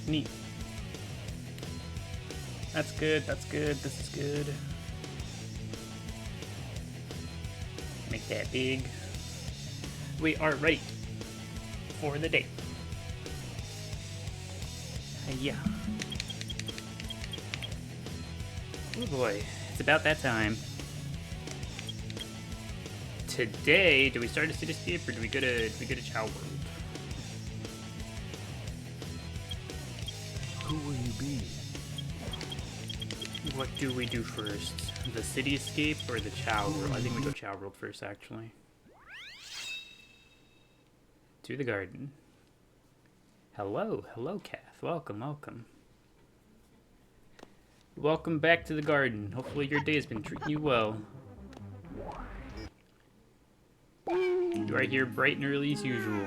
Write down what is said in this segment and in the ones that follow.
Neat. That's good, that's good, this is good. Make that big. We are ready for the day. Yeah. Oh boy, it's about that time. Today, do we start a cityscape or do we go to Chao World? Who will you be? What do we do first? The cityscape or the Chao World? I think we go Chao World first, actually. To the garden. Hello, hello, Kath. Welcome, welcome. Welcome back to the garden. Hopefully your day has been treating you well. You are here bright and early as usual.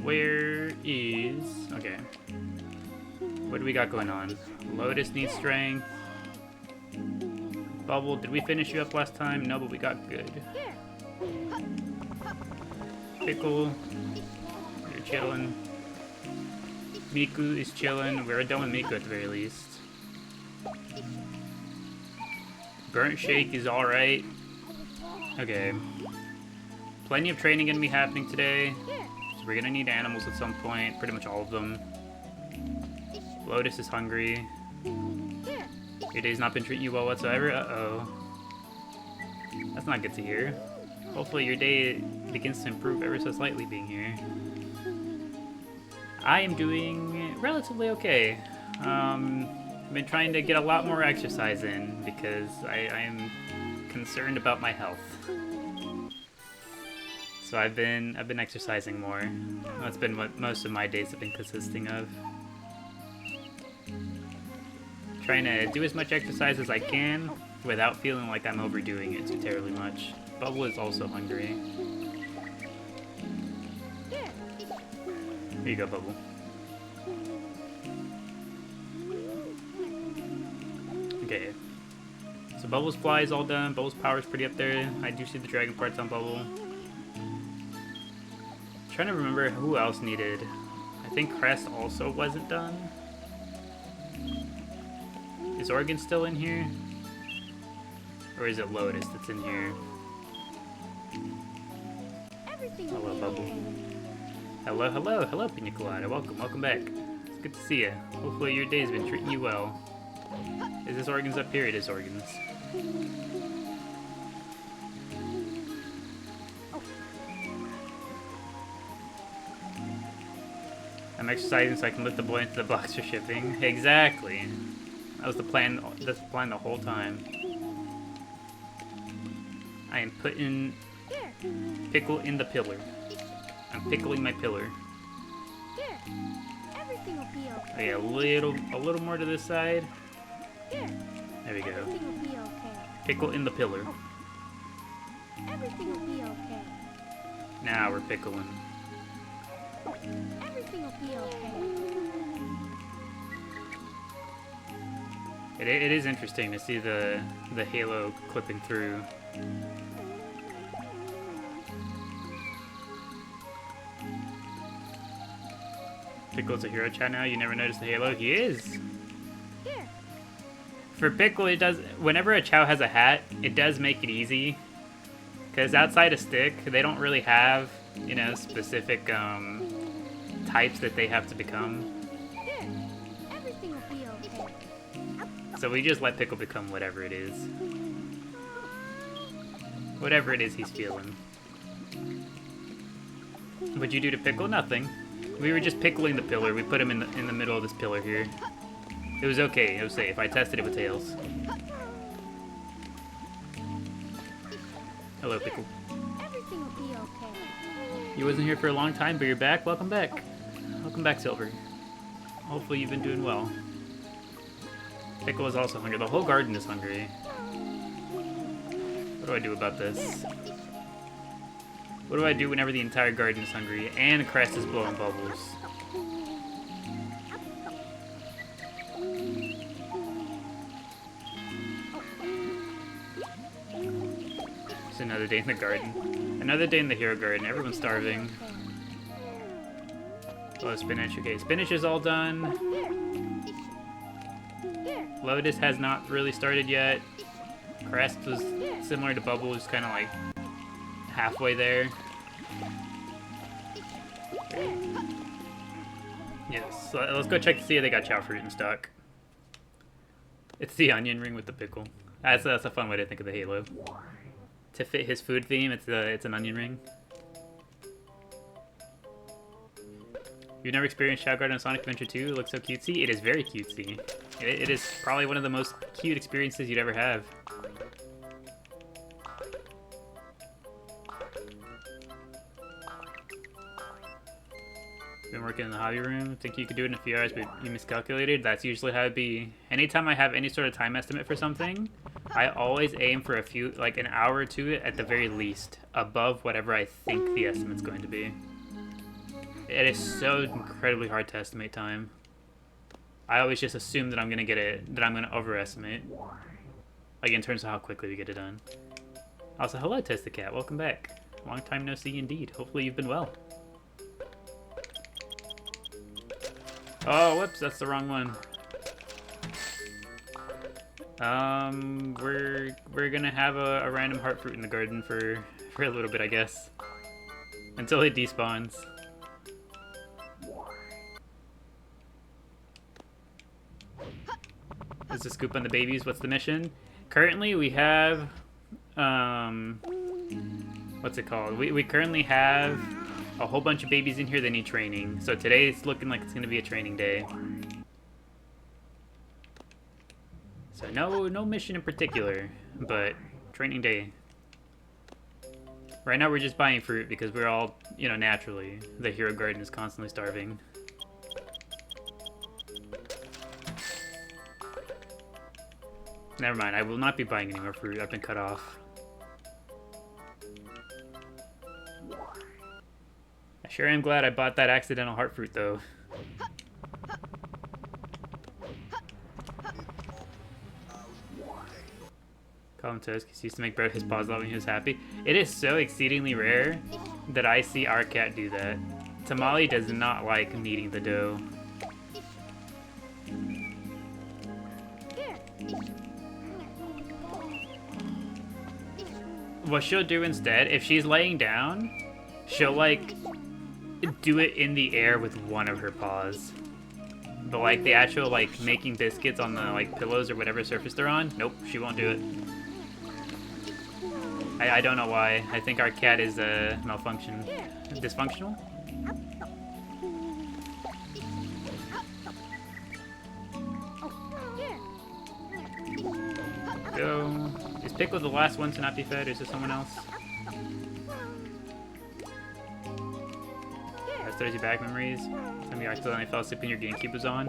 Where is... Okay. What do we got going on? Lotus needs strength. Bubble, did we finish you up last time? No, but we got good. Pickle, you're chilling. Miku is chilling. We're done with Miku at the very least. Burnt Shake is alright. Okay. Plenty of training gonna be happening today. So we're gonna need animals at some point. Pretty much all of them. Lotus is hungry. Your day's not been treating you well whatsoever? Uh-oh. That's not good to hear. Hopefully your day begins to improve ever so slightly being here. I am doing relatively okay. I've been trying to get a lot more exercise in because I am concerned about my health. So I've been exercising more. That's been what most of my days have been consisting of. Trying to do as much exercise as I can without feeling like I'm overdoing it too terribly much. Bubble is also hungry. Here you go, Bubble. Okay. So Bubble's fly is all done. Bubble's power is pretty up there. I do see the dragon parts on Bubble. Trying to remember who else needed. I think Crest also wasn't done. Is Oregon still in here? Or is it Lotus that's in here? Hello, Bubble. Hello, hello, hello, Pina Colada. Welcome, welcome back. It's good to see you. Hopefully your day's been treating you well. Is this Oregon's up here? It is Oregon's. I'm exercising so I can lift the boy into the box for shipping. Exactly. That was the plan. That's the plan the whole time. I am putting pickle in the pillar. I'm pickling my pillar. Everything will be okay. Okay, a little more to this side. There we go. Everything will be okay. Pickle in the pillar. Everything will be okay. Now we're pickling. Everything will be okay. It is interesting to see the halo clipping through. Pickle's a hero chat now. You never noticed the halo? He is. For Pickle, it does. Whenever a Chao has a hat, it does make it easy. Because outside of Stick, they don't really have, you know, specific types that they have to become. Everything will be okay. So we just let Pickle become whatever it is. Whatever it is he's feeling. What'd you do to Pickle? Nothing. We were just pickling the pillar. We put him in the middle of this pillar here. It was okay. It was safe. I tested it with Tails. Hello, Pickle. Everything will be okay. You wasn't here for a long time, but you're back. Welcome back. Welcome back, Silver. Hopefully you've been doing well. Pickle is also hungry. The whole garden is hungry. What do I do about this? What do I do whenever the entire garden is hungry and Crest is blowing bubbles? It's another day in the garden. Another day in the hero garden. Everyone's starving. Oh, spinach. Okay, spinach is all done. Lotus has not really started yet. Crest was similar to Bubble, just kind of like halfway there. Yes, so let's go check to see if they got Chao fruit in stock. It's the onion ring with the pickle. That's a fun way to think of the Halo. To fit his food theme, it's an onion ring. You've never experienced Chao Garden Sonic Adventure 2? It looks so cutesy. It is very cutesy. It is probably one of the most cute experiences you'd ever have. Been working in the hobby room. Think you could do it in a few hours, but you miscalculated. That's usually how it'd be. Anytime I have any sort of time estimate for something, I always aim for like an hour or two at the very least, above whatever I think the estimate's going to be. It is so incredibly hard to estimate time. I always just assume that I'm gonna get it, that I'm gonna overestimate. Like in terms of how quickly we get it done. Also, hello Testacat, welcome back. Long time no see indeed. Hopefully you've been well. Oh, whoops, that's the wrong one. We're gonna have a random heart fruit in the garden for a little bit, I guess. Until it despawns. Is the scoop on the babies? What's the mission? Currently we have, what's it called? We currently have a whole bunch of babies in here that need training. So today it's looking like it's gonna be a training day. So no mission in particular, but training day. Right now we're just buying fruit because we're all, you know, naturally, the hero garden is constantly starving. Never mind, I will not be buying any more fruit. I've been cut off. I sure am glad I bought that accidental heart fruit, though. Call him Toast, because he used to make bread with his paws out when he was happy. It is so exceedingly rare that I see our cat do that. Tamale does not like kneading the dough. What she'll do instead, if she's laying down, she'll like do it in the air with one of her paws. But like the actual like making biscuits on the like pillows or whatever surface they're on, nope, she won't do it. I don't know why. I think our cat is dysfunctional. Go. Is Pickle the last one to not be fed, or is it someone else? That throws you back memories. Time you accidentally fell asleep when your GameCube was on.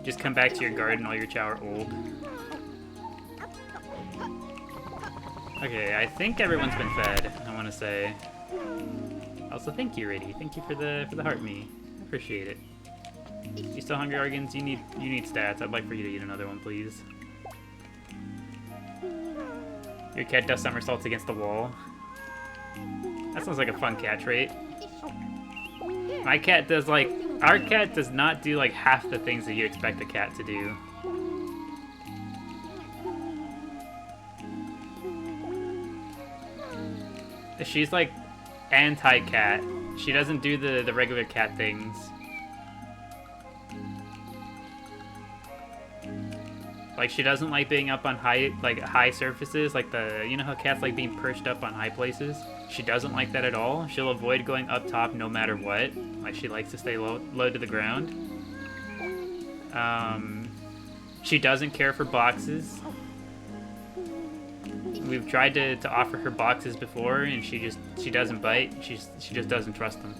Just come back to your garden, all your Chao are old. Okay, I think everyone's been fed, I want to say. Also, thank you, Rady. Thank you for the heart me. I appreciate it. You still hungry, Argans? You need stats. I'd like for you to eat another one, please. Your cat does somersaults against the wall. That sounds like a fun cat trait. My cat does like... Our cat does not do like half the things that you expect a cat to do. She's like anti-cat. She doesn't do the regular cat things. Like she doesn't like being up on high surfaces, like you know how cats like being perched up on high places? She doesn't like that at all. She'll avoid going up top no matter what. Like she likes to stay low to the ground. She doesn't care for boxes. We've tried to offer her boxes before, and she doesn't bite. She just doesn't trust them.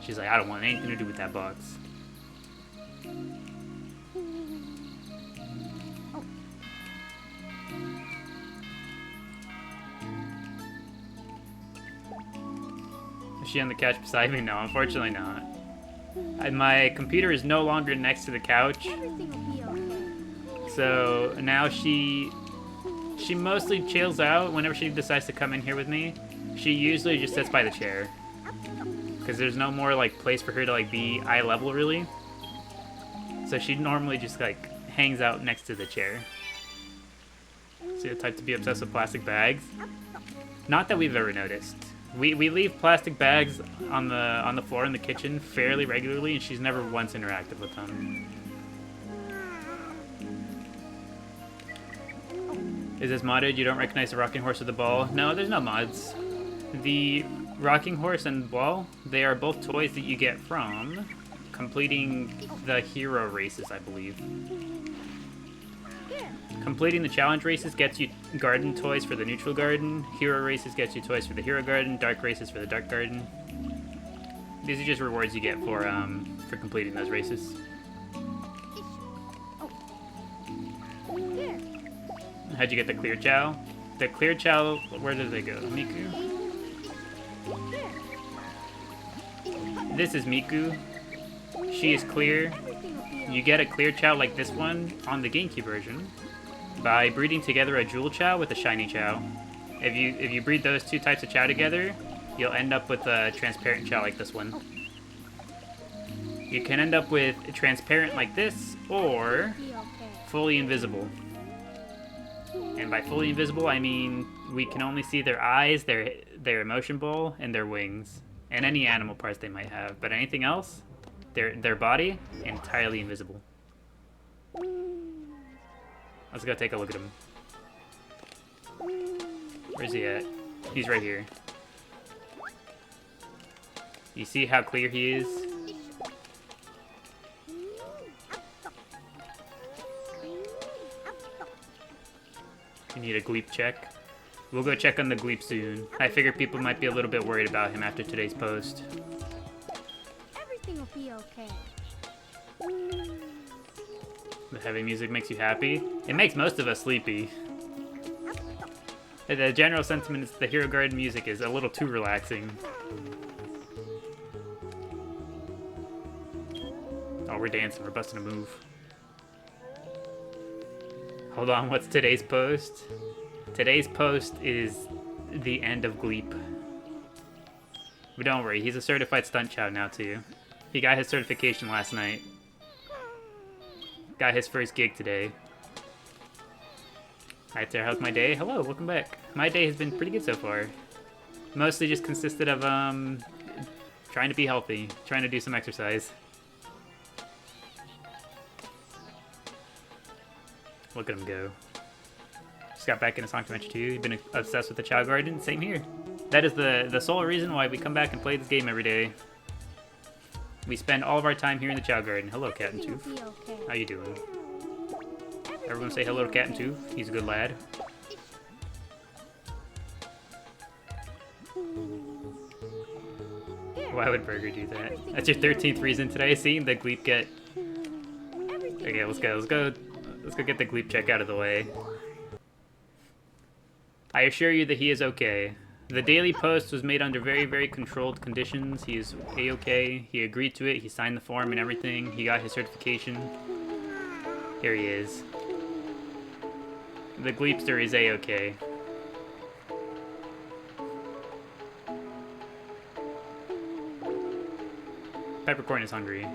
She's like, I don't want anything to do with that box. Is she on the couch beside me? No, unfortunately not. My computer is no longer next to the couch. So now she mostly chills out whenever she decides to come in here with me. She usually just sits by the chair. Because there's no more like place for her to like be eye level really. So she normally just like hangs out next to the chair. So the type to be obsessed with plastic bags. Not that we've ever noticed. We leave plastic bags on the floor in the kitchen fairly regularly, and she's never once interacted with them. Is this modded? You don't recognize the rocking horse or the ball? No, there's no mods. The rocking horse and ball, they are both toys that you get from completing the hero races, I believe. Completing the challenge races gets you garden toys for the neutral garden. Hero races gets you toys for the hero garden. Dark races for the dark garden. These are just rewards you get for completing those races. How'd you get the clear Chao? The clear Chao, where did they go? Miku? This is Miku. She is clear. You get a clear Chao like this one on the GameCube version by breeding together a jewel Chao with a shiny Chao. If you breed those two types of Chao together, you'll end up with a transparent Chao like this one. You can end up with transparent like this, or fully invisible. And by fully invisible, I mean we can only see their eyes, their emotion ball, and their wings, and any animal parts they might have. But anything else, their body, entirely invisible. Let's go take a look at him. Where's he at? He's right here. You see how clear he is? You need a Gleep check. We'll go check on the Gleep soon. I figure people might be a little bit worried about him after today's post. Everything will be okay. The heavy music makes you happy? It makes most of us sleepy. The general sentiment is the Hero Garden music is a little too relaxing. Oh, we're dancing. We're busting a move. Hold on, what's today's post? Today's post is the end of Gleep. But don't worry, he's a certified stunt Chao now too. He got his certification last night. Got his first gig today. Hi Tara, how's my day? Hello, welcome back. My day has been pretty good so far. Mostly just consisted of trying to be healthy, trying to do some exercise. Look at him go. Just got back into Sonic Adventure 2. You've been obsessed with the Chao Garden? Same here. That is the sole reason why we come back and play this game every day. We spend all of our time here in the Chao Garden. Hello, Cat and Tooth. How you doing? Everyone say hello to Cat and Tooth. He's a good lad. Why would Burger do that? That's your 13th reason today. Seeing the Gleep get... Okay, let's go. Let's go get the Gleep check out of the way. I assure you that he is okay. The daily post was made under very, very controlled conditions. He is A-okay. He agreed to it. He signed the form and everything. He got his certification. Here he is. The Gleepster is A-okay. Peppercorn is hungry.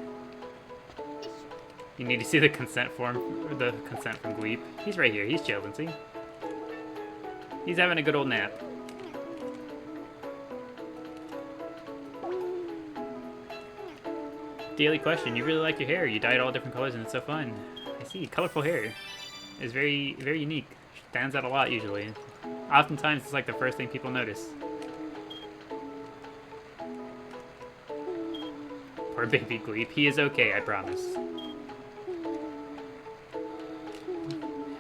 You need to see the consent form, or the consent from Gleep. He's right here. He's chilling, see? He's having a good old nap. Daily question. You really like your hair. You dye it all different colors and it's so fun. I see. Colorful hair is very, very unique. Stands out a lot usually. Oftentimes it's like the first thing people notice. Poor baby Gleep. He is okay, I promise.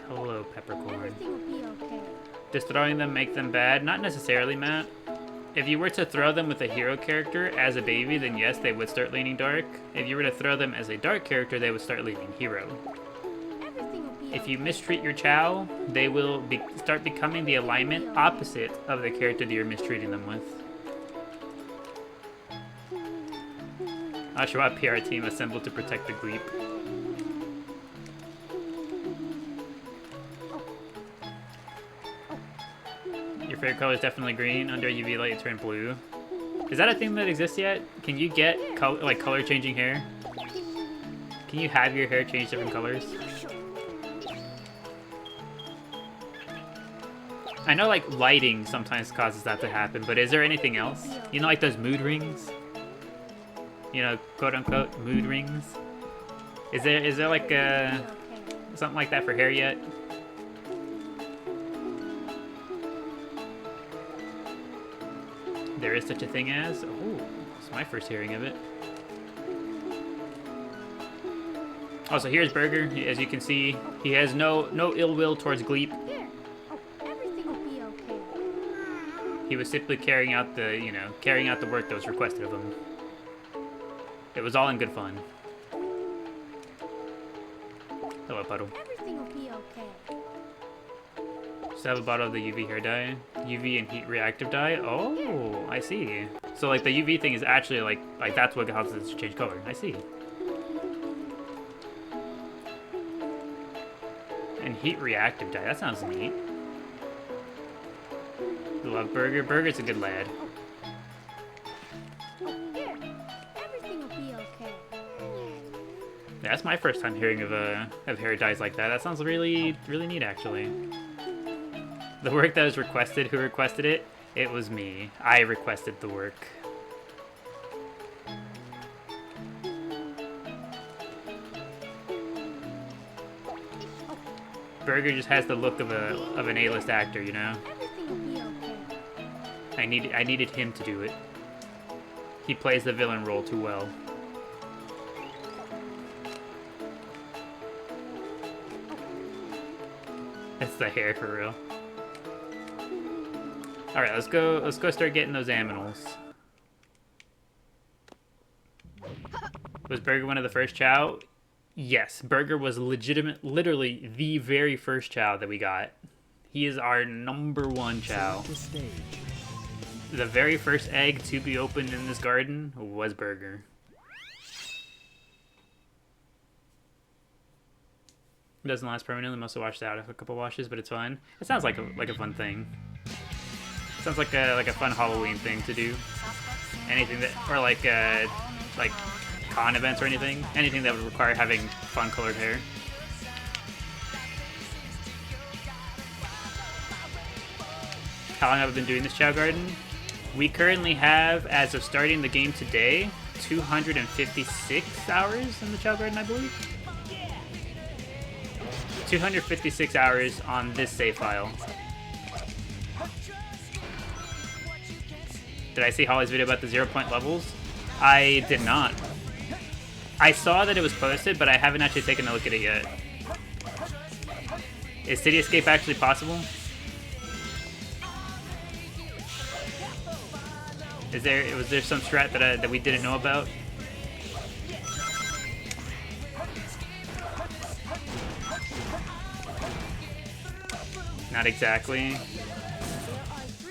Hello, Peppercorn. Everything will be okay. Does throwing them make them bad? Not necessarily, Matt. If you were to throw them with a hero character as a baby, then yes, they would start leaning dark. If you were to throw them as a dark character, they would start leaning hero. Everything will be If you mistreat your Chao, they will start becoming the alignment opposite of the character that you're mistreating them with. Oshawa PR team assembled to protect the Gleep. Your favorite color is definitely green. Under UV light, it turned blue. Is that a thing that exists yet? Can you get color changing hair? Can you have your hair change different colors? I know like lighting sometimes causes that to happen, but is there anything else? You know, like those mood rings? You know, quote unquote mood rings? Is there like something like that for hair yet? There is such a thing as? Oh, it's my first hearing of it. Oh, so here's Burger. As you can see, he has no ill will towards Gleep. Everything will be okay. He was simply carrying out the work that was requested of him. It was all in good fun. Hello, Puddle. Everything will be okay. Just have a bottle of the UV hair dye. UV and heat reactive dye? Oh, I see. So like the UV thing is actually like that's what causes it to change color. I see. And heat reactive dye. That sounds neat. Love Burger. Burger's a good lad. Here, everything will be okay. That's my first time hearing of hair dyes like that. That sounds really neat, actually. The work that was requested, who requested it? It was me. I requested the work. Burger just has the look of an A-list actor, you know? Everything will be okay. I needed him to do it. He plays the villain role too well. That's the hair for real. All right, let's go start getting those aminals. Was Burger one of the first Chao? Yes, Burger was literally the very first Chao that we got. He is our #1 Chao. The very first egg to be opened in this garden was Burger. It doesn't last permanently. Must have washed out after a couple washes, but it's fun. It sounds like a fun thing. Sounds like a fun Halloween thing to do. Anything that, or like con events or anything. Anything that would require having fun colored hair. How long have I been doing this Chao Garden? We currently have, as of starting the game today, 256 hours in the Chao Garden, I believe. 256 hours on this save file. Did I see Holly's video about the 0-point levels? I did not. I saw that it was posted, but I haven't actually taken a look at it yet. Is City Escape actually possible? Was there some strat that we didn't know about? Not exactly.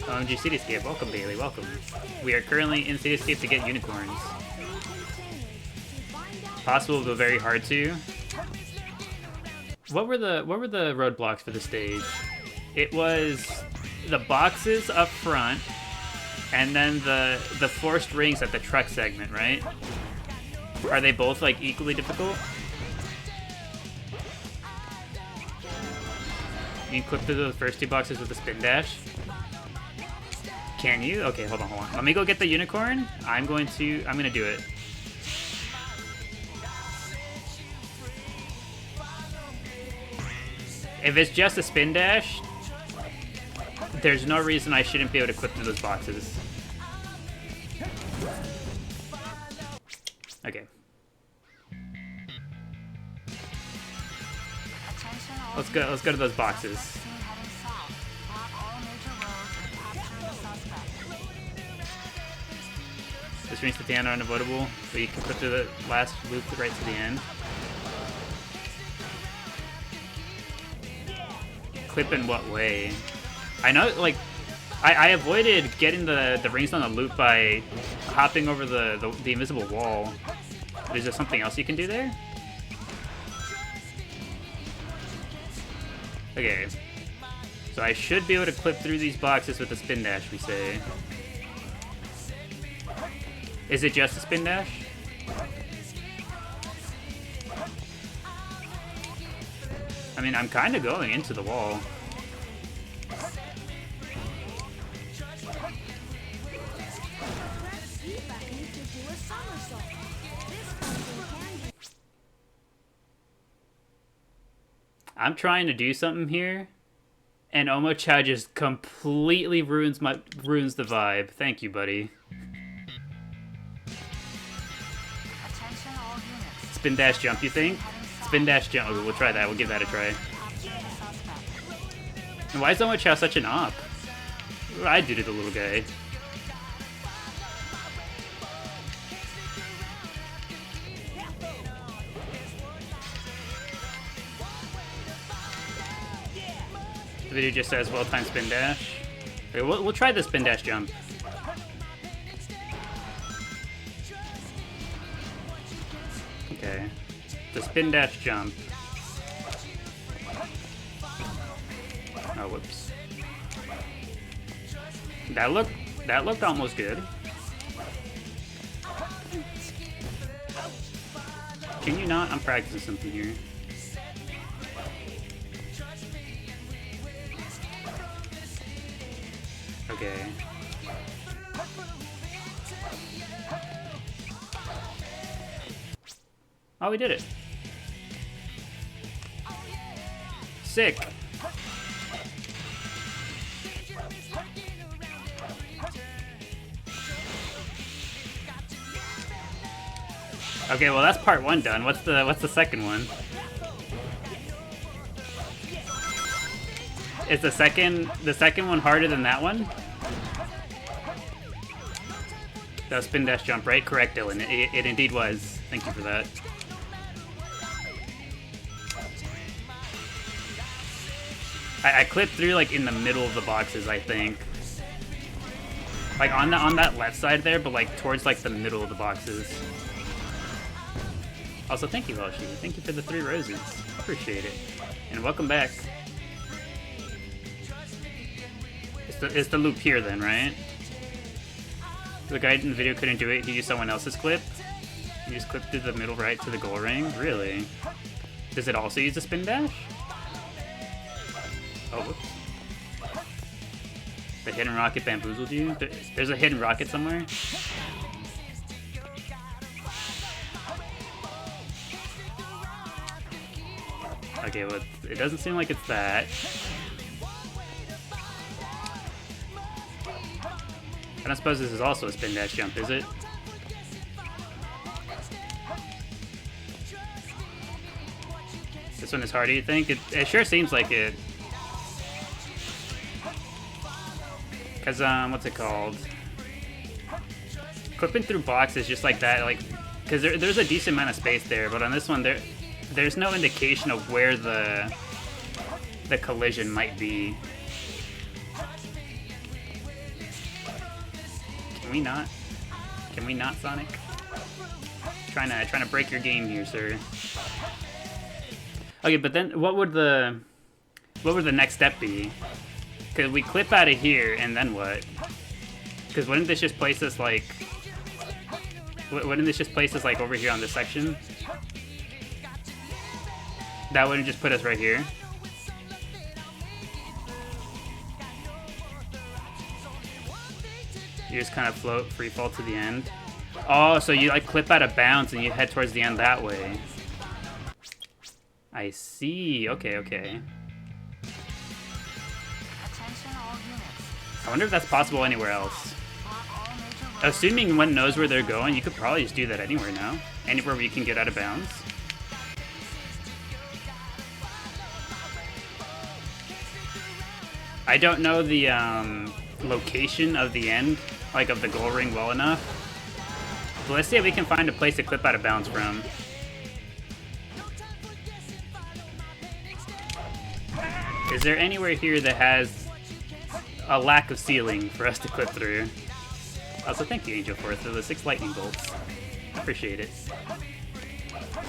OMG Cityscape, welcome Bailey, welcome. We are currently in Cityscape to get unicorns. Possible, but very hard to. What were the roadblocks for the stage? It was the boxes up front, and then the forced rings at the truck segment, right? Are they both like equally difficult? You can clip through the first 2 boxes with the spin dash. Can you? Okay, hold on. Let me go get the unicorn. I'm gonna do it. If it's just a spin dash, there's no reason I shouldn't be able to clip through those boxes. Okay. Let's go to those boxes. This rings at the end are unavoidable, but you can put through the last loop right to the end. Clip in what way? I know, like, I avoided getting the rings on the loop by hopping over the invisible wall. Is there something else you can do there? Okay. So I should be able to clip through these boxes with the spin dash, we say. Is it just a spin dash? I mean, I'm kind of going into the wall. somersault. This comes in handy. I'm trying to do something here, and Chao just completely ruins the vibe. Thank you, buddy. Spin dash jump, you think? Spin dash jump. Okay, we'll try that. We'll give that a try. And why is Chao such an op? What did I do to the little guy? The video just says well-timed spin dash. Okay, we'll try the spin dash jump. Okay, the spin dash jump. Oh, whoops. That looked almost good. Can you not? I'm practicing something here. Okay. Oh, we did it. Sick. Okay, well that's part one done. What's the second one? Is the second one harder than that one? That was spin dash jump, right? Correct, Dylan. It indeed was. Thank you for that. I clipped through like in the middle of the boxes, I think. Like on that left side there, but like towards like the middle of the boxes. Also, thank you, Loshi. Thank you for the 3 roses. Appreciate it. And welcome back. It's the loop here then, right? The guy in the video couldn't do it. He used someone else's clip. He just clipped through the middle right to the goal ring. Really? Does it also use a spin dash? Oh, whoops. The hidden rocket bamboozled you? There's a hidden rocket somewhere? Okay, well, it doesn't seem like it's that. I don't suppose this is also a spin dash jump, is it? This one is harder, you think? It sure seems like it. Because, what's it called? Clipping through boxes just like that, like, because there's a decent amount of space there, but on this one, there's no indication of where the collision might be. Can we not, Sonic? Trying to break your game here, sir. Okay, but then what would the next step be? Could we clip out of here and then what? Because wouldn't this just place us like over here on this section? That wouldn't just put us right here. You just kind of float, free fall to the end. Oh, so you like clip out of bounds and you head towards the end that way. I see. Okay, okay. I wonder if that's possible anywhere else. Assuming one knows where they're going, you could probably just do that anywhere now. Anywhere where you can get out of bounds. I don't know the location of the end, like of the goal ring, well enough. But let's see if we can find a place to clip out of bounds from. Is there anywhere here that has a lack of ceiling for us to clip through? Also, thank you, Angel, for the 6 lightning bolts. Appreciate it.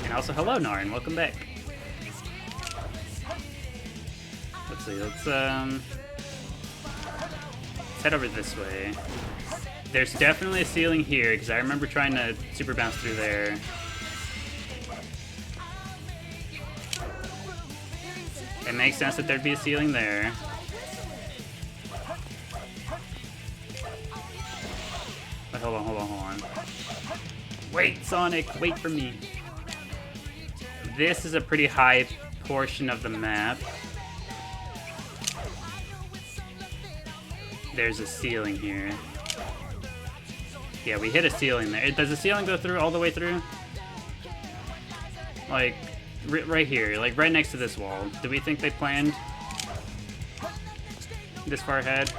And also, hello, Narin. Welcome back. Let's see. Let's head over this way. There's definitely a ceiling here, because I remember trying to super bounce through there. It makes sense that there'd be a ceiling there. Oh, hold on. Wait, Sonic, wait for me. This is a pretty high portion of the map. There's a ceiling here. Yeah, we hit a ceiling there. Does the ceiling go through all the way through? Like, right here, like right next to this wall. Do we think they planned this far ahead?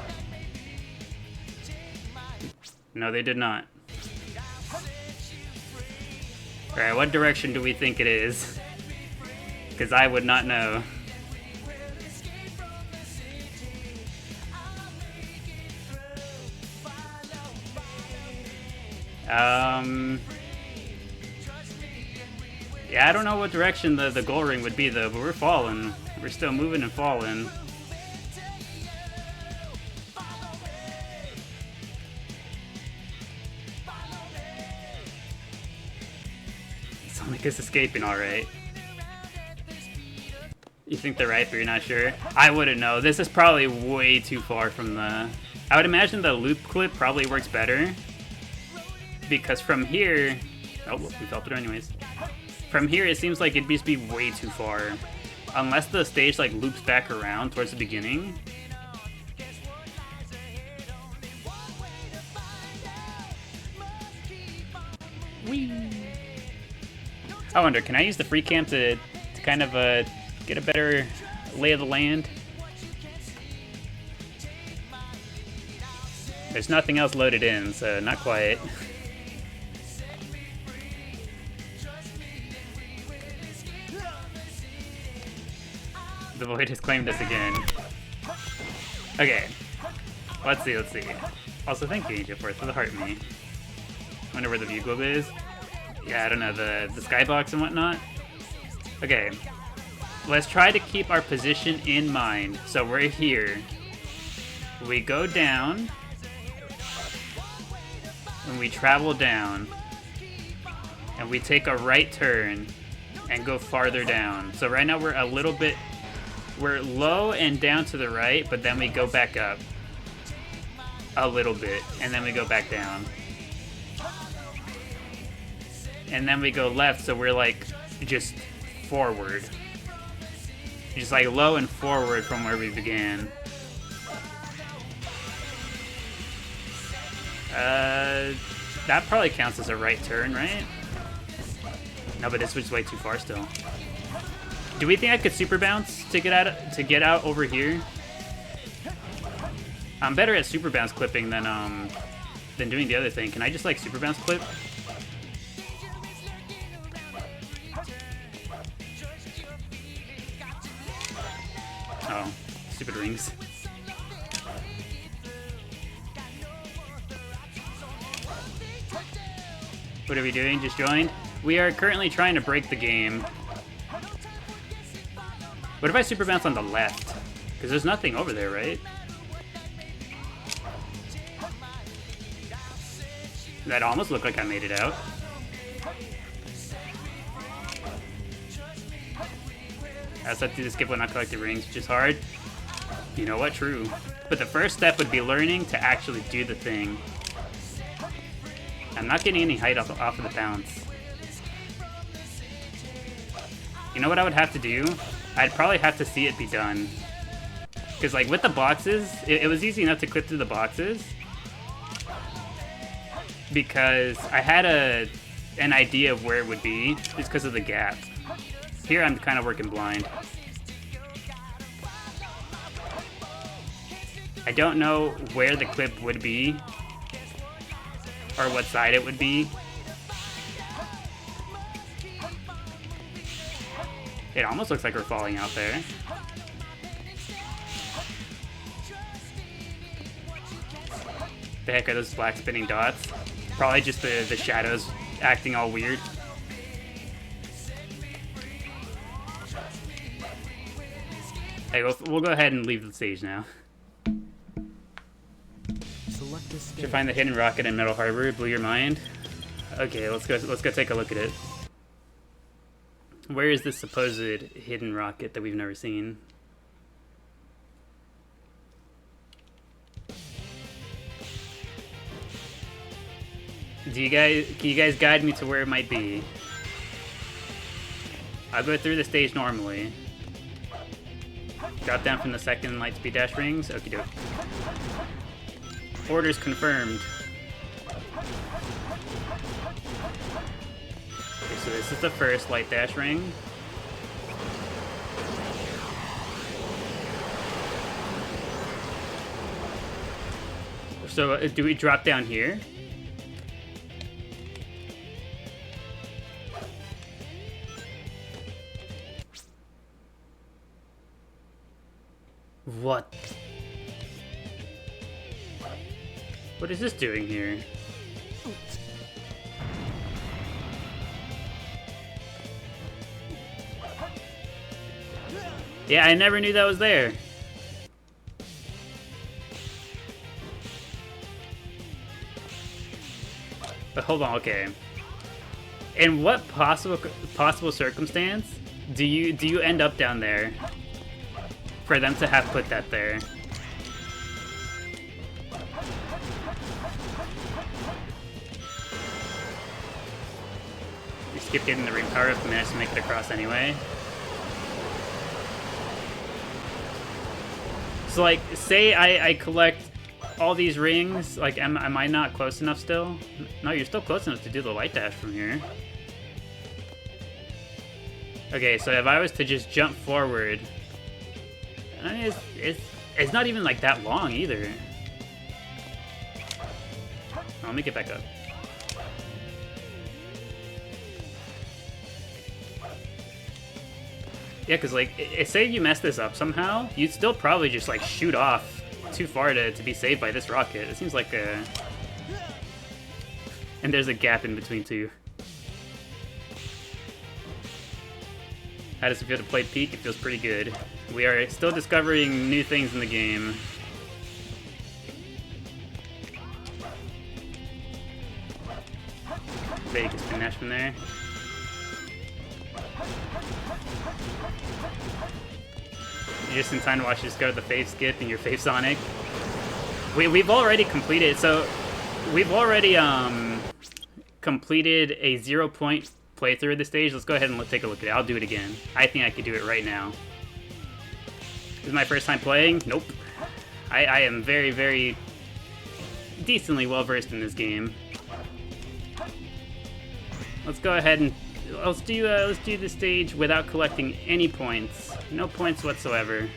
No, they did not. Alright, what direction do we think it is? Because I would not know. Yeah, I don't know what direction the goal ring would be though, but we're falling. We're still moving and falling. Sonic is escaping alright. You think they're right, but you're not sure? I wouldn't know. This is probably way too far from the... I would imagine the loop clip probably works better. Because from here... Oh, we fell through anyways. From here, it seems like it'd just be way too far. Unless the stage, like, loops back around towards the beginning. Whee! I wonder, can I use the free cam to kind of get a better lay of the land? There's nothing else loaded in, so not quite. The void has claimed us again. Okay. Let's see. Also, thank you, Angel, for the heart me. Wonder where the view globe is. Yeah, I don't know, the skybox and whatnot. Okay. Let's try to keep our position in mind. So we're here. We go down. And we travel down. And we take a right turn and go farther down. So right now we're we're low and down to the right, but then we go back up a little bit, and then we go back down. And then we go left, so we're like just forward. Just like low and forward from where we began. That probably counts as a right turn, right? No, but this was way too far still. Do we think I could super bounce to get out over here? I'm better at super bounce clipping than doing the other thing. Can I just like super bounce clip? Oh, stupid rings. What are we doing? Just joined? We are currently trying to break the game. What if I super bounce on the left? Because there's nothing over there, right? That almost looked like I made it out. I also have to skip when I collected rings, which is hard. You know what? True. But the first step would be learning to actually do the thing. I'm not getting any height off of the bounce. You know what I would have to do? I'd probably have to see it be done. Because like with the boxes, it was easy enough to clip through the boxes. Because I had an idea of where it would be, just because of the gap. Here I'm kind of working blind. I don't know where the clip would be, or what side it would be. It almost looks like we're falling out there. The heck are those black spinning dots? Probably just the shadows acting all weird. Hey, we'll go ahead and leave the stage now. Should find the hidden rocket in Metal Harbor. Blew your mind? Okay, let's go take a look at it. Where is this supposed hidden rocket that we've never seen? Can you guys guide me to where it might be? I'll go through the stage normally. Drop down from the second light speed dash rings. Okie doke. Orders confirmed. Okay, so this is the first light dash ring. So do we drop down here? What? What is this doing here? Yeah, I never knew that was there. But hold on, okay. In what possible circumstance do you end up down there for them to have put that there? We skip getting the ring power up, managed to make it across anyway. So like, say I collect all these rings, like am I not close enough still? No, you're still close enough to do the light dash from here. Okay, so if I was to just jump forward, I mean, it's not even like that long either. Oh, let me get back up. Yeah, because like, say you mess this up somehow, you'd still probably just like shoot off too far to be saved by this rocket. It seems like a... And there's a gap in between two. How does it feel to play Peak? It feels pretty good. We are still discovering new things in the game. Bet you can spin dash from there. You're just in time to watch you discover the Fave Skip and your Fave Sonic. We've already completed, so we've already completed a 0-point playthrough of the stage. Let's go ahead and take a look at it. I'll do it again. I think I could do it right now. This is my first time playing? Nope. I am very, very decently well versed in this game. Let's go ahead and let's do the stage without collecting any points. No points whatsoever.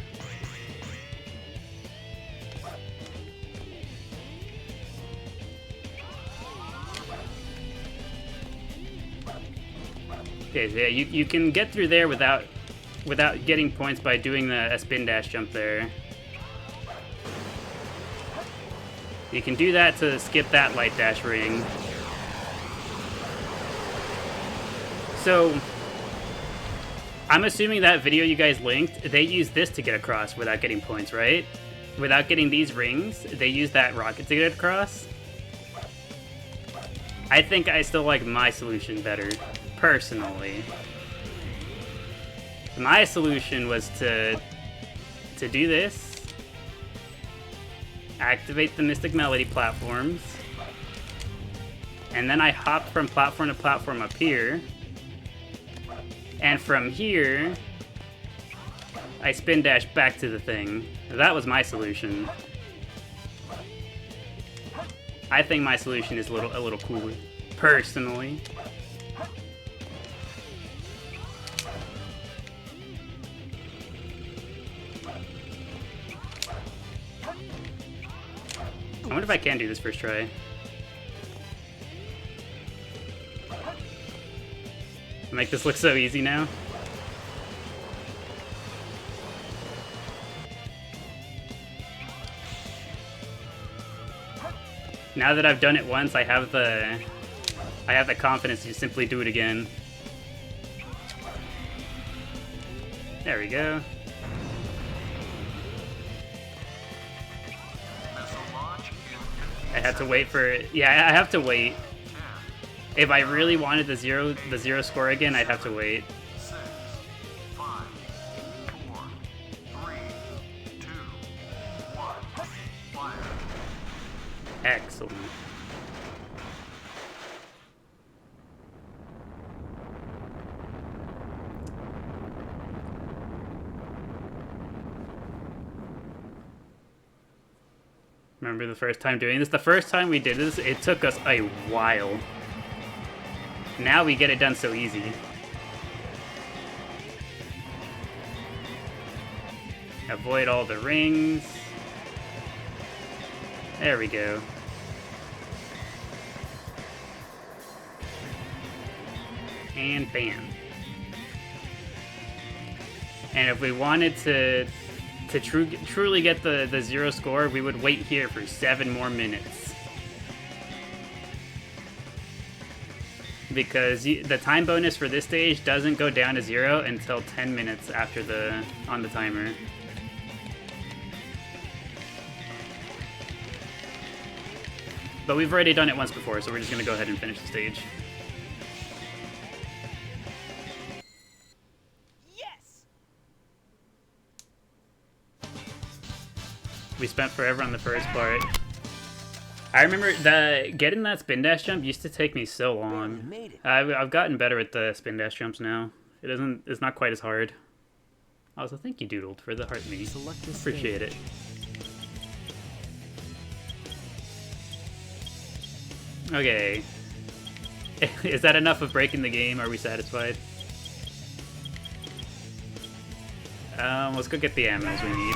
Okay, so yeah, you can get through there without getting points by doing a spin dash jump there. You can do that to skip that light dash ring. So, I'm assuming that video you guys linked, they use this to get across without getting points, right? Without getting these rings, they use that rocket to get across. I think I still like my solution better, personally. My solution was to do this, activate the Mystic Melody platforms, and then I hopped from platform to platform up here. And from here, I spin dash back to the thing. That was my solution. I think my solution is a little cooler, personally. I wonder if I can do this first try. Make this look so easy now. Now that I've done it once, I have the confidence to simply do it again. There we go. I have to wait for it. Yeah, I have to wait. If I really wanted the zero score again, I'd have to wait. 6, 5, 4, 3, 2, 1, fire. Excellent. Remember the first time doing this? The first time we did this, it took us a while. Now we get it done so easy. Avoid all the rings. There we go. And bam. And if we wanted to truly get the 0 score, we would wait here for 7 more minutes. Because the time bonus for this stage doesn't go down to 0 until 10 minutes after on the timer. But we've already done it once before, so we're just gonna go ahead and finish the stage. We spent forever on the first part. I remember getting that spin dash jump used to take me so long. I've gotten better at the spin dash jumps now. It's not quite as hard. Also, thank you, Doodled, for the heart me. Appreciate it. Okay. Is that enough of breaking the game? Are we satisfied? Let's go get the animals we need.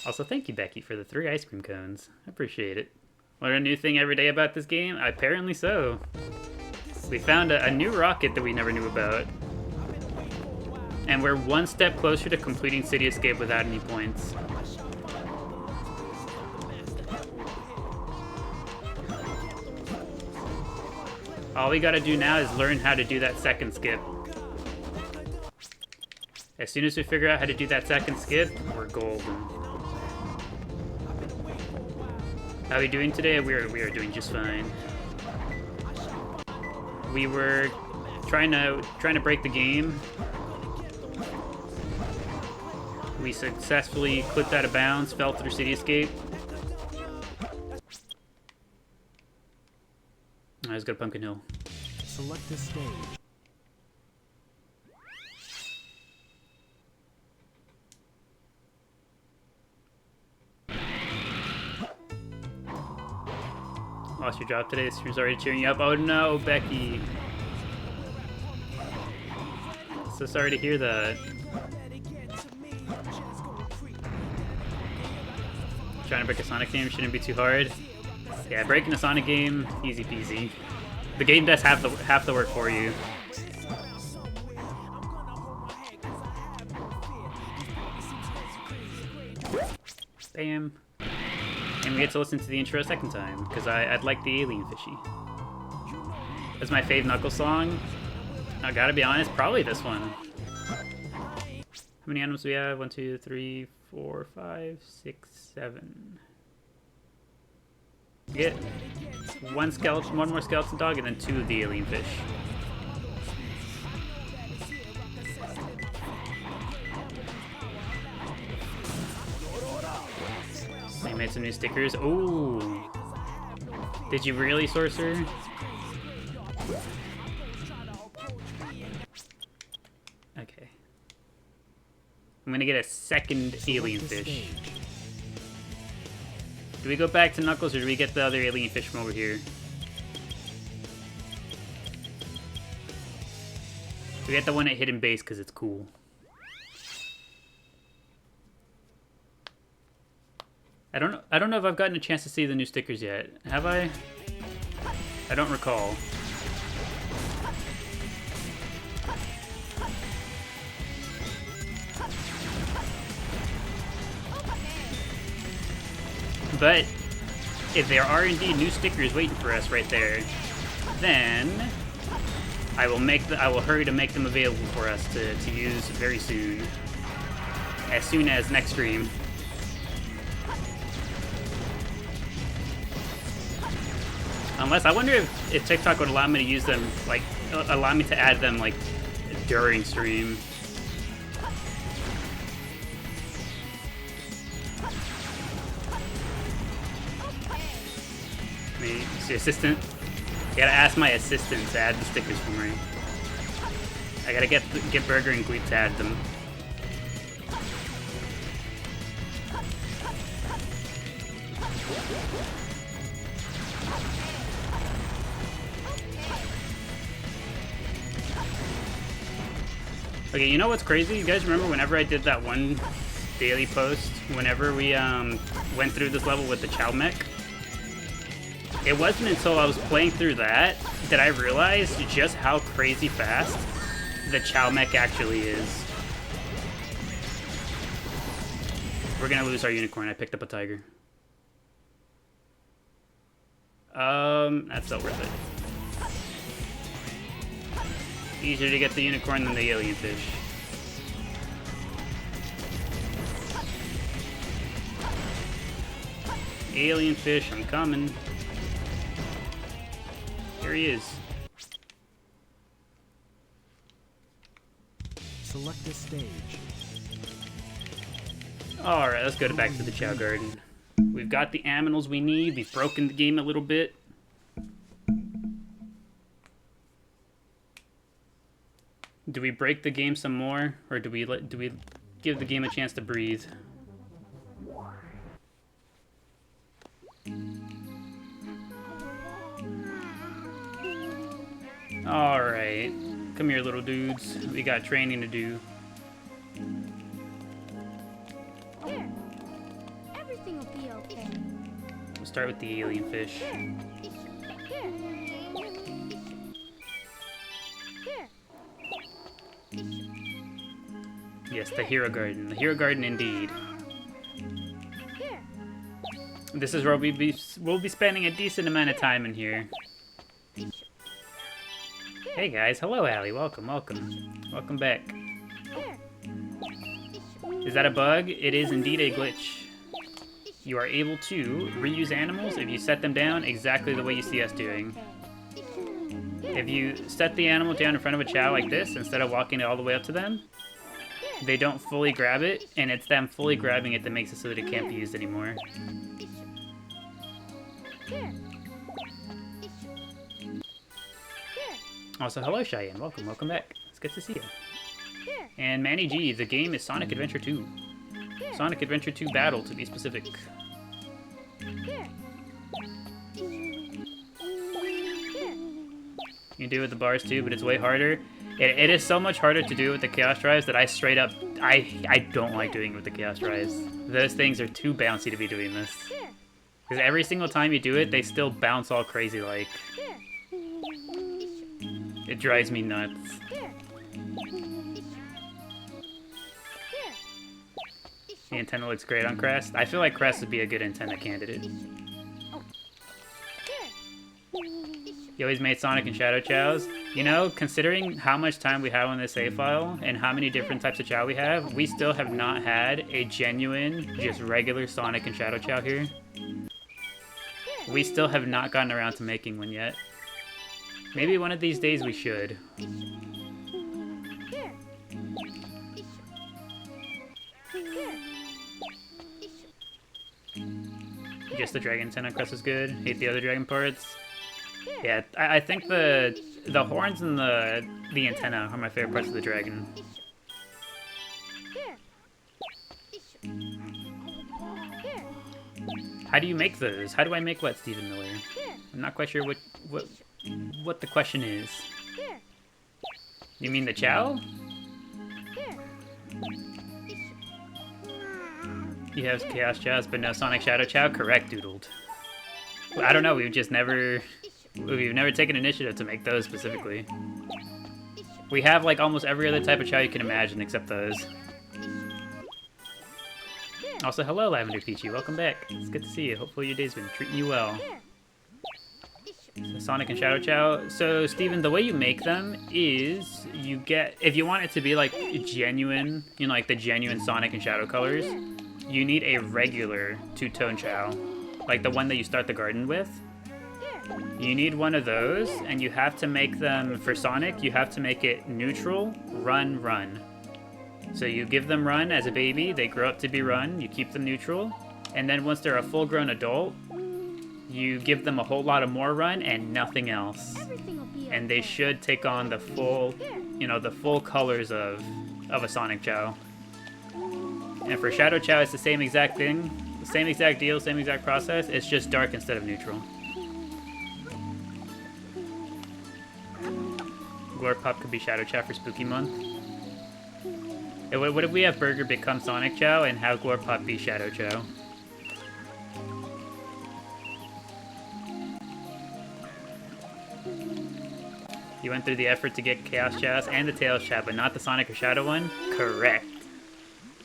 Also, thank you, Becky, for the 3 ice cream cones. I appreciate it. Learn a new thing every day about this game? Apparently so. We found a new rocket that we never knew about. And we're 1 step closer to completing City Escape without any points. All we gotta do now is learn how to do that second skip. As soon as we figure out how to do that second skip, we're golden. How are we doing today? We are doing just fine. We were trying to break the game. We successfully clipped out of bounds, fell through City Escape. Alright, let's go to Pumpkin Hill. Select this stage. Lost your job today, stream's already cheering you up. Oh no, Becky. So sorry to hear that. Trying to break a Sonic game shouldn't be too hard. Yeah, breaking a Sonic game, easy peasy. The game does half the work for you. Bam. And we get to listen to the intro a second time, because I'd like the Alien Fishy. That's my fave Knuckles song. I gotta be honest, probably this one. How many animals do we have? 1, 2, 3, 4, 5, 6, 7. Get one more skeleton dog, and then 2 of the alien fish. They made some new stickers. Ooh. Did you really, Sorcerer? Okay. I'm gonna get a second alien fish. Do we go back to Knuckles, or do we get the other alien fish from over here? We get the one at Hidden Base because it's cool. I don't know if I've gotten a chance to see the new stickers yet. Have I? I don't recall. But if there are indeed new stickers waiting for us right there, then I will hurry to make them available for us to use very soon. As soon as next stream. Unless, I wonder if TikTok would allow me to use them, like, allow me to add them, like, during stream. Me, the assistant. I gotta ask my assistant to add the stickers for me. I gotta get Burger and Gleep to add them. Okay, you know what's crazy? You guys remember whenever I did that one daily post, whenever we went through this level with the Chao mech? It wasn't until I was playing through that I realized just how crazy fast the Chao mech actually is. We're gonna lose our unicorn. I picked up a tiger. That's not worth it. Easier to get the unicorn than the alien fish. Alien fish, I'm coming. Here he is. Select a stage. Alright, let's go back to the Chao Garden. We've got the aminals we need. We've broken the game a little bit. Do we break the game some more, or do we give the game a chance to breathe? Alright. Come here, little dudes. We got training to do. Here. Everything will be okay. We'll start with the alien fish. Here. Here. Here. Yes, the Hero Garden. The Hero Garden indeed. Here. This is where we'll be spending a decent amount of time in here. Hey guys, hello Allie, welcome, welcome. Welcome back. Here. Is that a bug? It is indeed a glitch. You are able to reuse animals if you set them down exactly the way you see us doing. If you set the animal down in front of a Chao like this, instead of walking it all the way up to them, they don't fully grab it, and it's them fully grabbing it that makes it so that it can't be used anymore. Here. Also, hello Cheyenne, welcome, welcome back. It's good to see you. Here. And Manny G, the game is Sonic Adventure 2. Sonic Adventure 2 Battle, to be specific. Here. You can do it with the bars too, but it's way harder. It is so much harder to do with the Chaos Drives that I straight up, I don't like doing it with the Chaos Drives. Those things are too bouncy to be doing this. Because every single time you do it, they still bounce all crazy like. It drives me nuts. The antenna looks great on Crest. I feel like Crest would be a good antenna candidate. You always made Sonic and Shadow Chows. You know, considering how much time we have on this save file and how many different types of Chao we have, we still have not had a genuine, just regular Sonic and Shadow Chow here. We still have not gotten around to making one yet. Maybe one of these days we should. Just the dragon antenna crest is good. Hate the other dragon parts. Yeah, I think the horns and the antenna are my favorite parts of the dragon. How do you make those? How do I make what, Stephen Miller? I'm not quite sure what the question is. You mean the Chao? You have Chaos Chows, but no Sonic Shadow Chow? Correct, Doodled. I don't know, we've never taken initiative to make those specifically. We have like almost every other type of Chao you can imagine except those. Also, hello Lavender Peachy, welcome back. It's good to see you. Hopefully your day's been treating you well. So Sonic and Shadow Chow. So Steven, the way you make them is you get, if you want it to be like genuine, you know, like the genuine Sonic and Shadow colors, you need a regular two-tone Chao, like the one that you start the garden with. You need one of those, and you have to make them, for Sonic, you have to make it neutral, run, run. So you give them run as a baby, they grow up to be run, you keep them neutral, and then once they're a full-grown adult, you give them a whole lot of more run and nothing else. And they should take on the full, you know, the full colors of a Sonic Chao. And for Shadow Chao, it's the same exact thing, same exact deal, same exact process, it's just dark instead of neutral. Glore Pop could be Shadow Chow for Spooky Month. Hey, what if we have Burger become Sonic Chao and have Glorpop be Shadow Chao? You went through the effort to get Chaos Chaos and the Tails Chao, but not the Sonic or Shadow one? Correct.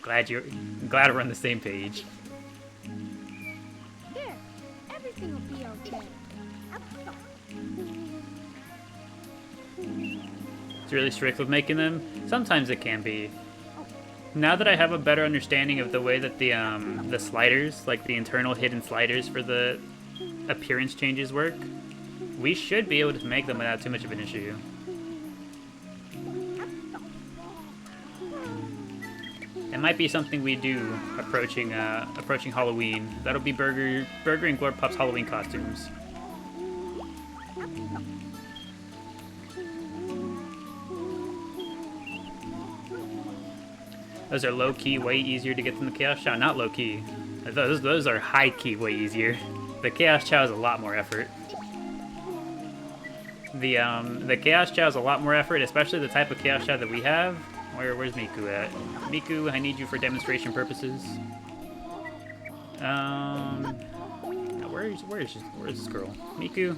Glad we're on the same page. Here, everything will be okay. It's really strict with making them. Sometimes it can be. Now that I have a better understanding of the way that the sliders, like the internal hidden sliders for the appearance changes work, we should be able to make them without too much of an issue. It might be something we do approaching Halloween. That'll be Burger and Glorpop's Halloween costumes. Those are low-key way easier to get than the Chaos Chao. Not low-key. Those are high-key way easier. The Chaos Chao is a lot more effort. The Chaos Chao is a lot more effort, especially the type of Chaos Chao that we have. Where's Miku at? Miku, I need you for demonstration purposes. Where is this girl? Miku?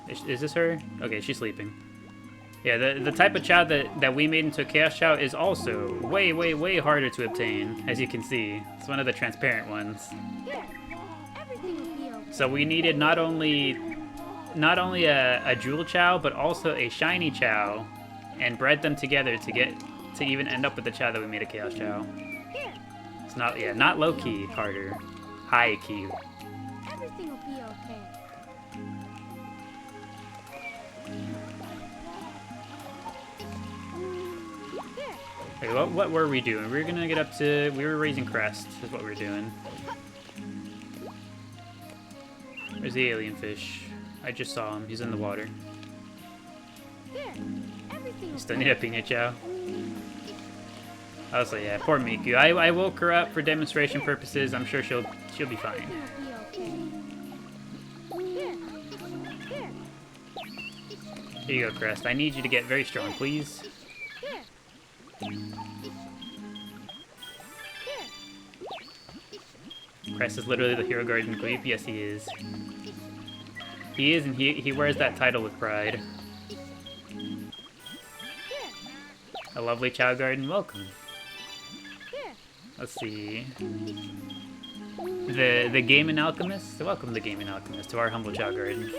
Is this her? Okay, she's sleeping. Yeah, the type of Chao that we made into a Chaos Chao is also way, way, way harder to obtain, as you can see. It's one of the transparent ones. Here, everything will be okay. So we needed not only a Jewel Chao, but also a Shiny Chao, and bred them together to even end up with the Chao that we made a Chaos Chao. Here, It's not low key harder, high key. everything will be okay. Here, Wait, what were we doing? We were gonna get up to. We were raising Crest. Is what we were doing. Where's the alien fish? I just saw him. He's in the water. here, everything will Still be need a Pina Chao. I was like, yeah, poor Miku. I woke her up for demonstration purposes. I'm sure she'll be fine. Everything will be okay. Here, here, Here you go, Crest. I need you to get very strong, please. here. Here, Crest is literally the hero garden queen. Yes, he is. He is, and he wears that title with pride. here, A lovely Chao Garden, welcome. here. Let's see. The Gaming Alchemist? Welcome the Gaming Alchemist to our humble Chao Garden.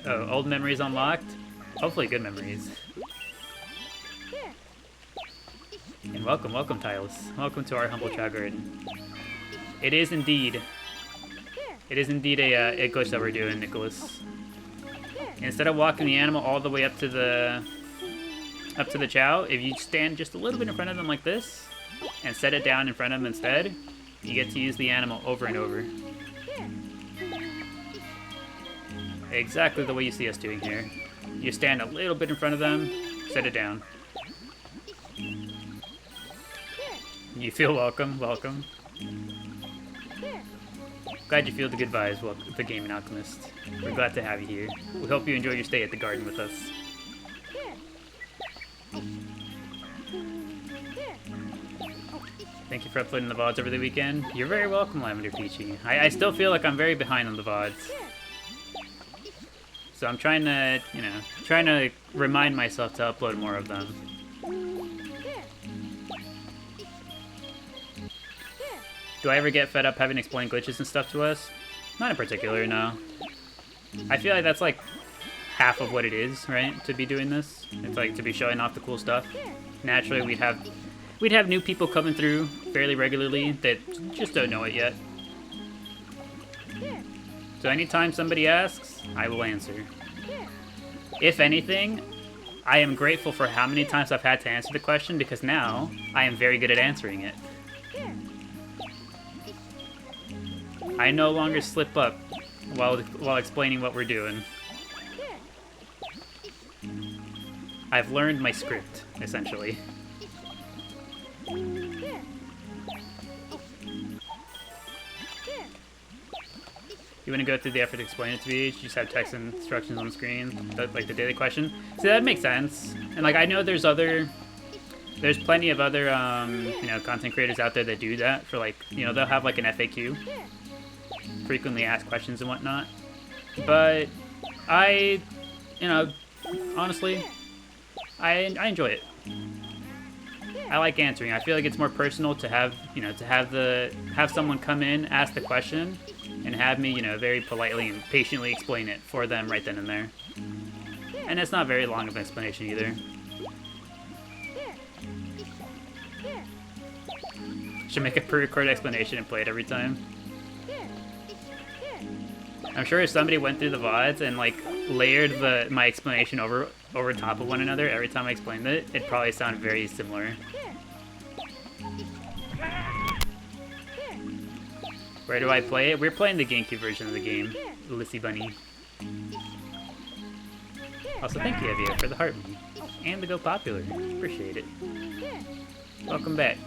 Oh, old memories unlocked? Hopefully good memories. Here, And welcome, Tylus. Welcome to our humble Chao Garden. It is indeed a glitch that we're doing, Nicholas. Instead of walking the animal all the way up to the Chao, if you stand just a little bit in front of them like this, and set it down in front of them instead, you get to use the animal over and over. Exactly the way you see us doing here. You stand a little bit in front of them, set it down. You feel welcome, welcome. here. Glad you feel the good vibes, the Gaming Alchemist. We're glad to have you here. We hope you enjoy your stay at the garden with us. Thank you for uploading the VODs over the weekend. You're very welcome, Lavender Peachy. I still feel like I'm very behind on the VODs. So I'm trying to remind myself to upload more of them. Do I ever get fed up having explained glitches and stuff to us? Not in particular, no. I feel like that's like half of what it is, right? To be doing this. It's like to be showing off the cool stuff. Naturally, we'd have new people coming through fairly regularly that just don't know it yet. So anytime somebody asks, I will answer. If anything, I am grateful for how many times I've had to answer the question because now I am very good at answering it. I no longer slip up while explaining what we're doing. I've learned my script, essentially. You wouldn't go through the effort to explain it to me. You just have text and instructions on the screen, like the daily question. So that makes sense. And like I know there's plenty of other you know, content creators out there that do that for like, you know, they'll have like an FAQ, frequently asked questions and whatnot. But I, you know, honestly, I enjoy it. I like answering. I feel like it's more personal to have, you know, to have someone come in, ask the question, and have me, you know, very politely and patiently explain it for them right then and there. And it's not very long of an explanation either. Should make a pre-recorded explanation and play it every time. I'm sure if somebody went through the VODs and like layered my explanation over top of one another every time I explained it, it'd probably sound very similar. Where do I play it? We're playing the GameCube version of the game, Lissy Bunny. Also, thank you, Evia, for the heart me and the Go Popular. Appreciate it. Welcome back.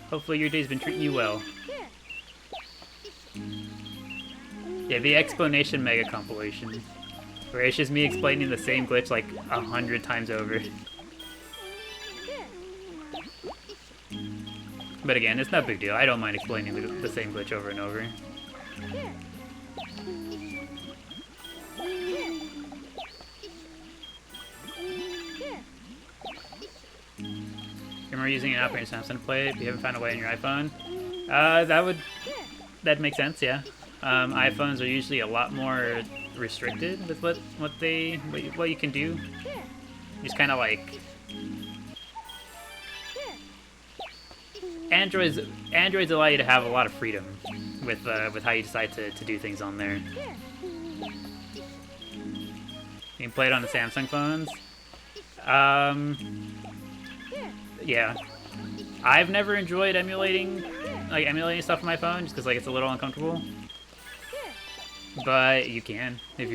Hopefully your day's been treating you well. Yeah, the explanation mega compilation, where it's just me explaining the same glitch like 100 times over. But again, it's no big deal. I don't mind explaining the same glitch over and over. Remember using an app on your Samsung to play it, but you haven't found a way on your iPhone? That'd make sense, yeah. iPhones are usually a lot more restricted with what you can do. Just kind of like Androids allow you to have a lot of freedom with how you decide to do things on there. You can play it on the Samsung phones. Yeah, I've never enjoyed emulating stuff on my phone just because like it's a little uncomfortable. But you can if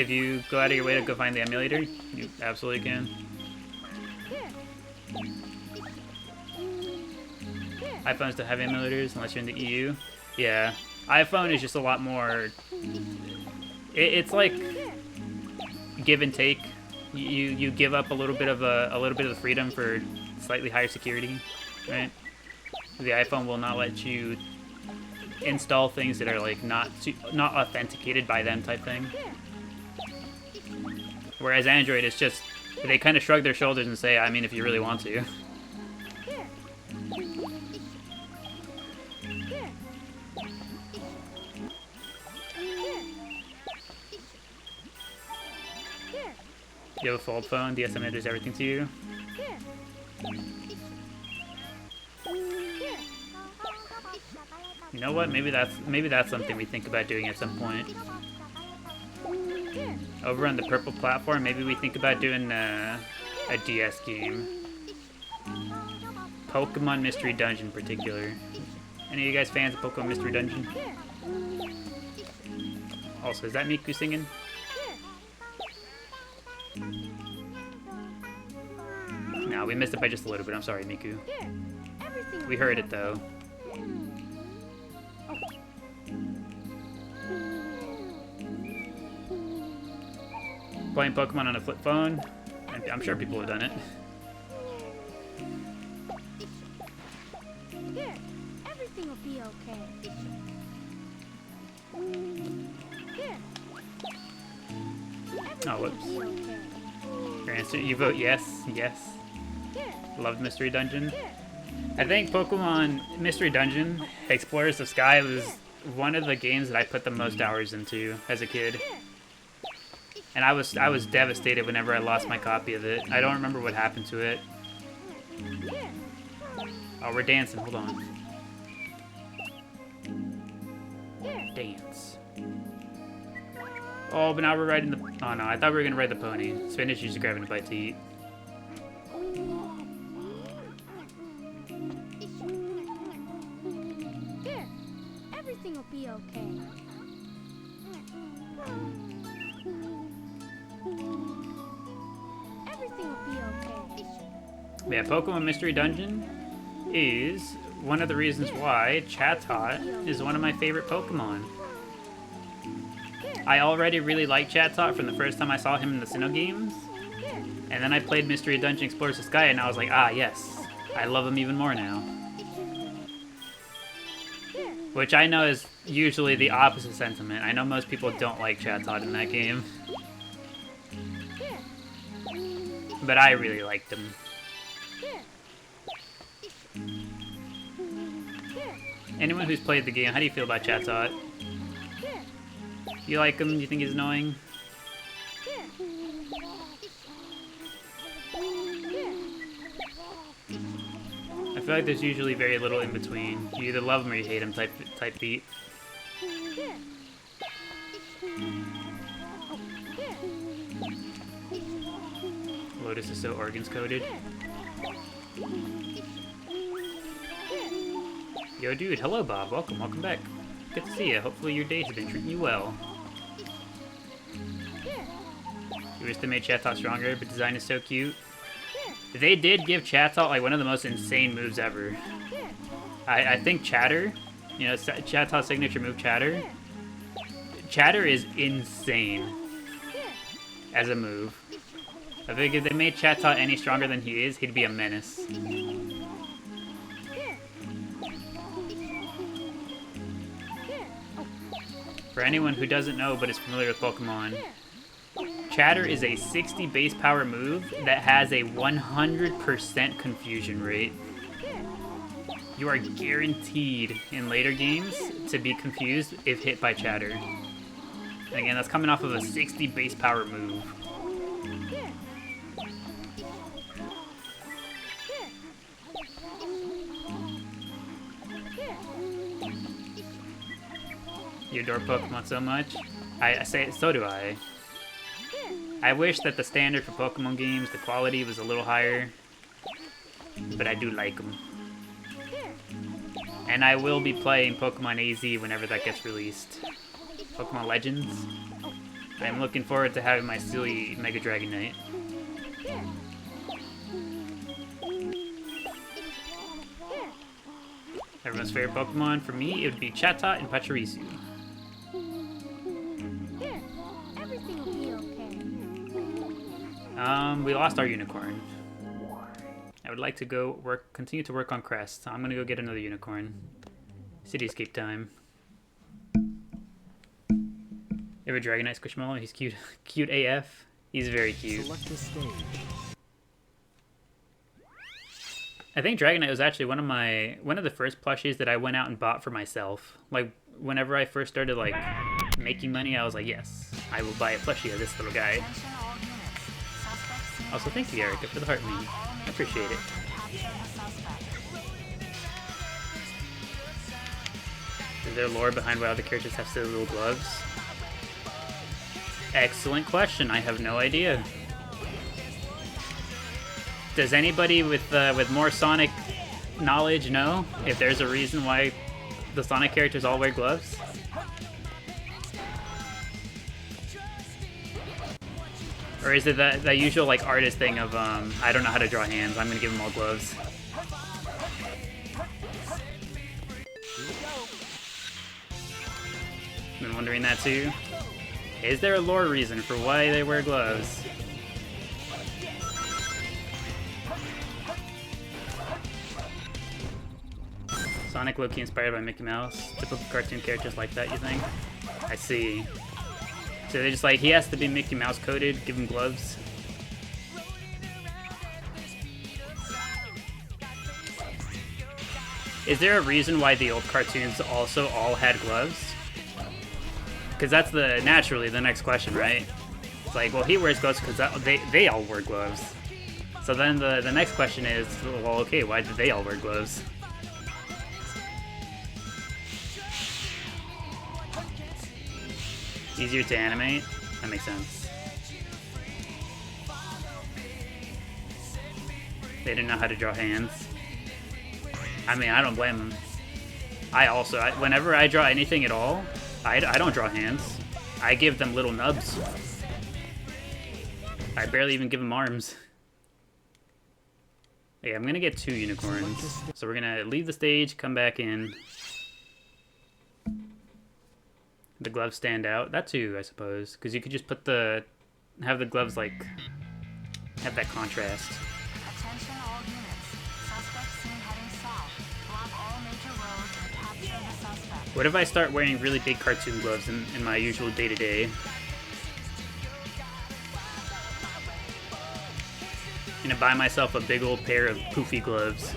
you go out of your way to go find the emulator, you absolutely can. iPhones don't have emulators unless you're in the EU. Yeah, iPhone is just a lot more. It's like give and take. You give up a little bit of the freedom for slightly higher security, right? The iPhone will not let you install things that are like not authenticated by them type thing. Whereas Android is just they kind of shrug their shoulders and say, I mean, if you really want to. You have a fold phone, the SM does everything to you. You know what? Maybe that's something we think about doing at some point. Over on the purple platform, maybe we think about doing a DS game. Pokemon Mystery Dungeon in particular. Any of you guys fans of Pokemon Mystery Dungeon? Also, is that Miku singing? No, we missed it by just a little bit. I'm sorry, Miku. We heard it, though. Playing Pokemon on a flip phone? I'm sure people have done it. Everything will be okay. Oh, whoops. Your answer, you vote yes, yes. Loved Mystery Dungeon. I think Pokemon Mystery Dungeon, Explorers of Sky was one of the games that I put the most hours into as a kid. And I was devastated whenever I lost my copy of it. I don't remember what happened to it. Oh, we're dancing, hold on. Dance. Oh, but now we're riding the... Oh no, I thought we were gonna ride the pony. Spinach is just grabbing a bite to eat. Everything will be okay. Everything will be okay. Yeah, Pokemon Mystery Dungeon is one of the reasons why Chatot is one of my favorite Pokemon. I already really liked Chatot from the first time I saw him in the Sinnoh games. And then I played Mystery Dungeon Explorers the Sky, and I was like, ah, yes. I love him even more now. Which I know is usually the opposite sentiment. I know most people don't like Chatot in that game. But I really liked him. Anyone who's played the game, how do you feel about Chatot? You like him? Do you think he's annoying? I feel like there's usually very little in between. You either love him or you hate him type beat. Lotus is so organs coded. Yo dude, hello Bob, welcome back. Good to see you. Hopefully your days have been treating you well. You wish they made Chatot stronger, but design is so cute. They did give Chatot like one of the most insane moves ever. I think Chatter, you know, Chatot's signature move Chatter. Chatter is insane as a move. I think if they made Chatot any stronger than he is, he'd be a menace. For anyone who doesn't know but is familiar with Pokemon, Chatter is a 60 base power move that has a 100% confusion rate. You are guaranteed in later games to be confused if hit by Chatter. And again, that's coming off of a 60 base power move. You adore Pokemon so much? I say, so do I. I wish that the standard for Pokemon games, the quality was a little higher, but I do like them. And I will be playing Pokemon AZ whenever that gets released. Pokemon Legends. I'm looking forward to having my silly Mega Dragonite. Everyone's favorite Pokemon? For me, it would be Chatot and Pachirisu. We lost our unicorn. I would like to continue to work on Crest. So I'm gonna go get another unicorn. Cityscape time. Ever Dragonite Squishmallow? He's cute. Cute AF. He's very cute. Select the stage. I think Dragonite was actually one of the first plushies that I went out and bought for myself. Like whenever I first started like making money, I was like, yes, I will buy a plushie of this little guy. Also, thank you, Erica, for the heart meme. I appreciate it. Is there lore behind why all the characters have silly little gloves? Excellent question. I have no idea. Does anybody with more Sonic knowledge know if there's a reason why the Sonic characters all wear gloves? Or is it that usual like artist thing of I don't know how to draw hands, I'm gonna give them all gloves? Been wondering that too. Is there a lore reason for why they wear gloves? Sonic low-key inspired by Mickey Mouse. Typical cartoon characters like that, you think? I see. So they're just like, he has to be Mickey Mouse coded, give him gloves. Is there a reason why the old cartoons also all had gloves? Because that's naturally the next question, right? It's like, well, he wears gloves because they all wear gloves. So then the next question is, well, okay, why did they all wear gloves? Easier to animate? That makes sense. They didn't know how to draw hands. I mean, I don't blame them. Whenever I draw anything at all, I don't draw hands. I give them little nubs. I barely even give them arms. Okay, I'm gonna get 2 unicorns. So we're gonna leave the stage, come back in. The gloves stand out. That too, I suppose, because you could just put have the gloves like have that contrast. Attention all units. Suspect seen heading south. Block all major roads and capture the suspect. What if I start wearing really big cartoon gloves in my usual day-to-day? I'm gonna buy myself a big old pair of poofy gloves.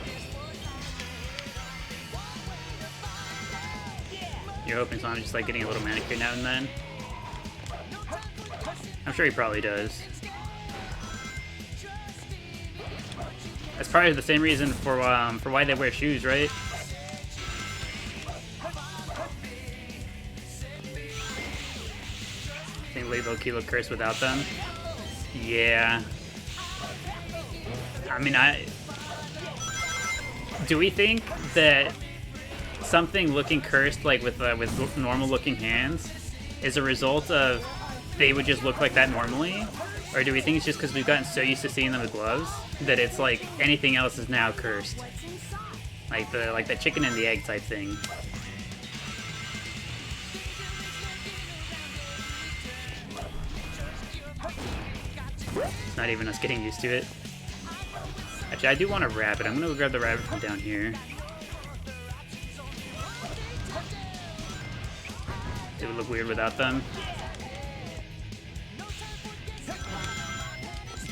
You're hoping Sonic's just like getting a little manicure now and then? I'm sure he probably does. That's probably the same reason for why they wear shoes, right? Think low-key look cursed without them? Yeah. I mean, do we think that something looking cursed, like with normal-looking hands, is a result of they would just look like that normally? Or do we think it's just because we've gotten so used to seeing them with gloves that it's like anything else is now cursed? Like the chicken and the egg type thing. It's not even us getting used to it. Actually, I do want a rabbit. I'm gonna go grab the rabbit from down here. It would look weird without them.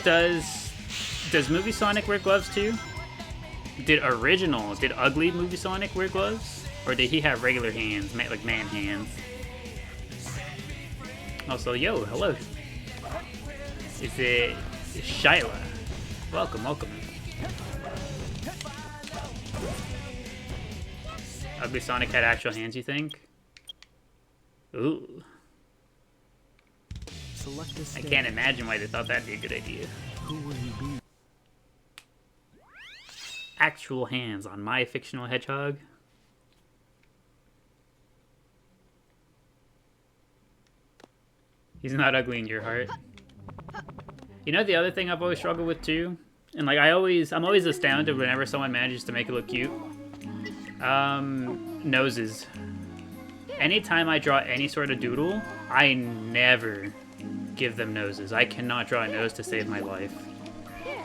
Does Movie Sonic wear gloves too? Did ugly Movie Sonic wear gloves? Or did he have regular hands, like man hands? Also, yo, hello. Is it Shyla? Welcome, welcome. Ugly Sonic had actual hands, you think? Ooh. I can't imagine why they thought that'd be a good idea. Who will you be? Actual hands on my fictional hedgehog? He's not ugly in your heart. You know the other thing I've always struggled with too? And like I'm always astounded whenever someone manages to make it look cute. Noses. Anytime I draw any sort of doodle, I never give them noses. I cannot draw a nose to save my life. Yeah,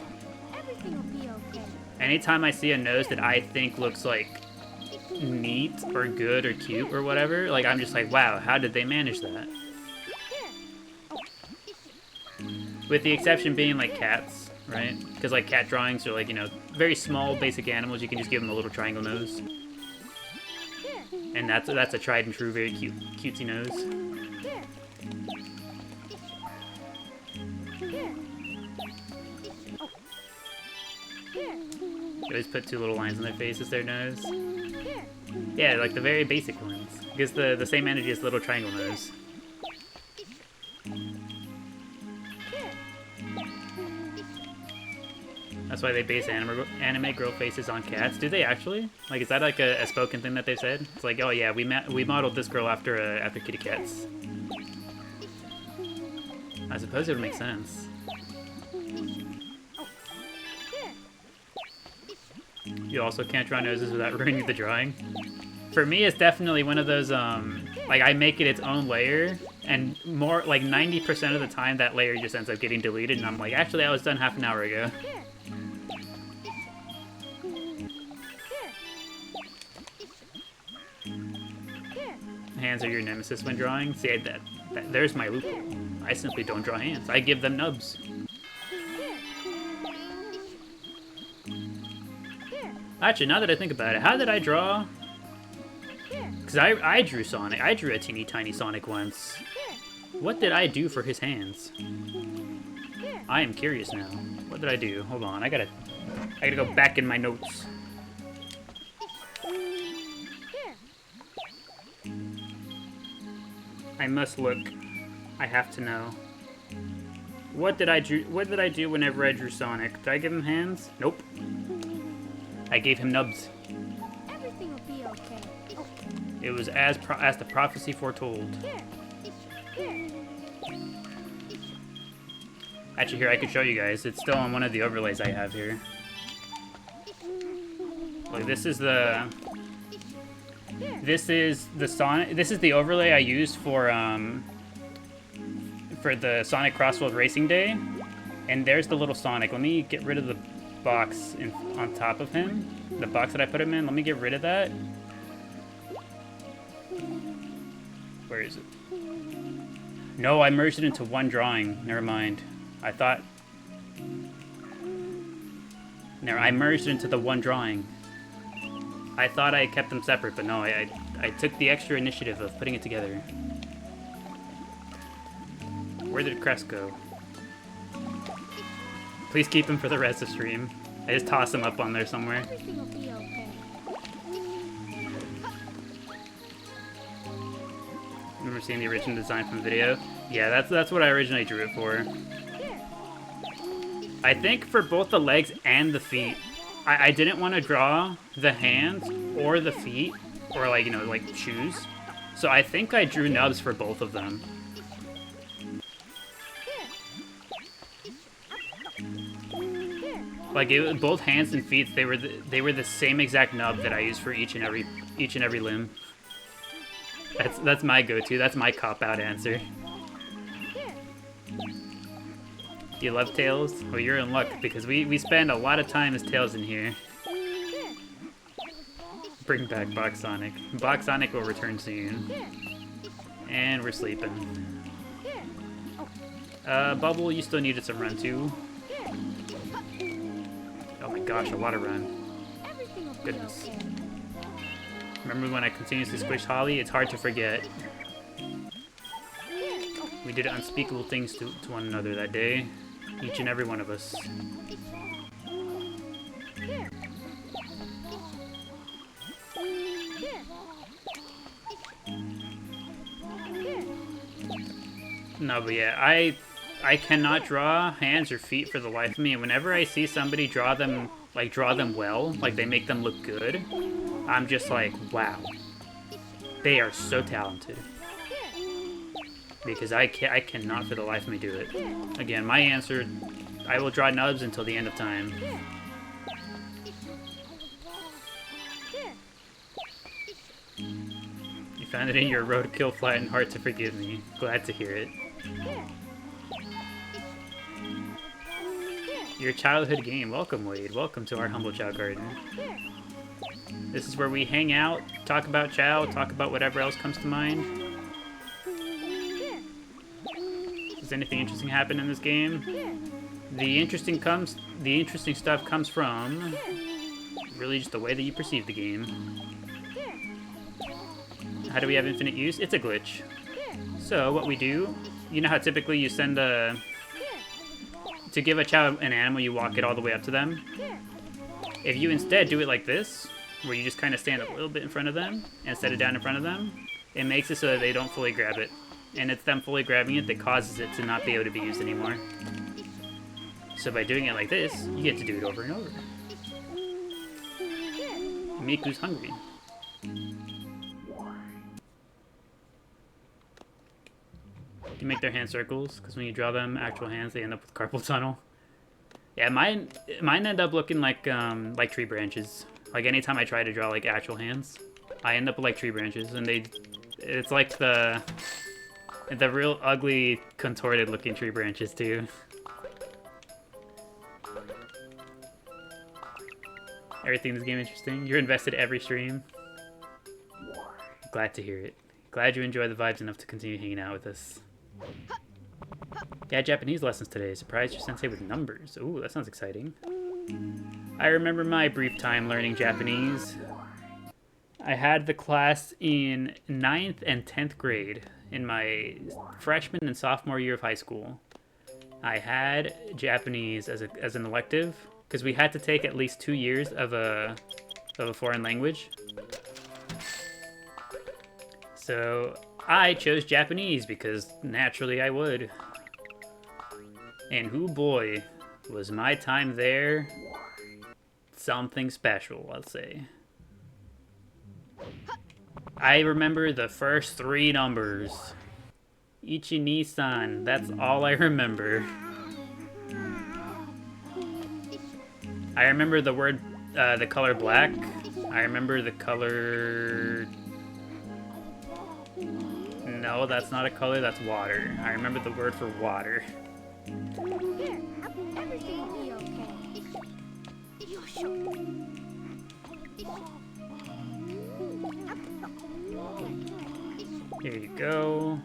everything will be okay. Anytime I see a nose that I think looks like neat or good or cute or whatever, like I'm just like, wow, how did they manage that? With the exception being like cats, right? Because like cat drawings are like, you know, very small basic animals. You can just give them a little triangle nose. And that's a tried and true, very cute, cutesy nose. You always put two little lines on their face as their nose. Yeah, like the very basic ones. Gives the same energy as the little triangle nose. That's why they base anime girl faces on cats. Do they actually? Like, is that like a spoken thing that they've said? It's like, oh yeah, we modeled this girl after kitty cats. I suppose it would make sense. You also can't draw noses without ruining the drawing. For me, it's definitely one of those, like I make it its own layer, and more like 90% of the time that layer just ends up getting deleted, and I'm like, actually, that was done half an hour ago. Hands are your nemesis when drawing? See, there's my loophole. I simply don't draw hands. I give them nubs. Actually, now that I think about it, how did I draw? Because I drew Sonic. I drew a teeny tiny Sonic once. What did I do for his hands? I am curious now. What did I do? Hold on, I gotta go back in my notes. I must look. I have to know. What did I do whenever I drew Sonic? Did I give him hands? Nope. I gave him nubs. Everything will be okay. It was as the prophecy foretold. Actually, here, I could show you guys. It's still on one of the overlays I have here. Like, this is This is the Sonic. This is the overlay I used for the Sonic Crossworld Racing Day, and there's the little Sonic. Let me get rid of the box on top of him. The box that I put him in. Let me get rid of that. Where is it? No, I merged it into one drawing. Never mind. I thought. No, I merged it into the one drawing. I thought I kept them separate, but no, I took the extra initiative of putting it together. Where did Crest go? Please keep him for the rest of the stream. I just toss him up on there somewhere. Everything will be okay. Remember seeing the original design from the video? Yeah, that's what I originally drew it for. I think for both the legs and the feet, I didn't want to draw the hands or the feet, or like, you know, like shoes. So I think I drew nubs for both of them. Like both hands and feet, they were the same exact nub that I used for each and every limb. That's my go-to. That's my cop-out answer. You love Tails? Well, you're in luck, because we spend a lot of time as Tails in here. Bring back Box Sonic. Box Sonic will return soon. And we're sleeping. Bubble, you still needed some run too. Oh my gosh, a lot of run. Everything will be Goodness. okay. Remember when I continuously squished Holly? It's hard to forget. We did unspeakable things to one another that day. Each and every one of us. No, but yeah, I cannot draw hands or feet for the life of me. And whenever I see somebody draw them well, like they make them look good, I'm just like, wow. They are so talented. Because I cannot for the life of me do it. Again, my answer, I will draw nubs until the end of time. You found it in your roadkill flat and hard to forgive me. Glad to hear it. Your childhood game. Welcome, Wade. Welcome to our humble Chao garden. This is where we hang out, talk about Chao, talk about whatever else comes to mind. Does anything interesting happen in this game? The interesting stuff comes from really just the way that you perceive the game. How do we have infinite use? It's a glitch. So what we do, you know how typically you send to give a Chao an animal, you walk it all the way up to them? If you instead do it like this, where you just kind of stand a little bit in front of them and set it down in front of them, it makes it so that they don't fully grab it. And it's them fully grabbing it that causes it to not be able to be used anymore. So by doing it like this, you get to do it over and over. Miku's hungry. You make their hand circles, because when you draw them actual hands, they end up with carpal tunnel. Yeah, mine end up looking like tree branches. Like anytime I try to draw like actual hands, I end up with like tree branches, and it's like the real ugly, contorted looking tree branches too. Everything in this game interesting. You're invested every stream. Glad to hear it. Glad you enjoy the vibes enough to continue hanging out with us. Yeah, Japanese lessons today. Surprised your sensei with numbers. Ooh, that sounds exciting. I remember my brief time learning Japanese. I had the class in 9th and 10th grade in my freshman and sophomore year of high school. I had Japanese as an elective because we had to take at least 2 years of a foreign language. So I chose Japanese because naturally I would. And hoo boy, was my time there something special, I'll say. I remember the first 3 numbers. Ichi-ni-san, that's all I remember. I remember the word, the color black. I remember the color No, that's not a color, that's water. I remember the word for water. Here, everything will be okay. Here you go.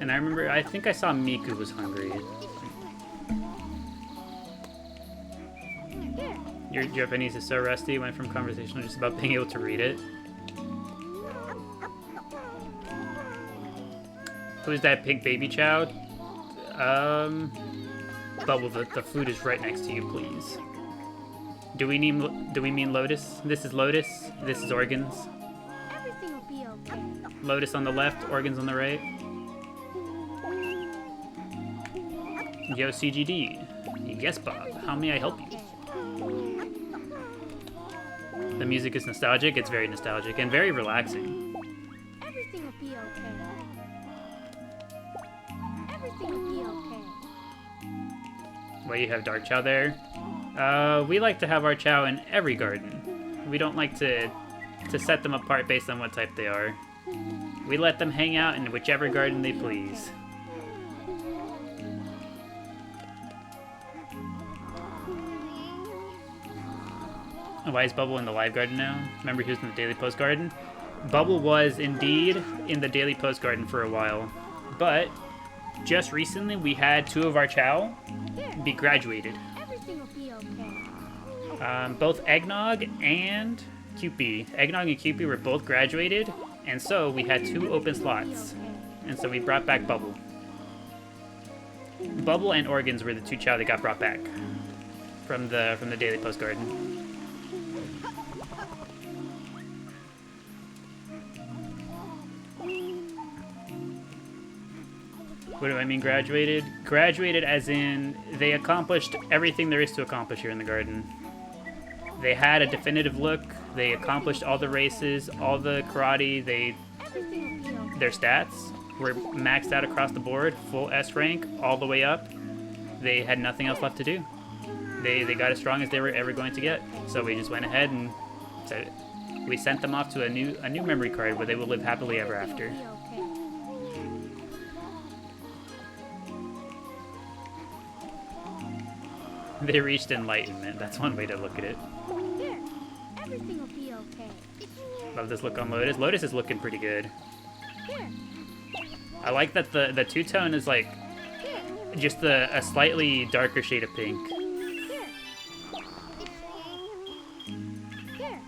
And I remember, I think I saw Miku was hungry. Your Japanese is so rusty, went from conversational just about being able to read it. Who's that pink baby child? Bubble, the food is right next to you, please. Do we mean Lotus? This is Lotus. This is Organs. Everything will be okay. Lotus on the left, Organs on the right. Yo, CGD. Yes, Bob. How may I help you? The music is nostalgic. It's very nostalgic and very relaxing. Everything will be okay. Everything will be okay. Well, you have Dark Chao there. We like to have our Chao in every garden. We don't like to set them apart based on what type they are. We let them hang out in whichever garden they please. Why is Bubble in the live garden now? Remember he was in the Daily Post garden? Bubble was indeed in the Daily Post garden for a while. But just recently we had 2 of our Chao be graduated. Everything will be okay. Both Eggnog and Cupie. Eggnog and Cupie were both graduated, and so we had 2 open slots. And so we brought back Bubble. Bubble and Organs were the 2 Chao that got brought back from the Daily Post garden. What do I mean graduated? Graduated as in they accomplished everything there is to accomplish here in the garden. They had a definitive look, they accomplished all the races, all the karate, Everything will be okay. their stats were maxed out across the board, full S rank, all the way up. They had nothing else left to do. They got as strong as they were ever going to get. So we just went ahead and we sent them off to a new memory card where they will live happily ever after. Be okay. They reached enlightenment. That's one way to look at it. Here, everything will be okay. Love this look on Lotus. Lotus is looking pretty good. Here, I like that the two-tone is like just a slightly darker shade of pink. here. Here.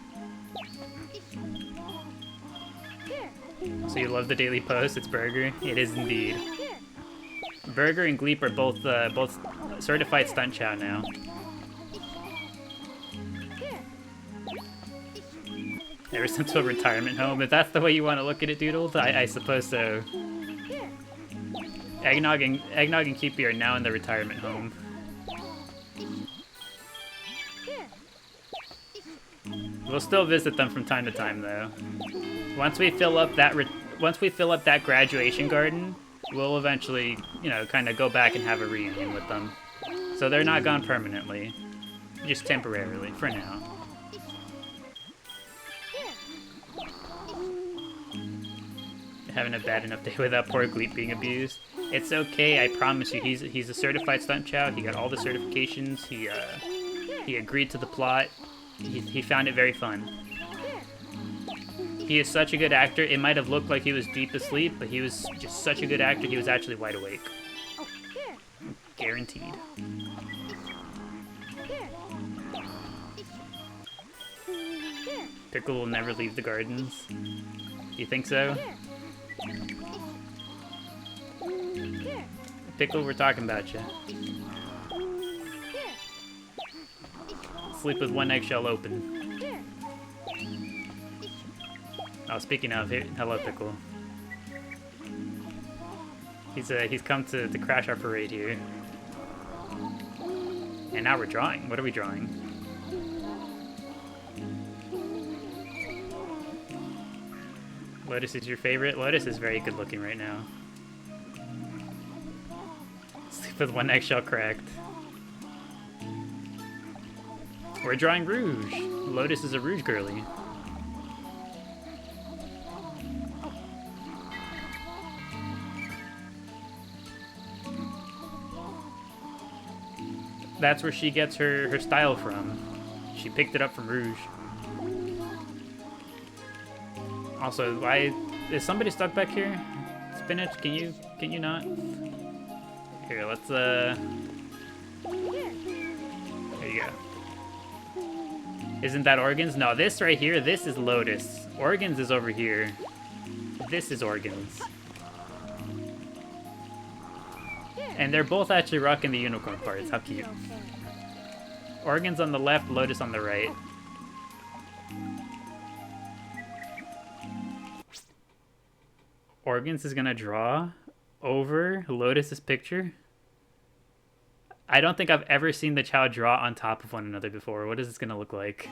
Here. So you love the Daily Post? It's Burger? It is indeed. Here. Burger and Gleep are both certified stunt chow now. Here. Ever since a retirement home, if that's the way you want to look at it, Doodles, I suppose so. Here. Eggnog and Cupie are now in the retirement home. Here. We'll still visit them from time to time, though. Once we fill up that graduation garden, we'll eventually, kind of go back and have a reunion with them. So they're not gone permanently, just temporarily for now. Having a bad enough day without poor Gleep being abused. It's okay, I promise you. He's a certified stunt chow. He got all the certifications. He agreed to the plot. He found it very fun. He is such a good actor. It might have looked like he was deep asleep, but he was just such a good actor. He was actually wide awake. Guaranteed. Pickle will never leave the gardens. You think so? Pickle, we're talking about you. Sleep with one eggshell open. Oh, speaking of, hello, Pickle. He's come to crash our parade here. And now we're drawing. What are we drawing? Lotus is your favorite? Lotus is very good looking right now. Sleep with one eggshell cracked. We're drawing Rouge. Lotus is a Rouge girly. That's where she gets her style from. She picked it up from Rouge. Also, why is somebody stuck back here? Spinach, can you not? Here, let's there you go. Isn't that Organs? No, this right here, this is Lotus. Organs is over here. This is Organs. And they're both actually rocking the unicorn parts. How cute. Organs on the left, Lotus on the right. Organs is gonna draw over Lotus's picture. I don't think I've ever seen the Chao draw on top of one another before. What is this gonna look like?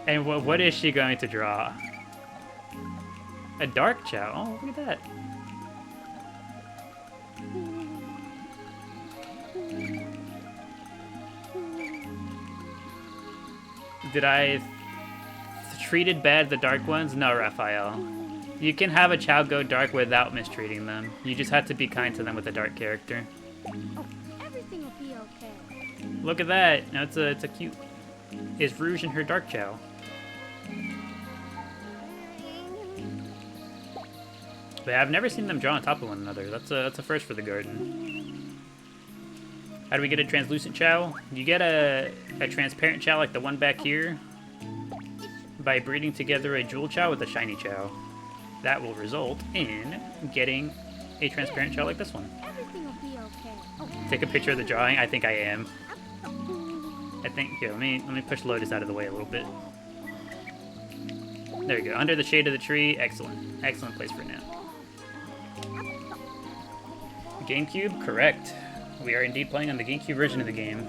And what is she going to draw? A dark Chao. Oh, look at that. Did I treated bad the dark ones? No, Raphael. You can have a Chao go dark without mistreating them. You just have to be kind to them with a dark character. Oh, everything will be okay. Look at that. No, it's a cute. Is Rouge in her dark Chao? But I've never seen them draw on top of one another. That's a first for the garden. How do we get a translucent Chao? You get a transparent Chao like the one back here by breeding together a jewel Chao with a shiny Chao. That will result in getting a transparent Chao like this one. Everything will be okay. Oh, Take a picture of the drawing. I think I am. I think here. Let me push Lotus out of the way a little bit. There we go. Under the shade of the tree. Excellent. Excellent place for it now. GameCube? Correct. We are indeed playing on the GameCube version of the game.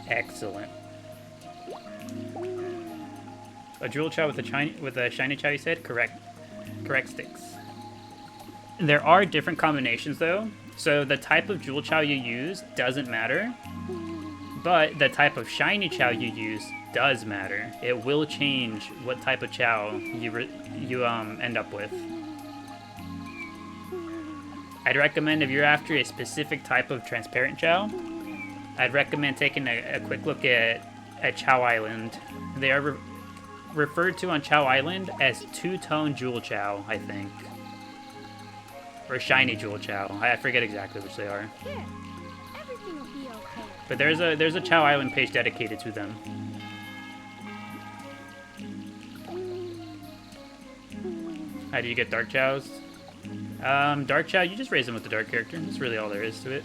Excellent. A jewel Chao with a shiny Chao, you said? Correct. Correct, Sticks. There are different combinations, though. So the type of jewel Chao you use doesn't matter. But the type of shiny Chao you use does matter. It will change what type of Chao you end up with. I'd recommend if you're after a specific type of transparent Chao, I'd recommend taking a quick look at Chao Island. They are referred to on Chao Island as two-tone jewel Chao, I think. Or shiny jewel Chao. I forget exactly which they are. here. Everything will be okay. But there's a Chao Island page dedicated to them. How do you get dark Chaos? Dark Chao, you just raise them with the dark character. That's really all there is to it.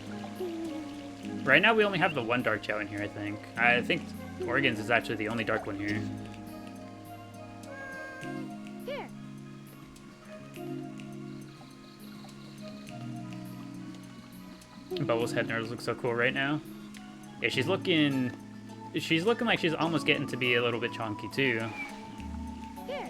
Right now we only have the one dark Chao in here, I think. I think Organs is actually the only dark one here. Here. Bubbles' head nerds look so cool right now. Yeah, she's looking like she's almost getting to be a little bit chonky too. Here.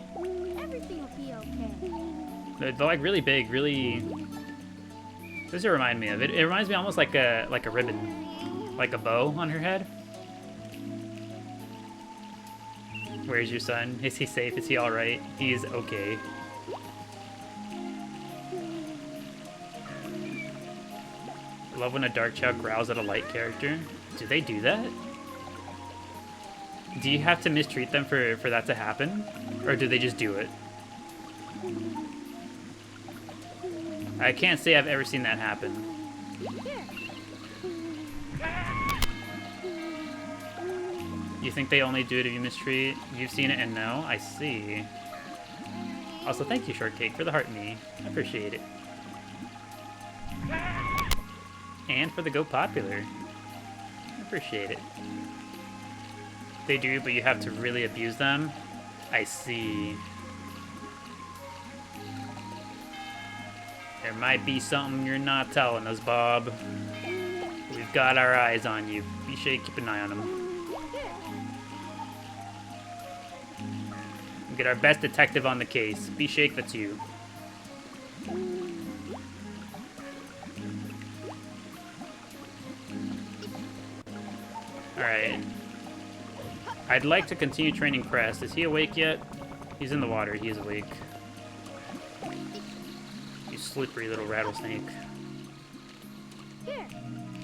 Everything will be okay. They're like really big, really. What does it remind me of? It reminds me almost like a ribbon, like a bow on her head. Where's your son? Is he safe? Is he all right? He is okay. I love when a dark Chao growls at a light character. Do they do that? Do you have to mistreat them for that to happen? Or do they just do it? I can't say I've ever seen that happen. You think they only do it if you mistreat? You've seen it and no? I see. Also, thank you, Shortcake, for the heart me. I appreciate it. And for the Go Popular. I appreciate it. They do, but you have to really abuse them. I see. There might be something you're not telling us, Bob. We've got our eyes on you. Be sure you keep an eye on them. Get our best detective on the case. Be Shake, that's you. Alright. I'd like to continue training Crest. Is he awake yet? He's in the water. He is awake. You slippery little rattlesnake. Here,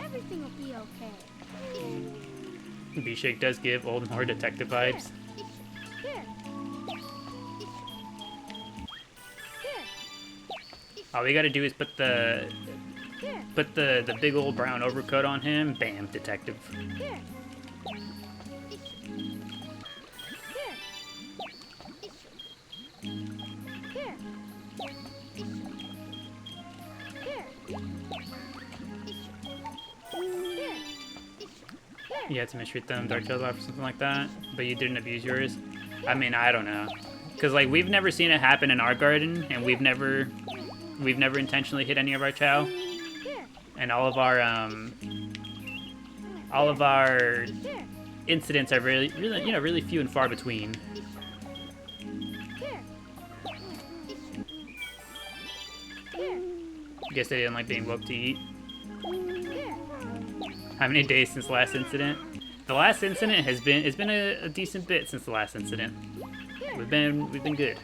everything will be okay. B-Shake does give old more detective vibes. Here. Here. All we gotta do is put the Here. big old brown overcoat on him. Bam, detective. Here. Here. You had to mistreat them, Dark Tails off or something like that, but you didn't abuse yours. I mean, I don't know, cause like we've never seen it happen in our garden, and we've never intentionally hit any of our Chao, and all of our incidents are really really few and far between. Guess they didn't like being woke to eat. How many days since the last incident? The last incident has been a decent bit since the last incident. We've been good.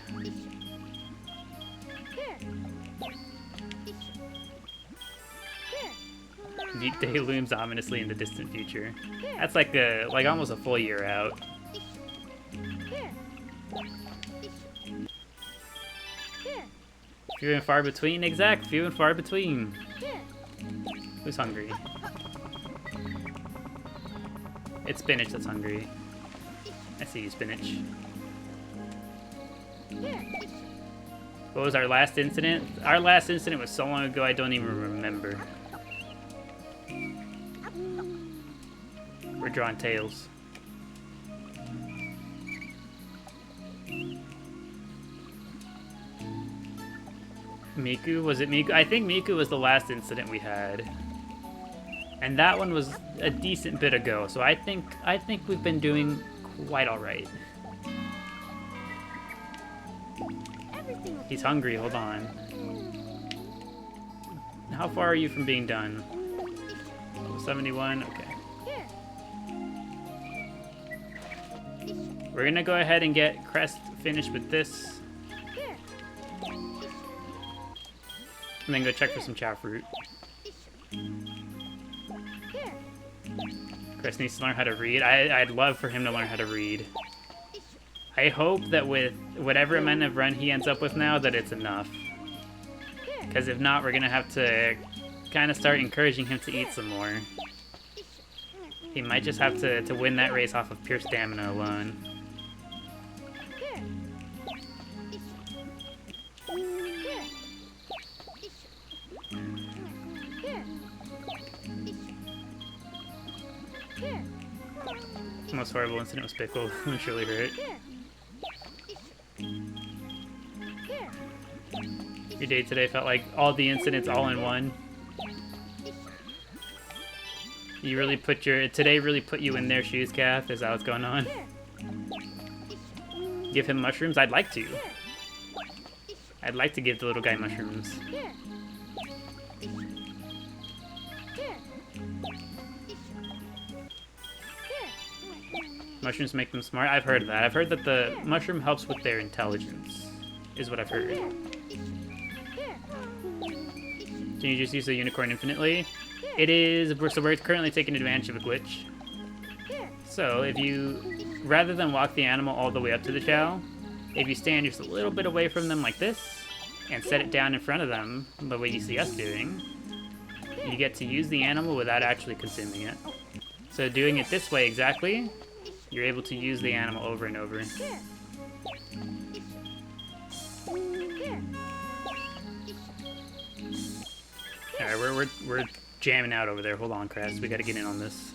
Deep day looms ominously in the distant future. That's like almost a full year out. Few and far between, exact. Few and far between. Who's hungry? It's Spinach that's hungry. I see you, Spinach. What was our last incident? Our last incident was so long ago I don't even remember. We're drawing tails. Miku? Was it Miku? I think Miku was the last incident we had. And that one was a decent bit ago, so I think we've been doing quite alright. He's hungry, hold on. How far are you from being done? 71, okay. We're gonna go ahead and get Crest finished with this. And then go check for some Chao fruit. Chris needs to learn how to read. I'd love for him to learn how to read. I hope that with whatever amount of run he ends up with now, that it's enough. Because if not, we're going to have to kind of start encouraging him to eat some more. He might just have to win that race off of pure stamina alone. The most horrible incident was Pickle. It surely hurt. Your day today felt like all the incidents all in one. You really put today really put you in their shoes, Kath. Is that what's going on? Give him mushrooms? I'd like to. I'd like to give the little guy mushrooms. Mushrooms make them smart? I've heard that. I've heard that the mushroom helps with their intelligence, is what I've heard. Can you just use the unicorn infinitely? It is, so we're currently taking advantage of a glitch. So if you, rather than walk the animal all the way up to the Chao, if you stand just a little bit away from them like this, and set it down in front of them, the way you see us doing, you get to use the animal without actually consuming it. So doing it this way exactly, you're able to use the animal over and over. Alright, we're jamming out over there. Hold on, Crest. We gotta get in on this.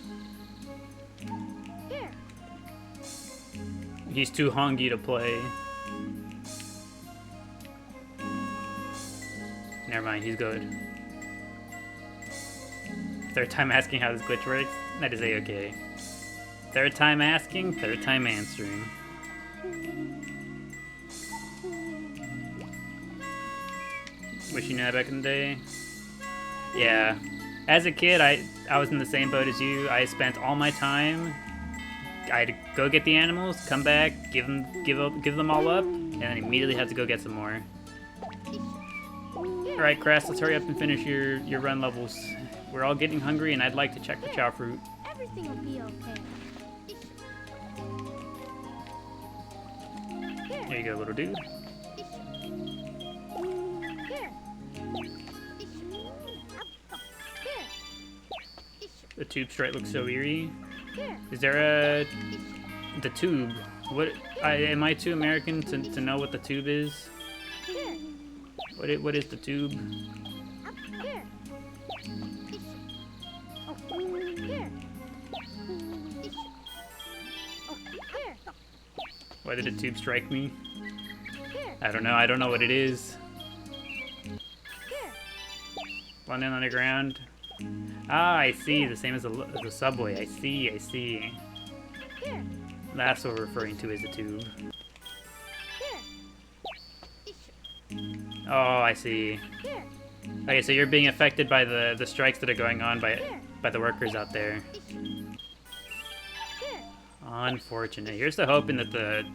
He's too hungry to play. Never mind, he's good. Third time asking how this glitch works? That is a-okay. Third time asking, third time answering. Wish you knew that back in the day? Yeah. As a kid, I was in the same boat as you. I spent all my time. I'd go get the animals, come back, give them all up, and then immediately have to go get some more. All right, Crest, let's hurry up and finish your run levels. We're all getting hungry, and I'd like to check the Chao fruit. Everything will be okay. There you go, little dude. Here. The tube stripe looks so eerie. Here. Is there the tube? What? Am I too American to know what the tube is? Here. What is the tube? Here. Oh, here. Oh, here. Why did the tube strike me? Here. I don't know. I don't know what it is. Here. Landing on the ground. Ah, I see. The same as the subway. I see. I see. Here. That's what we're referring to as the tube. Here. Oh, I see. Here. Okay, so you're being affected by the strikes that are going on by the workers out there. Here. Unfortunate. Here's to hoping that the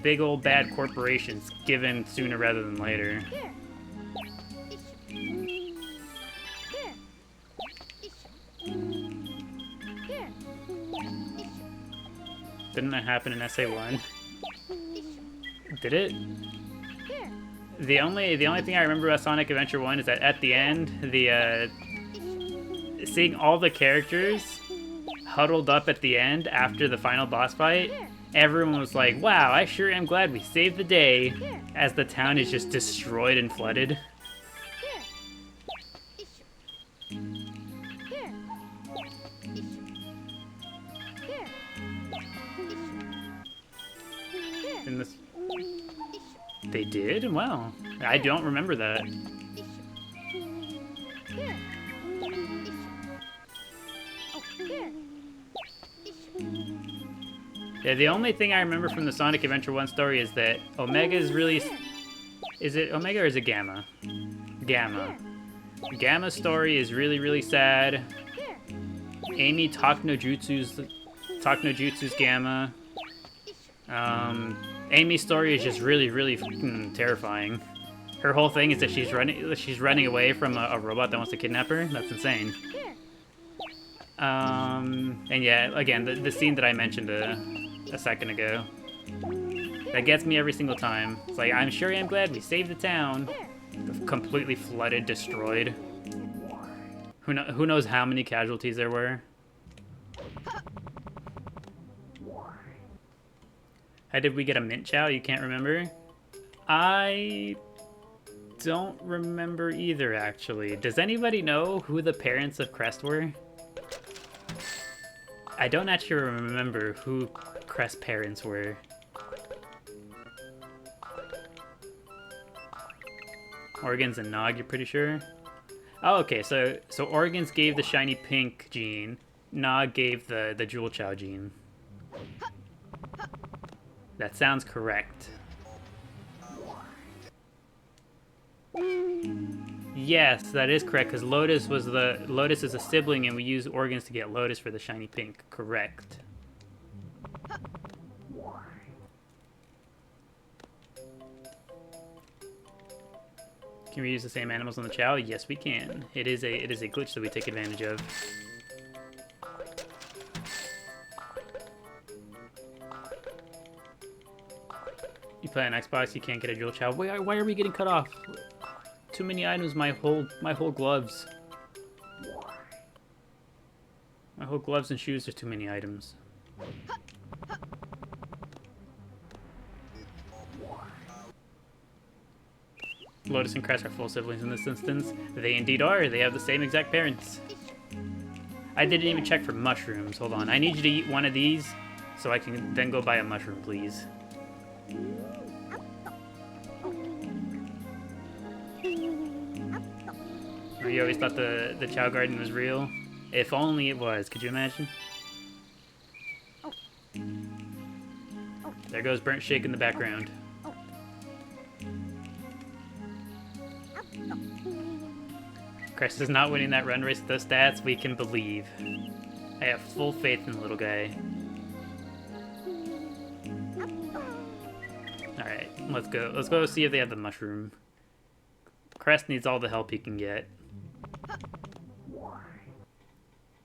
big old bad corporations give in sooner rather than later. Here. Here. Didn't that happen in SA1? Did it? Here. The only thing I remember about Sonic Adventure 1 is that at the end, seeing all the characters huddled up at the end after the final boss fight, everyone was like, wow, I sure am glad we saved the day, as the town is just destroyed and flooded. In this, they did? Wow. I don't remember that. Yeah, the only thing I remember from the Sonic Adventure 1 story is that Omega is really... Is it Omega or is it Gamma? Gamma. Gamma's story is really, really sad. Amy Talk no Jutsu's Gamma. Amy's story is just really, really terrifying. Her whole thing is that she's running away from a robot that wants to kidnap her. That's insane. And yeah, again, the scene that I mentioned a second ago. That gets me every single time. It's like, I'm sure I'm glad we saved the town. Completely flooded, destroyed. Who knows how many casualties there were? How did we get a mint chow? You can't remember? I don't remember either, actually. Does anybody know who the parents of Crest were? I don't actually remember who Crest's parents were. Organs and Nog, you're pretty sure? Oh, okay, so Organs gave the shiny pink gene. Nog gave the jewel chow gene. That sounds correct. Yes, that is correct, because Lotus is a sibling and we use Organs to get Lotus for the shiny pink. Correct. Can we use the same animals on the Chao? Yes, we can. It is a glitch that we take advantage of. You play on Xbox, you can't get a jewel Chao. Why are we getting cut off? Too many items. My whole gloves. My whole gloves and shoes. There's too many items. Lotus and Crest are full siblings in this instance. They indeed are. They have the same exact parents. I didn't even check for mushrooms. Hold on. I need you to eat one of these so I can then go buy a mushroom, please. Or you always thought the Chao Garden was real? If only it was. Could you imagine? There goes Burnt Shake in the background. Crest is not winning that run race with those stats. We can believe. I have full faith in the little guy. Alright, let's go. Let's go see if they have the mushroom. Crest needs all the help he can get.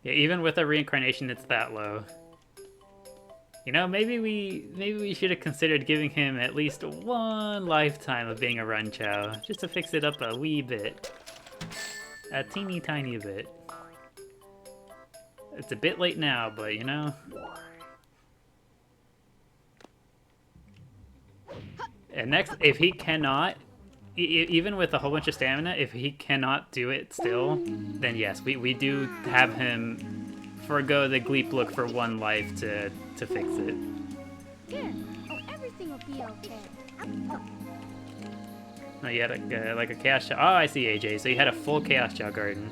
Yeah, even with a reincarnation, it's that low. You know, maybe we should have considered giving him at least one lifetime of being a run Chao, just to fix it up a wee bit. A teeny tiny bit. It's a bit late now, but you know. And next, if he cannot, even with a whole bunch of stamina, if he cannot do it still, then yes, we do have him forgo the Gleep look for one life to fix it. Good. Oh, everything will be okay. No, you had like a Chaos Chao. Oh, I see, AJ. So you had a full Chaos Chao garden.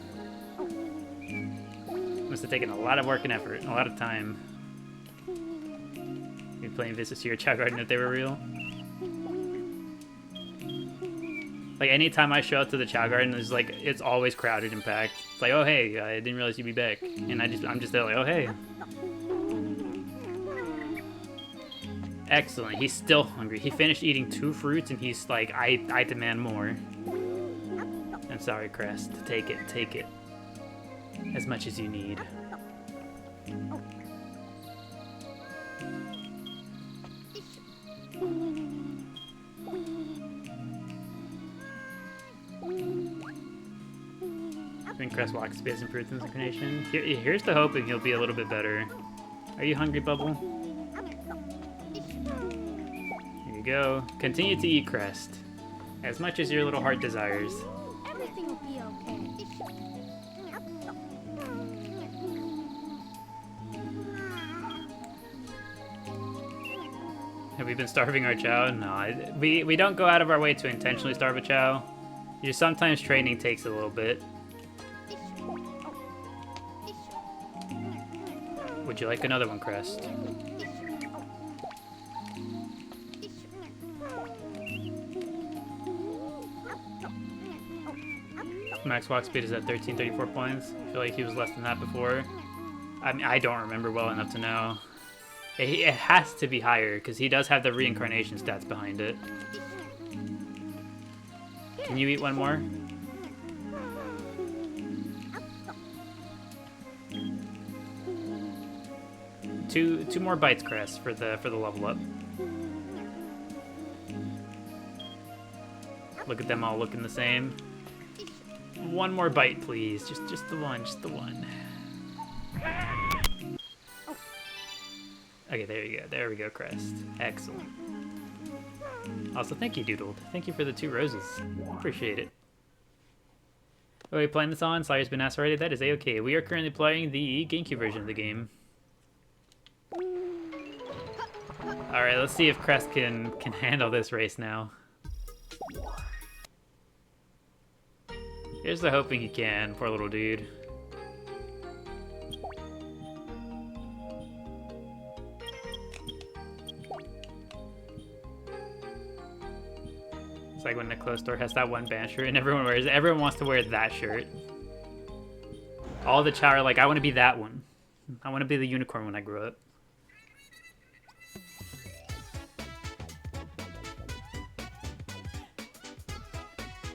Must have taken a lot of work and effort, and a lot of time. You'd be playing Vistas to your Chao garden if they were real. Like, anytime I show up to the Chao garden, it's always crowded and packed. It's like, oh hey, I didn't realize you'd be back, and I'm just there like, oh hey. Excellent. He's still hungry. He finished eating 2 fruits, and he's like, I demand more. I'm sorry, Crest. Take it. As much as you need. I think Crest walk speed has improved in synchronization. Here's to hoping he'll be a little bit better. Are you hungry, Bubble? Here you go. Continue to eat, Crest. As much as your little heart desires. Everything will be okay. Have we been starving our Chao? No, we don't go out of our way to intentionally starve a Chao. Just sometimes training takes a little bit. Would you like another one, Crest? Max walk speed is at 1334 points. I feel like he was less than that before. I mean, I don't remember well enough to know. It has to be higher, because he does have the reincarnation stats behind it. Can you eat one more? Two more bites, Crest, for the level up. Look at them all looking the same. One more bite, please. Just the one. Okay, there you go. There we go, Crest. Excellent. Also, thank you, Doodled. Thank you for the 2 roses. Appreciate it. Are we playing this on? Sawyer's been asked already. That is A-okay. We are currently playing the GameCube version of the game. Alright, let's see if Crest can handle this race now. Here's the hoping he can, poor little dude. It's like when the closed door has that one band shirt and everyone wants to wear that shirt. All the Chao are like, I want to be that one. I want to be the unicorn when I grow up.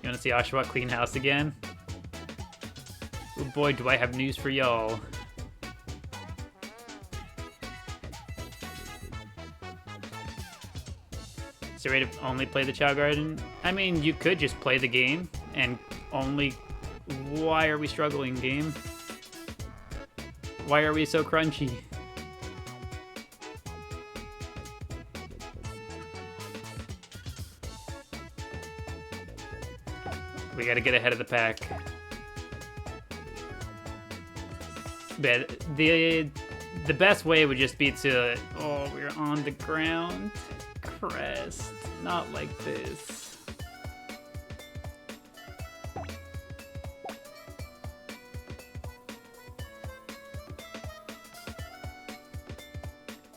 You want to see Oshawa clean house again? Oh boy, do I have news for y'all. Is there a way to only play the Chao Garden? I mean, you could just play the game and only... Why are we struggling, game? Why are we so crunchy? We gotta get ahead of the pack. But the best way would just be to... Oh, we're on the ground. Crest. Not like this.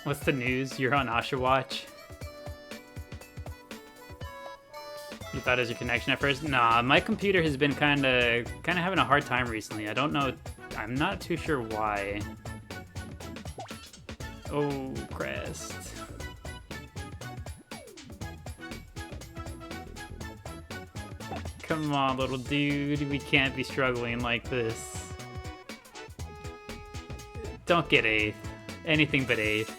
What's the news? You're on Asha Watch? You thought thought it was your connection at first. Nah, my computer has been kind of having a hard time recently. I don't know. I'm not too sure why. Oh, Crest. Come on, little dude. We can't be struggling like this. Don't get 8th. Anything but 8th.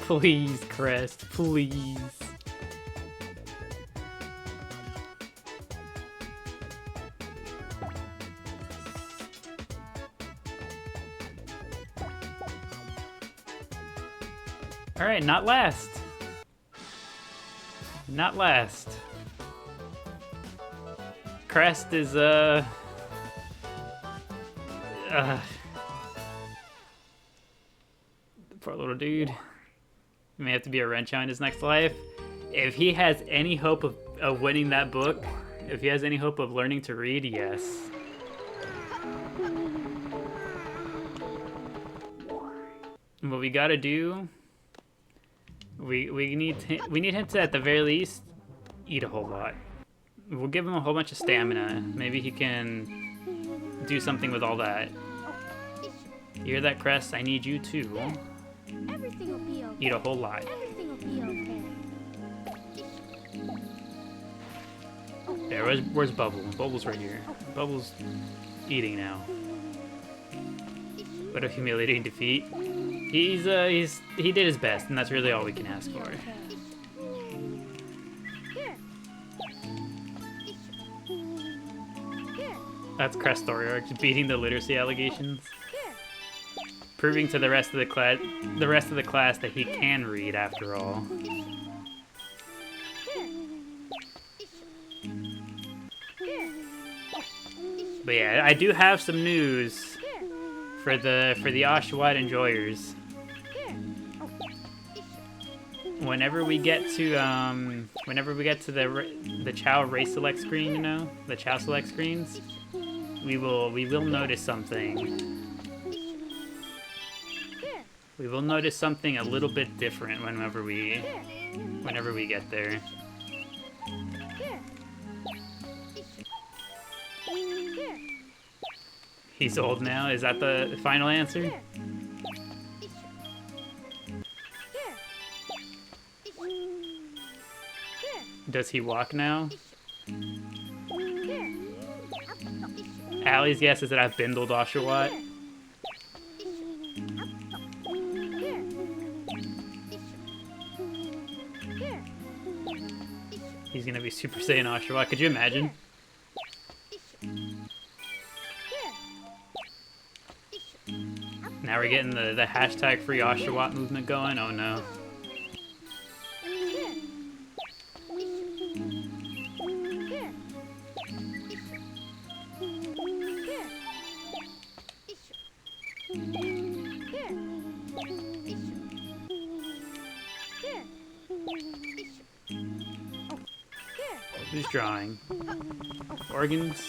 Please, Crest, please. Alright, not last. Not last. Crest is, poor little dude. He may have to be a wrench in his next life. If he has any hope of winning that book, if he has any hope of learning to read, yes. What we gotta do, we need him to, at the very least, eat a whole lot. We'll give him a whole bunch of stamina. Maybe he can do something with all that. You hear that, Crest? I need you too. Everything will be okay. Eat a whole lot. Everything will be okay. Yeah, where's Bubble? Bubble's right here. Bubble's eating now. What a humiliating defeat. He did his best, and that's really all we can ask for. That's Crest story arc, beating the literacy allegations. Proving to the rest of the class that he can read after all. But yeah, I do have some news for the Oshawott enjoyers. Whenever we get to the Chao race select screen, you know, the Chao select screens, we will notice something. We will notice something a little bit different whenever we get there. He's old now? Is that the final answer? Does he walk now? Allie's guess is that I've bindled Oshawott. He's gonna be Super Saiyan Oshawott. Could you imagine? Now we're getting the hashtag free Oshawott movement going. Oh no. Who's drawing? Organs?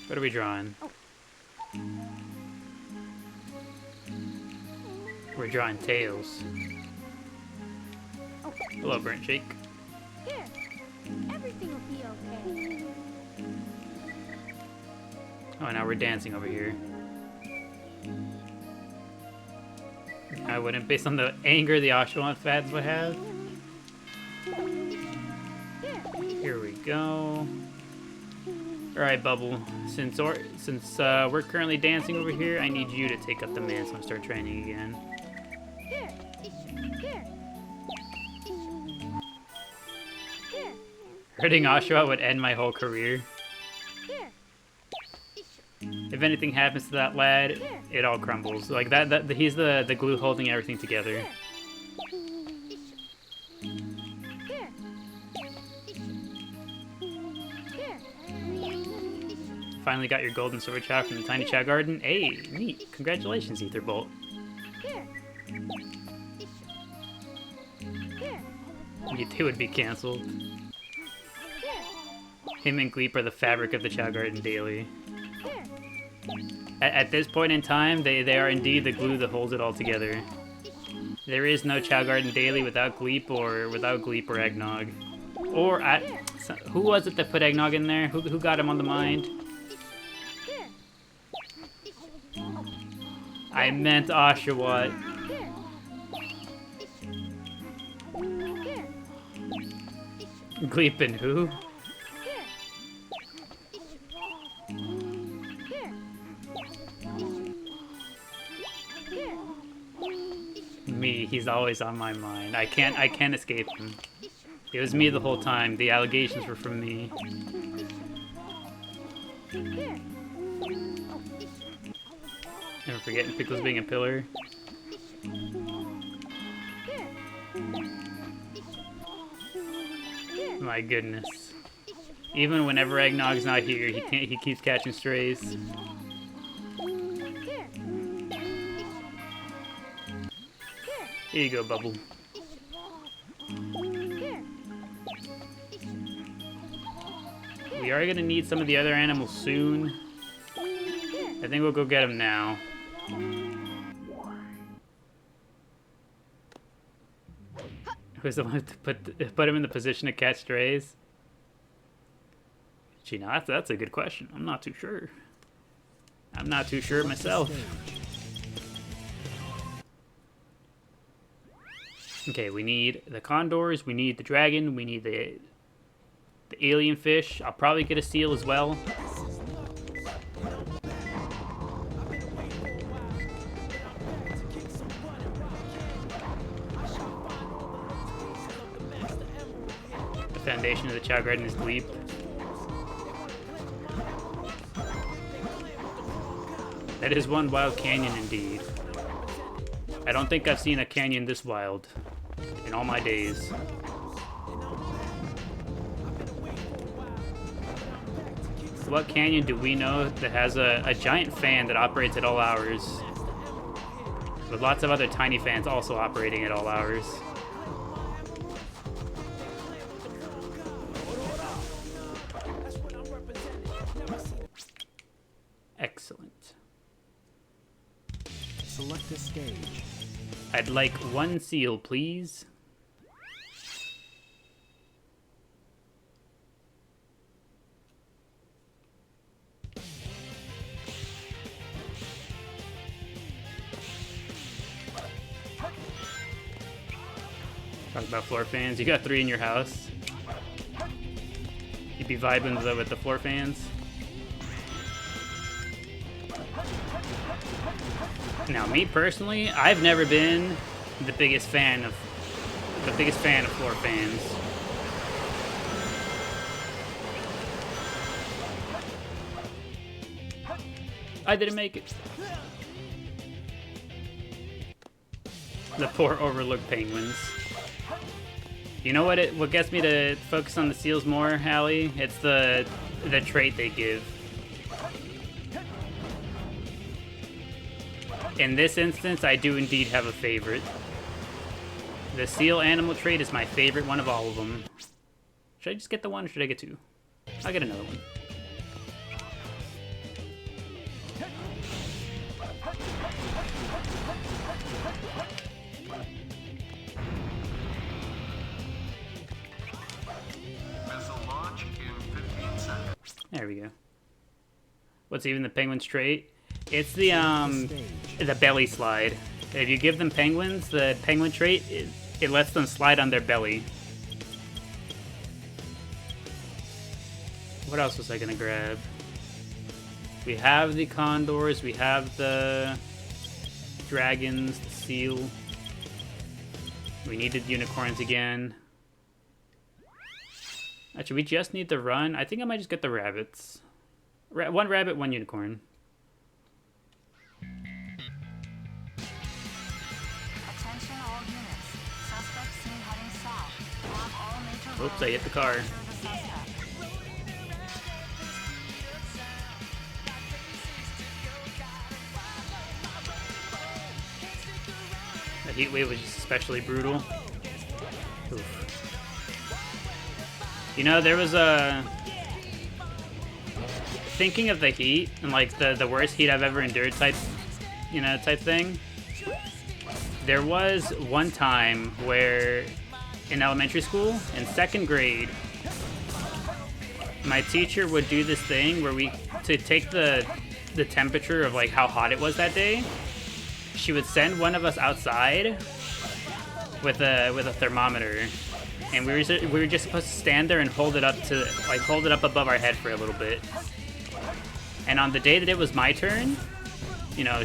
What are we drawing? We're drawing tails. Hello, Burnt Shake. Everything will be okay. Oh, now we're dancing over here. I wouldn't, based on the anger the Oshawott fans would have. Here we go. Alright, Bubble. Since we're currently dancing over here, I need you to take up the mantle and start training again. Hurting Oshawott would end my whole career. If anything happens to that lad, it all crumbles. Like that he's the glue holding everything together. Finally got your golden sword, Chao, from the tiny Chao garden. Hey, neat. Congratulations, Etherbolt. You two would be cancelled. Him and Gleep are the fabric of the ChaoGardenDaily. At this point in time, they are indeed the glue that holds it all together. There is no Chao Garden Daily without Gleep or Eggnog. Or who was it that put Eggnog in there? Who got him on the mind? I meant Oshawott. Gleep and who? Me, he's always on my mind. I can't escape him. It was me the whole time. The allegations were from me. Never forgetting Pickles being a pillar. My goodness. Even whenever Eggnog's not here, he keeps catching strays. Here you go, Bubble. We are gonna need some of the other animals soon. I think we'll go get them now. Who's the one to put him in the position to catch strays? Gee, now that's a good question. I'm not too sure. I'm not too sure myself. Okay, we need the condors, we need the dragon, we need the alien fish. I'll probably get a seal as well. The foundation of the Chao Garden is Gleep. That is one wild canyon indeed. I don't think I've seen a canyon this wild in all my days. What canyon do we know that has a giant fan that operates at all hours? With lots of other tiny fans also operating at all hours. Excellent. Select a stage. I'd like one seal, please. Talk about floor fans. You got 3 in your house. You'd be vibing with the floor fans. Now, me personally, I've never been the biggest fan of floor fans. I didn't make it. The poor overlooked penguins. You know what gets me to focus on the seals more, Hallie? It's the trait they give. In this instance, I do indeed have a favorite. The seal animal trait is my favorite one of all of them. Should I just get the one or should I get 2? I'll get another one. Missile launch in 15 seconds. There we go. What's even the penguin's trait? It's the belly slide. If you give them penguins, the penguin trait, it lets them slide on their belly. What else was I gonna grab? We have the condors, we have the dragons, the seal. We needed unicorns again. Actually, we just need the run. I think I might just get the rabbits. One rabbit, one unicorn. Attention all units. Suspect seen heading south. Block all major Oops, roads I hit the car. and capture the suspect. The heat wave was just especially brutal. Oof. You know, there was a... Thinking of the heat, and like the worst heat I've ever endured type thing. there was one time where in elementary school, in 2nd grade, my teacher would do this thing where to take the temperature of like how hot it was that day, she would send one of us outside with a thermometer, and we were just supposed to stand there and hold it up above our head for a little bit. And on the day that it was my turn, you know,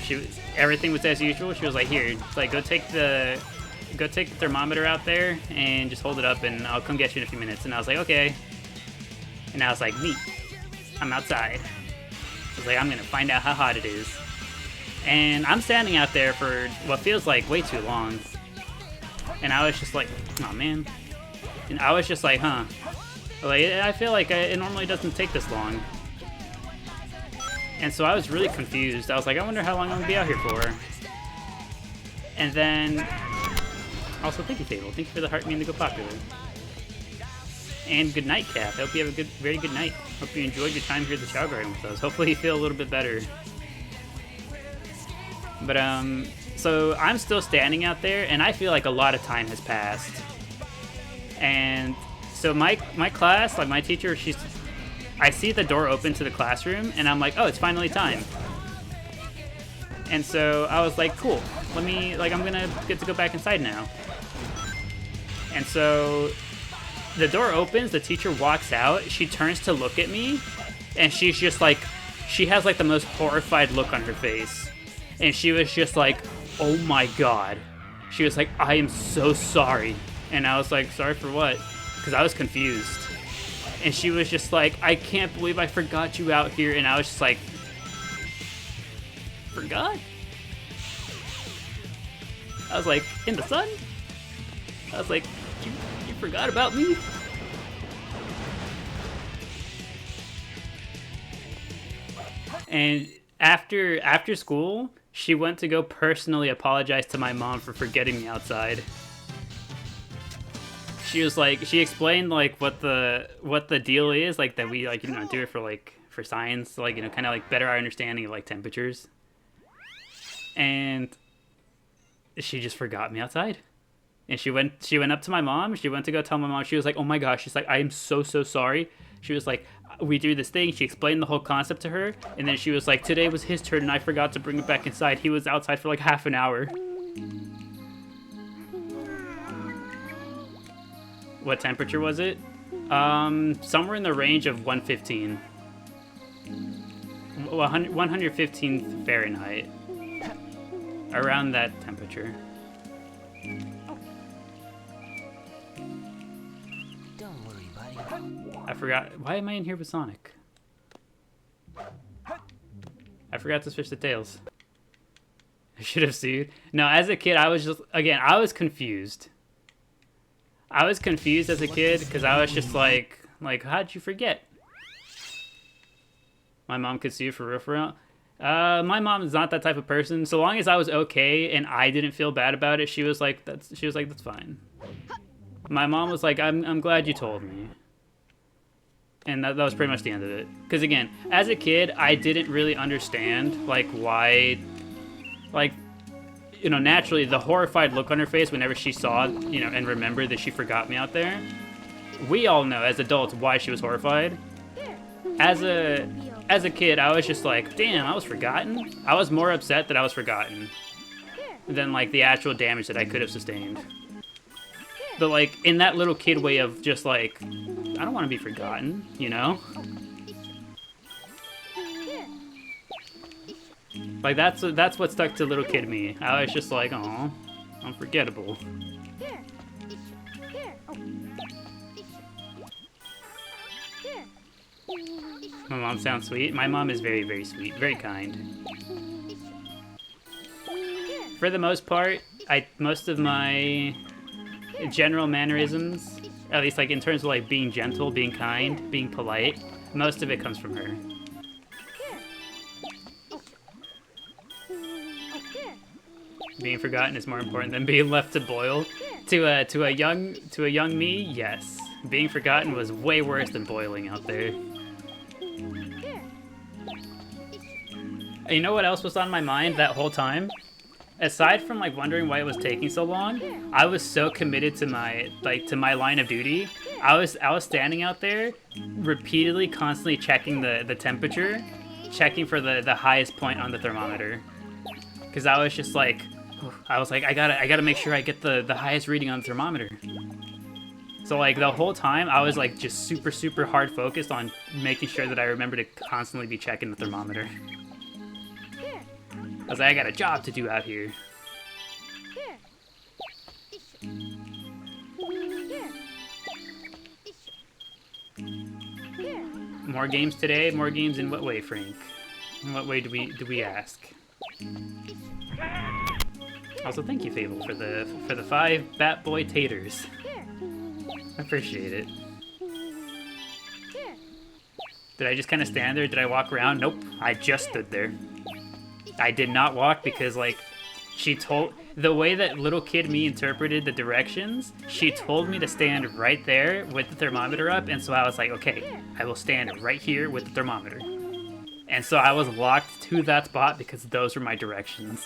everything was as usual. She was like, "Here, like go take the thermometer out there and just hold it up, and I'll come get you in a few minutes." And I was like, "Okay." And I was like, "Neat, I'm outside." I was like, "I'm gonna find out how hot it is." And I'm standing out there for what feels like way too long. And I was just like, "Oh man." And I was just like, "Huh." Like, I feel like it normally doesn't take this long. And so I was really confused. I was like, I wonder how long I'm gonna be out here for. And then, also thank you, Fable. Thank you for the heart mean to go popular. And good night, Cap. I hope you have a very good night. Hope you enjoyed your time here at the Chao Garden with us. Hopefully you feel a little bit better. But so I'm still standing out there, and I feel like a lot of time has passed. And so my class, like my teacher, I see the door open to the classroom, and I'm like, oh, it's finally time. And so I was like, cool. I'm gonna get to go back inside now. And so the door opens, the teacher walks out, she turns to look at me, and she's just like, she has like the most horrified look on her face. And she was just like, oh my god. She was like, I am so sorry. And I was like, sorry for what? Because I was confused. And she was just like, I can't believe I forgot you out here. And I was just like, forgot? I was like, in the sun? I was like, you forgot about me? And after school, she went to go personally apologize to my mom for forgetting me outside. She was like, she explained like what the deal is, like that we like, you know, do it for science, like, you know, kind of like better our understanding of like temperatures. And she just forgot me outside. And she went up to my mom. She went to go tell my mom. She was like, oh my gosh. She's like, I am so sorry. She was like, we do this thing. She explained the whole concept to her. And then she was like, today was his turn and I forgot to bring him back inside. He was outside for like half an hour. What temperature was it? Somewhere in the range of 115. 115 Fahrenheit. Around that temperature. Don't worry, buddy. I forgot. Why am I in here with Sonic? I forgot to switch the tails. I should have sued. No, as a kid, I was confused. I was confused as a kid because I was just like, how'd you forget? My mom could sue for real. My mom is not that type of person. So long as I was okay and I didn't feel bad about it, she was like, that's fine. My mom was like, I'm glad you told me. And that was pretty much the end of it. Because again, as a kid, I didn't really understand like why, like, you know, naturally the horrified look on her face whenever she saw, you know, and remembered that she forgot me out there. We all know as adults why she was horrified. As a kid, I was just like, damn, I was forgotten. I was more upset that I was forgotten than like the actual damage that I could have sustained. But like in that little kid way of just like, I don't want to be forgotten, you know? Like that's what stuck to little kid me. I was just like, oh, unforgettable. My mom sounds sweet. My mom is very, very sweet, very kind. For the most part, most of my general mannerisms, at least like in terms of like being gentle, being kind, being polite, most of it comes from her. Being forgotten is more important than being left to boil. To a young me, yes. Being forgotten was way worse than boiling out there. You know what else was on my mind that whole time? aside from like wondering why it was taking so long, I was so committed to my line of duty. I was standing out there, repeatedly, constantly checking the temperature, checking for the highest point on the thermometer, because I was just like, I gotta make sure I get the highest reading on the thermometer. So like the whole time I was like just super hard focused on making sure that I remember to constantly be checking the thermometer. I was like, I got a job to do out here. More games today? More games in what way, Frank? In what way do we ask? Also, thank you, Fable, for the 5 Bat Boy taters. I appreciate it. Did I just kind of stand there? Did I walk around? Nope. I just stood there. I did not walk because, like, she told... The way that little kid me interpreted the directions, she told me to stand right there with the thermometer up, and so I was like, okay, I will stand right here with the thermometer. And so I was locked to that spot because those were my directions.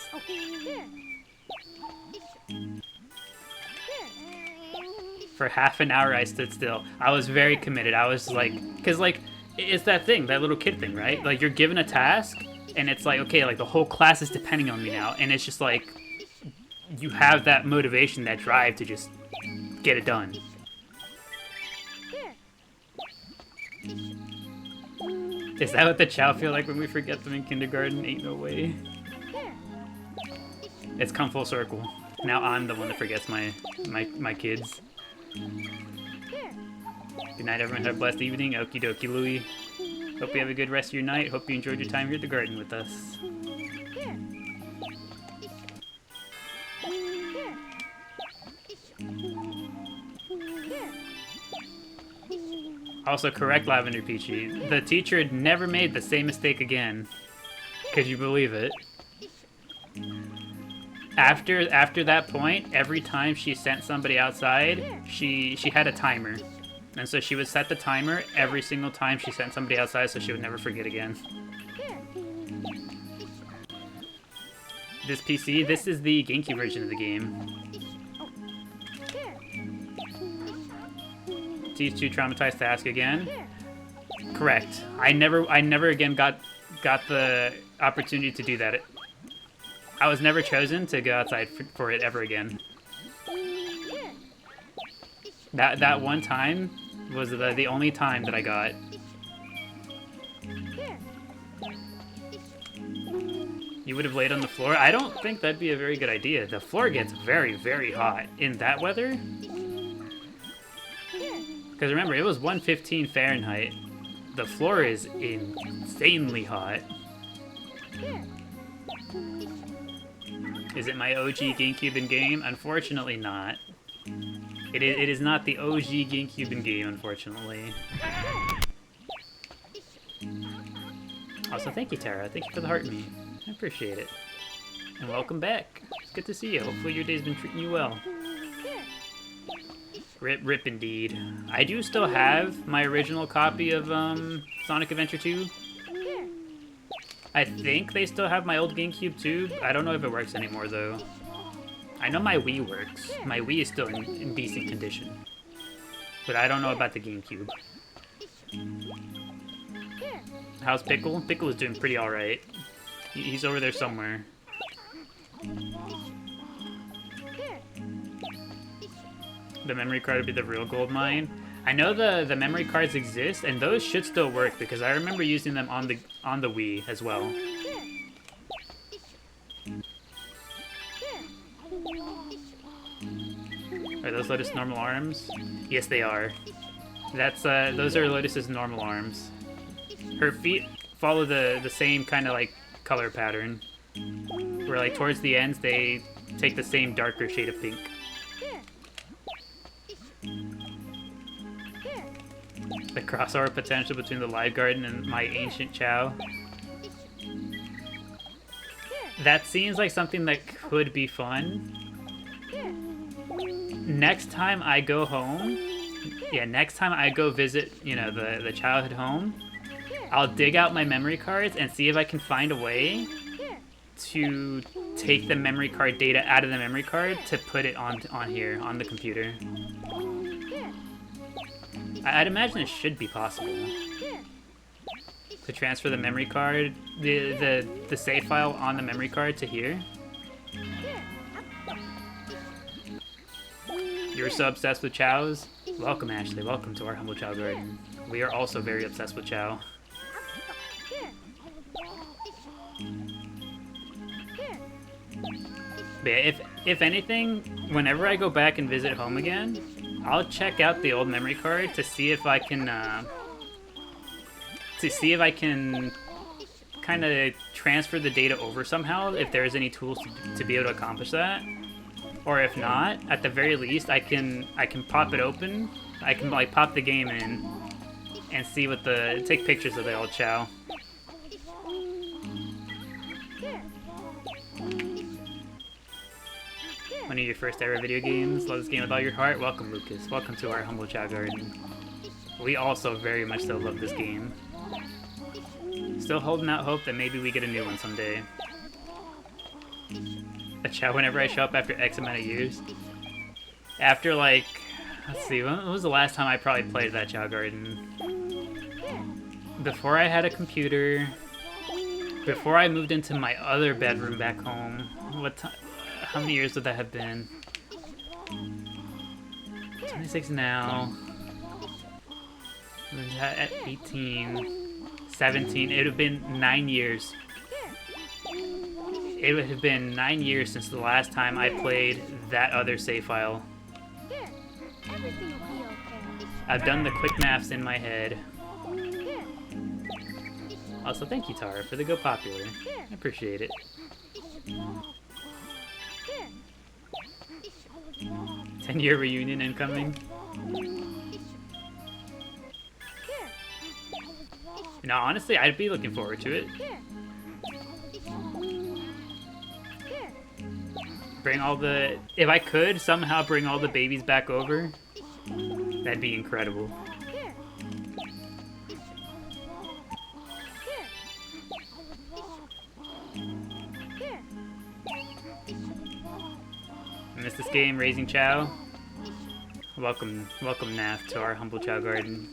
For half an hour I stood still. I was very committed. I was like, because like, it's that thing, that little kid thing, right? Like you're given a task and it's like, okay, like the whole class is depending on me now. And it's just like, you have that motivation, that drive to just get it done. Is that what the Chao feel like when we forget them in kindergarten? Ain't no way. It's come full circle. Now I'm the one that forgets my kids. Good night, everyone. Have a blessed evening. Okie dokie, Louie. Hope you have a good rest of your night. Hope you enjoyed your time here at the garden with us. Also, correct, Lavender Peachy. The teacher had never made the same mistake again. Could you believe it? After that point, every time she sent somebody outside, she had a timer. And so she would set the timer every single time she sent somebody outside so she would never forget again. This PC, this is the GameCube version of the game. Teach too traumatized to ask again. Correct. I never again got the opportunity to do that. I was never chosen to go outside for it ever again. That one time was the only time that I got. You would have laid on the floor? I don't think that'd be a very good idea. The floor gets very hot in that weather. Because remember, it was 115 Fahrenheit. The floor is insanely hot. Is it my OG GameCube in game? Unfortunately not. It is not the OG GameCube in game, unfortunately. Also, thank you, Tara. Thank you for the heart me. I appreciate it. And welcome back. It's good to see you. Hopefully your day's been treating you well. Rip indeed. I do still have my original copy of Sonic Adventure 2. I think they still have my old GameCube too. I don't know if it works anymore though. I know my Wii works. My Wii is still in decent condition. But I don't know about the GameCube. How's Pickle? Pickle is doing pretty alright. He's over there somewhere. The memory card would be the real gold mine. I know the memory cards exist, and those should still work because I remember using them on the Wii as well. Are those Lotus normal arms? Yes, they are. That's those are Lotus's normal arms. Her feet follow the same kind of like color pattern, where like towards the ends they take the same darker shade of pink. The crossover potential between the live garden and my ancient Chao. That seems like something that could be fun. Next time I go home, next time I go visit, you know, the childhood home, I'll dig out my memory cards and see if I can find a way to take the memory card data out of the memory card to put it on here, on the computer. I'd imagine it should be possible to transfer the memory card, the save file on the memory card to here. You're so obsessed with Chaos? Welcome, Ashley. Welcome to our humble Chao garden. We are also very obsessed with Chao. But yeah, if anything, whenever I go back and visit home again, I'll check out the old memory card to see if I can kind of transfer the data over somehow, if there's any tools to be able to accomplish that. Or if not, at the very least, I can pop it open. I can like pop the game in and see what take pictures of the old Chao. One of your first ever video games. Love this game with all your heart. Welcome, Lucas. Welcome to our humble Chao garden. We also very much so love this game. Still holding out hope that maybe we get a new one someday. A Chao whenever I show up after X amount of years. After like, let's see, when was the last time I probably played that Chao garden? Before I had a computer. Before I moved into my other bedroom back home. How many years would that have been? 26 now. At 18, 17, it would have been 9 years. It would have been 9 years since the last time I played that other save file. I've done the quick maths in my head. Also, thank you, Tara, for the Go Popular. I appreciate it. 10-year reunion incoming. No, honestly, I'd be looking forward to it. Bring all the... If I could somehow bring all the babies back over, that'd be incredible. I miss this game, Raising Chao. Welcome, Nath, to our humble Chao garden.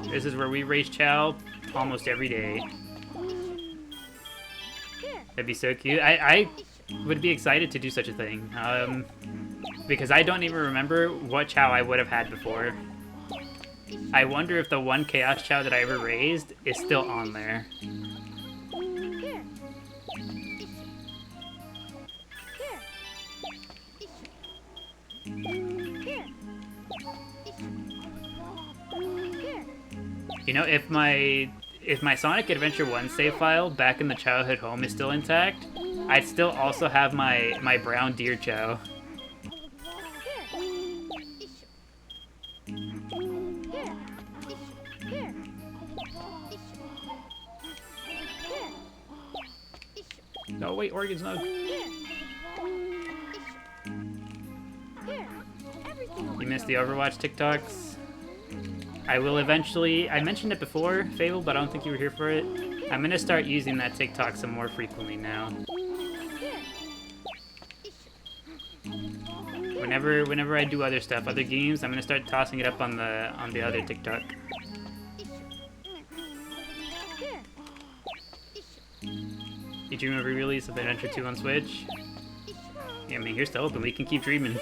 This is where we raise Chao almost every day. That'd be so cute. I would be excited to do such a thing. Because I don't even remember what Chao I would have had before. I wonder if the one Chaos Chao that I ever raised is still on there. You know, if my Sonic Adventure 1 save file back in the childhood home is still intact, I'd still also have my brown deer Chao. No, wait, Oregon's not. You missed the Overwatch TikToks? I will eventually... I mentioned it before, Fable, but I don't think you were here for it. I'm gonna start using that TikTok some more frequently now. Whenever I do other stuff, other games, I'm gonna start tossing it up on the other TikTok. You dream of re-release of Adventure 2 on Switch? Yeah, I mean, here's to hoping we can keep dreaming.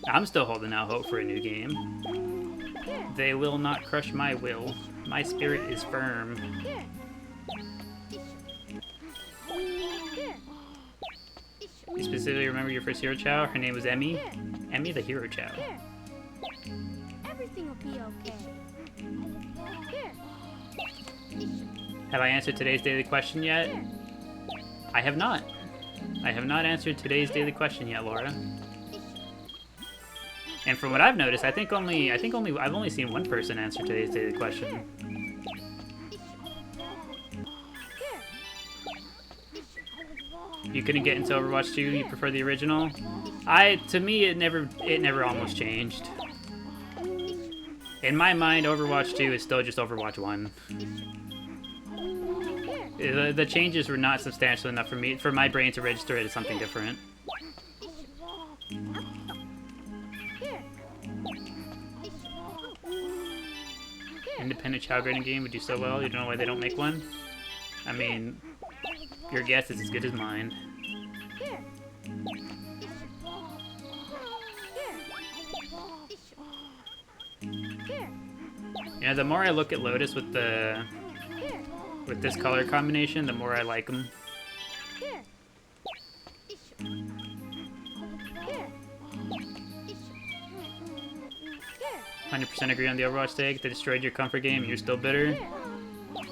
I'm still holding out hope for a new game. They will not crush my will. My spirit is firm. You specifically remember your first hero Chao? Her name was Emmy. Emmy the hero Chao. Everything will be okay. Have I answered today's daily question yet? I have not. I have not answered today's daily question yet, Laura. And from what I've noticed, I've only seen one person answer today's daily question. You couldn't get into Overwatch 2, you prefer the original? To me, it never almost changed. In my mind, Overwatch 2 is still just Overwatch 1. The changes were not substantial enough for my brain to register it as something different. Independent Chao grading game would do so well. You don't know why they don't make one? I mean, your guess is as good as mine. You know, the more I look at Lotus with this color combination, the more I like them. 100% agree on the Overwatch take. They destroyed your comfort game and you're still bitter.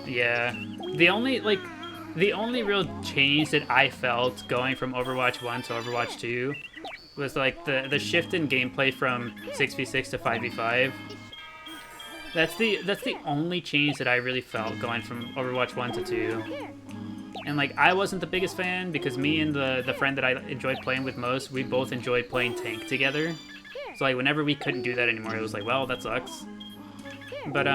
Yeah. The only real change that I felt going from Overwatch 1 to Overwatch 2 was like the shift in gameplay from 6v6 to 5v5. That's the only change that I really felt going from Overwatch 1 to 2. And like, I wasn't the biggest fan because me and the friend that I enjoyed playing with most, we both enjoyed playing tank together. So like, whenever we couldn't do that anymore, it was like, well, that sucks. But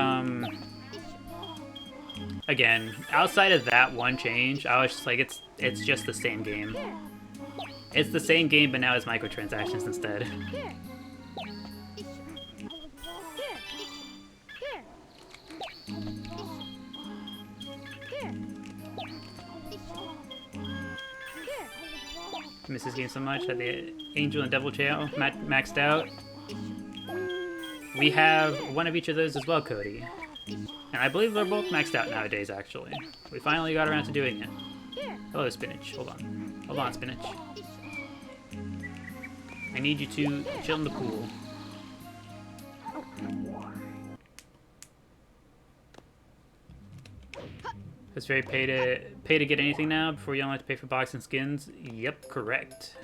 again, outside of that one change, I was just like, it's just the same game. It's the same game, but now it's microtransactions instead. I miss this game so much. Had the Angel and Devil Chao maxed out. We have one of each of those as well, Cody. And I believe they're both maxed out nowadays, actually. We finally got around to doing it. Hello, Spinach. Hold on. Hold on, Spinach. I need you to chill in the pool. It's very pay to get anything now before you only have to pay for box and skins. Yep, correct.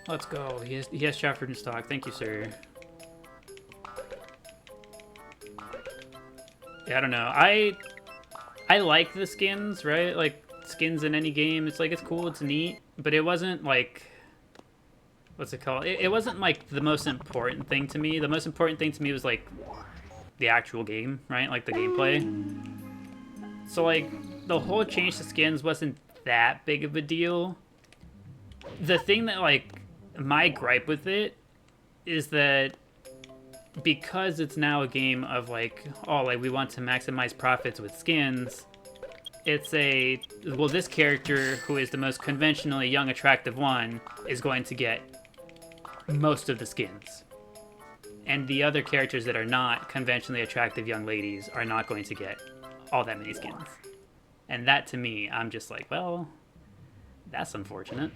Let's go. He has Trafford in stock. Thank you, sir. Yeah, I don't know. I like the skins, right? Like skins in any game. It's like, it's cool, it's neat, but it wasn't like, what's it called? It wasn't like the most important thing to me. The most important thing to me was like the actual game, right? Like the gameplay. So like the whole change to skins wasn't that big of a deal. The thing that like my gripe with it is that because it's now a game of like, oh, like we want to maximize profits with skins, it's a, well, this character who is the most conventionally young, attractive one is going to get most of the skins. And the other characters that are not conventionally attractive young ladies are not going to get all that many skins. And that to me, I'm just like, well, that's unfortunate.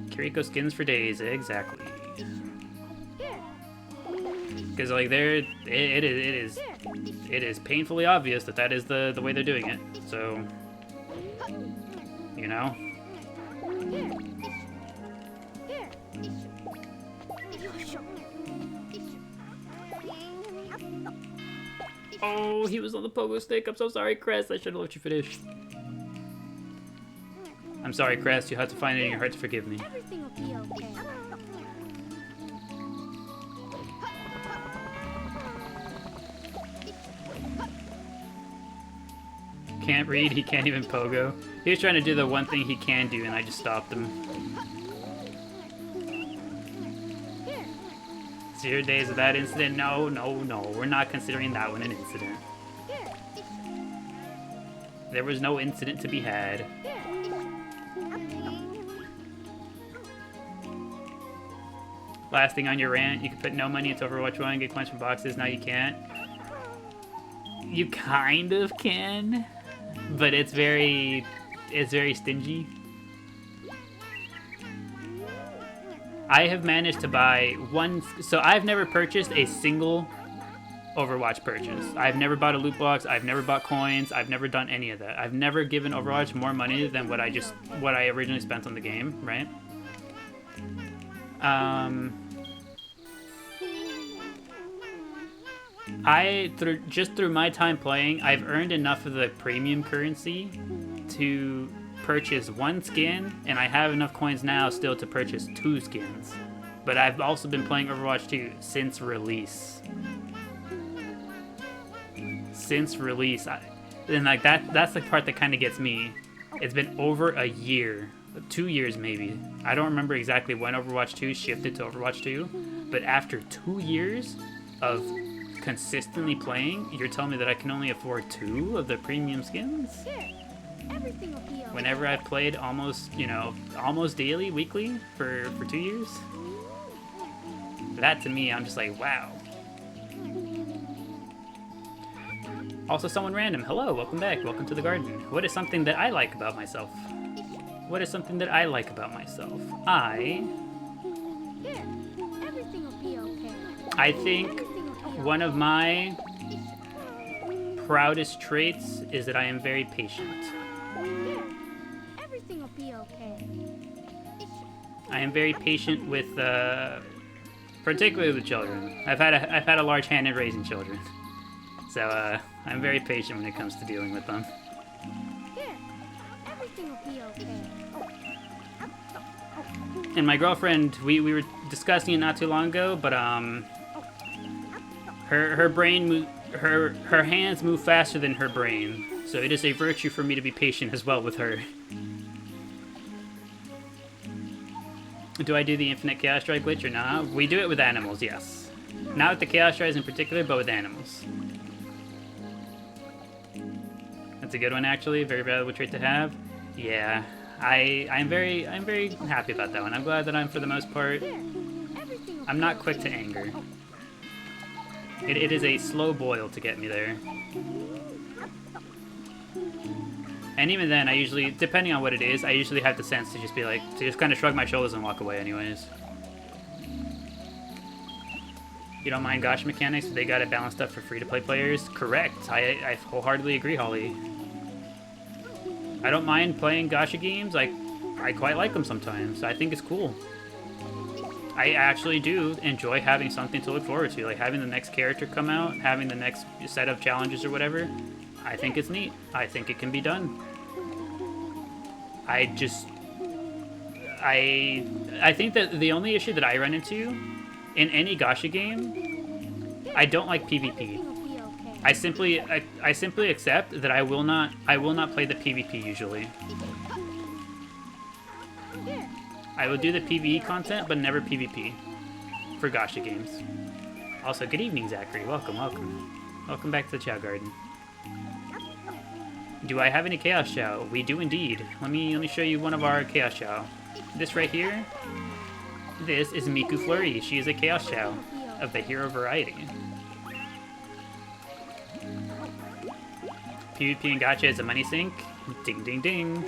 Kiriko skins for days, exactly. Because like it is painfully obvious that that is the way they're doing it. So, you know. Oh, he was on the pogo stick. I'm so sorry, Crest. I should have let you finish. I'm sorry, Crest. You had to find it in your heart to forgive me. Everything will be okay. Can't read. He can't even pogo. He was trying to do the one thing he can do, and I just stopped him. 0 days of that incident? No, no, no. We're not considering that one an incident. There was no incident to be had. Last thing on your rant, you can put no money into Overwatch 1 and get coins from boxes. Now you can't. You kind of can, but it's very stingy. I have managed to buy one, so I've never purchased a single Overwatch purchase. I've never bought a loot box, I've never bought coins, I've never done any of that. I've never given Overwatch more money than what I originally spent on the game, right? Just through my time playing, I've earned enough of the premium currency to purchase 1 skin, and I have enough coins now still to purchase 2 skins. But I've also been playing Overwatch 2 since release. Since release. And like that's the part that kind of gets me. It's been over a year. 2 years maybe. I don't remember exactly when Overwatch 2 shifted to Overwatch 2. But after 2 years of consistently playing, you're telling me that I can only afford 2 of the premium skins? Everything will be okay. Whenever I've played almost, almost daily, weekly for 2 years? That to me, I'm just like, wow. Also, someone random. Hello, welcome back. Welcome to the garden. What is something that I like about myself? What is something that I like about myself? Here, everything will be okay. I think one of my proudest traits is that I am very patient. Here, everything will be okay. I am very patient with, particularly with children. I've had a large hand in raising children, so I'm very patient when it comes to dealing with them. Here, everything will be okay. And my girlfriend, we were discussing it not too long ago, but her brain, her hands move faster than her brain, so it is a virtue for me to be patient as well with her. Do I do the infinite chaos strike glitch or not? We do it with animals, yes. Not with the chaos strikes in particular, but with animals. That's a good one, actually. Very valuable trait to have. Yeah, I'm very happy about that one. I'm glad that I'm, for the most part, I'm not quick to anger. It is a slow boil to get me there. And even then, I usually, depending on what it is, I usually have the sense to just be like, to just kind of shrug my shoulders and walk away anyways. You don't mind gacha mechanics? They got it balanced up for free-to-play players? Correct. I wholeheartedly agree, Holly. I don't mind playing gacha games. I quite like them sometimes. I think it's cool. I actually do enjoy having something to look forward to, like having the next character come out, having the next set of challenges or whatever. I think it's neat. I think it can be done. I think that the only issue that I run into in any gacha game, I don't like PvP. I simply accept that I will not play the PvP usually. I will do the PvE content, but never PvP for gacha games. Also, good evening, Zachary. Welcome. Welcome back to the Chao Garden. Do I have any Chaos Chao? We do indeed. Let me show you one of our Chaos Chao. This right here, this is Miku Flurry. She is a Chaos Chao of the hero variety. PvP and gacha is a money sink. Ding, ding, ding.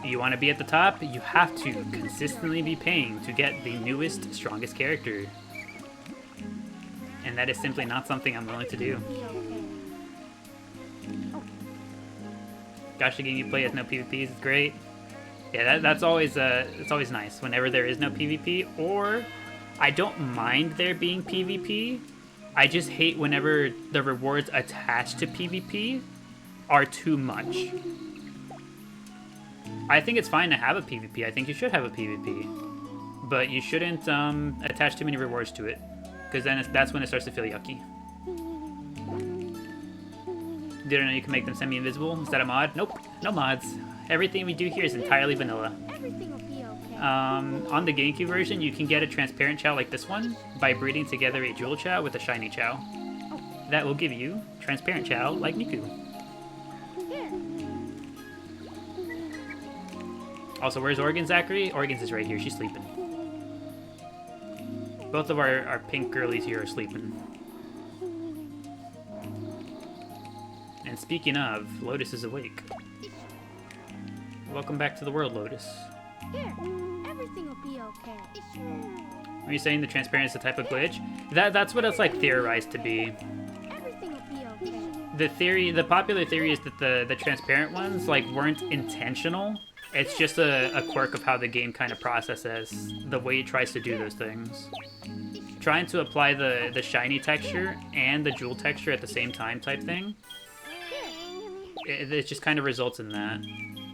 You want to be at the top? You have to consistently be paying to get the newest, strongest character. And that is simply not something I'm willing to do. Gacha game you play has no PvPs, it's great. Yeah, that's always it's always nice whenever there is no PvP, or I don't mind there being PvP. I just hate whenever the rewards attached to PvP are too much. I think it's fine to have a PvP. I think you should have a PvP, but you shouldn't attach too many rewards to it, because then that's when it starts to feel yucky. Didn't know you can make them semi-invisible. Is that a mod? Nope, no mods. Everything we do here is entirely vanilla. On the GameCube version, you can get a transparent Chao like this one by breeding together a jewel Chao with a shiny Chao. That will give you transparent Chao like Miku. Also, where's Organs, Zachary? Organs is right here. She's sleeping. Both of our pink girlies here are sleeping. And speaking of, Lotus is awake. Welcome back to the world, Lotus. Here, everything will be okay. Are you saying the transparent is the type of glitch? That's what it's like theorized to be. Everything will be okay. The popular theory is that the transparent ones weren't intentional. It's just a quirk of how the game kind of processes the way it tries to do those things. Trying to apply the shiny texture and the jewel texture at the same time type thing. It just kind of results in that.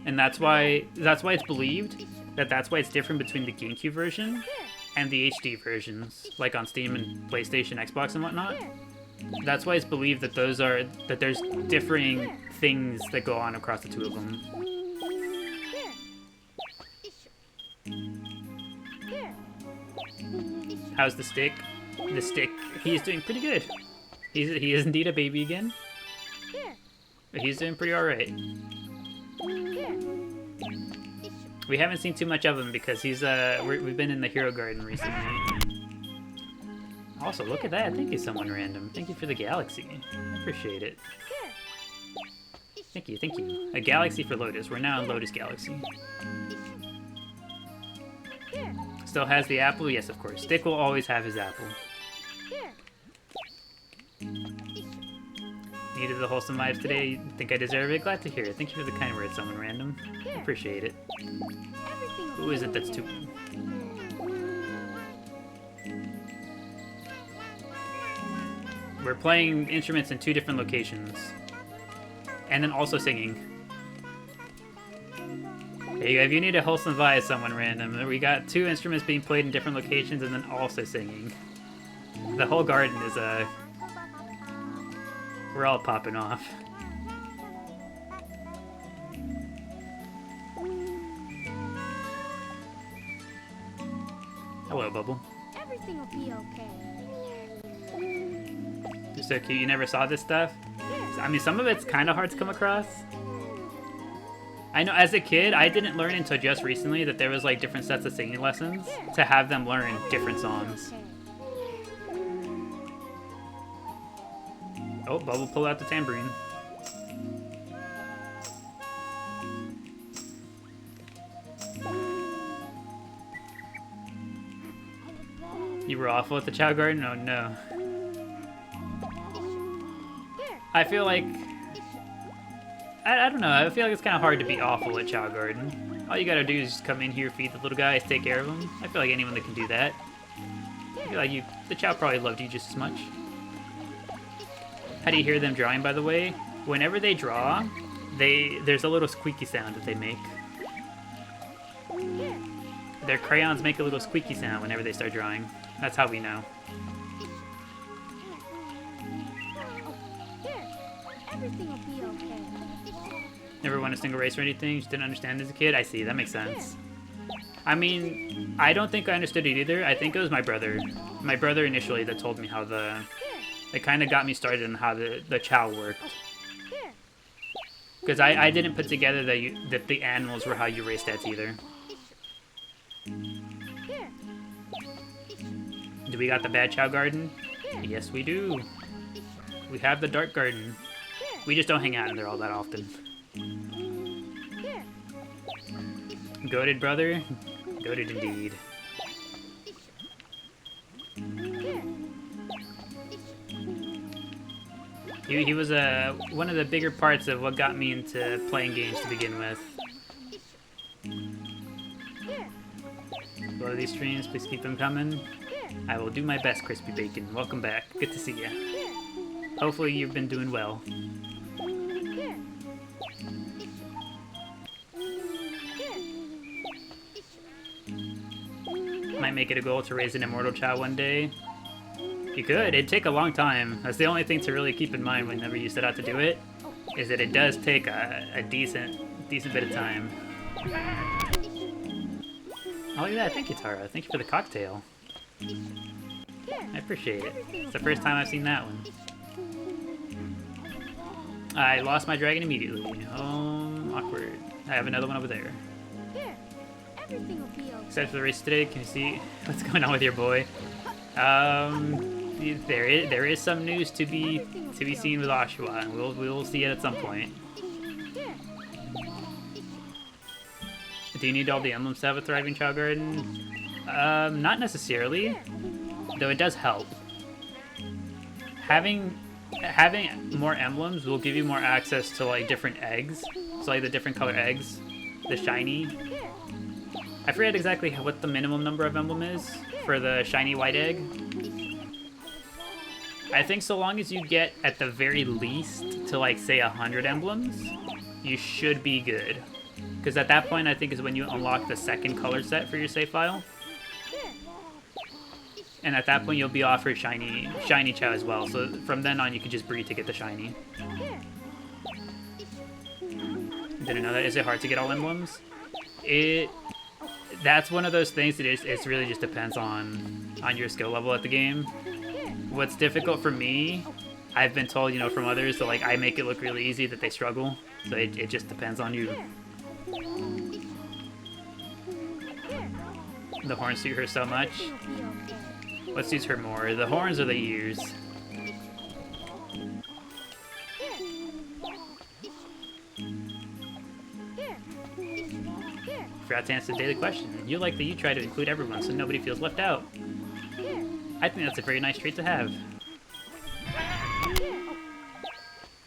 and that's why it's believed that that's why it's different between the GameCube version and the HD versions, like on Steam and PlayStation, Xbox, and whatnot. That's why it's believed that there's differing things that go on across the two of them. How's the stick? The stick, he's doing pretty good. He is indeed a baby again. But he's doing pretty alright. We haven't seen too much of him because he's we've been in the Hero Garden recently. Also, look at that. Thank you, someone random. Thank you for the galaxy. I appreciate it. Thank you, thank you. A galaxy for Lotus. We're now in Lotus Galaxy. Still has the apple? Yes, of course. Stick will always have his apple. Needed the wholesome vibes today. Think I deserve it? Glad to hear it. Thank you for the kind words, someone random. I appreciate it. Who is it that's too... We're playing instruments in 2 different locations. And then also singing. There you go. If you need a wholesome vibe, someone random. We got 2 instruments being played in different locations and then also singing. The whole garden is we're all popping off. Hello, Bubble. Everything will be okay. You're so cute. You never saw this stuff? I mean, some of it's kind of hard to come across. I know as a kid, I didn't learn until just recently that there was like different sets of singing lessons to have them learn different songs. Oh, Bubble pulled out the tambourine. You were awful at the Chao Garden? Oh no. I feel like... I don't know, I feel like it's kind of hard to be awful at Chao Garden. All you gotta do is just come in here, feed the little guys, take care of them. I feel like anyone that can do that. I feel like the Chao probably loved you just as much. How do you hear them drawing, by the way? Whenever they draw, there's a little squeaky sound that they make. Their crayons make a little squeaky sound whenever they start drawing. That's how we know. Everything will be okay. Never won a single race or anything, just didn't understand as a kid. I see, that makes sense. I mean, I don't think I understood it either. I think it was my brother. My brother initially that told me how it kind of got me started on how the Chao worked. Because I didn't put together that the animals were how you race stats either. Do we got the bad Chao Garden? Yes, we do. We have the Dark Garden. We just don't hang out in there all that often. Goated, brother? Goated indeed. He was one of the bigger parts of what got me into playing games to begin with. Love these streams, please keep them coming. I will do my best, Crispy Bacon. Welcome back. Good to see ya. Hopefully you've been doing well. Might make it a goal to raise an immortal Chao one day. You could. It'd take a long time. That's the only thing to really keep in mind whenever you set out to do it, is that it does take a decent bit of time. Oh, look at that. Thank you, Tara. Thank you for the cocktail. I appreciate it. It's the first time I've seen that one. I lost my dragon immediately. Oh, awkward. I have another one over there. Everything will be okay. Except for the race today, can you see what's going on with your boy? There is some news to be seen with Oshawa, and we will see it at some point. Do you need all the emblems to have a thriving Chao Garden? Not necessarily, though it does help. Having more emblems will give you more access to like different eggs, so like the different color eggs, the shiny. I forget exactly what the minimum number of emblem is for the shiny white egg. I think so long as you get at the very least to like say 100 emblems, you should be good. Because at that point, I think is when you unlock the second color set for your save file. And at that point, you'll be offered shiny Chao as well. So from then on, you can just breed to get the shiny. Didn't know that. Is it hard to get all emblems? That's one of those things that it really just depends on your skill level at the game. What's difficult for me, I've been told, you know, from others that like I make it look really easy, that they struggle. So it just depends on you. The horns suit her so much. What suits her more, the horns or the ears? Forgot to answer the daily question. You like that you try to include everyone so nobody feels left out. I think that's a very nice trait to have.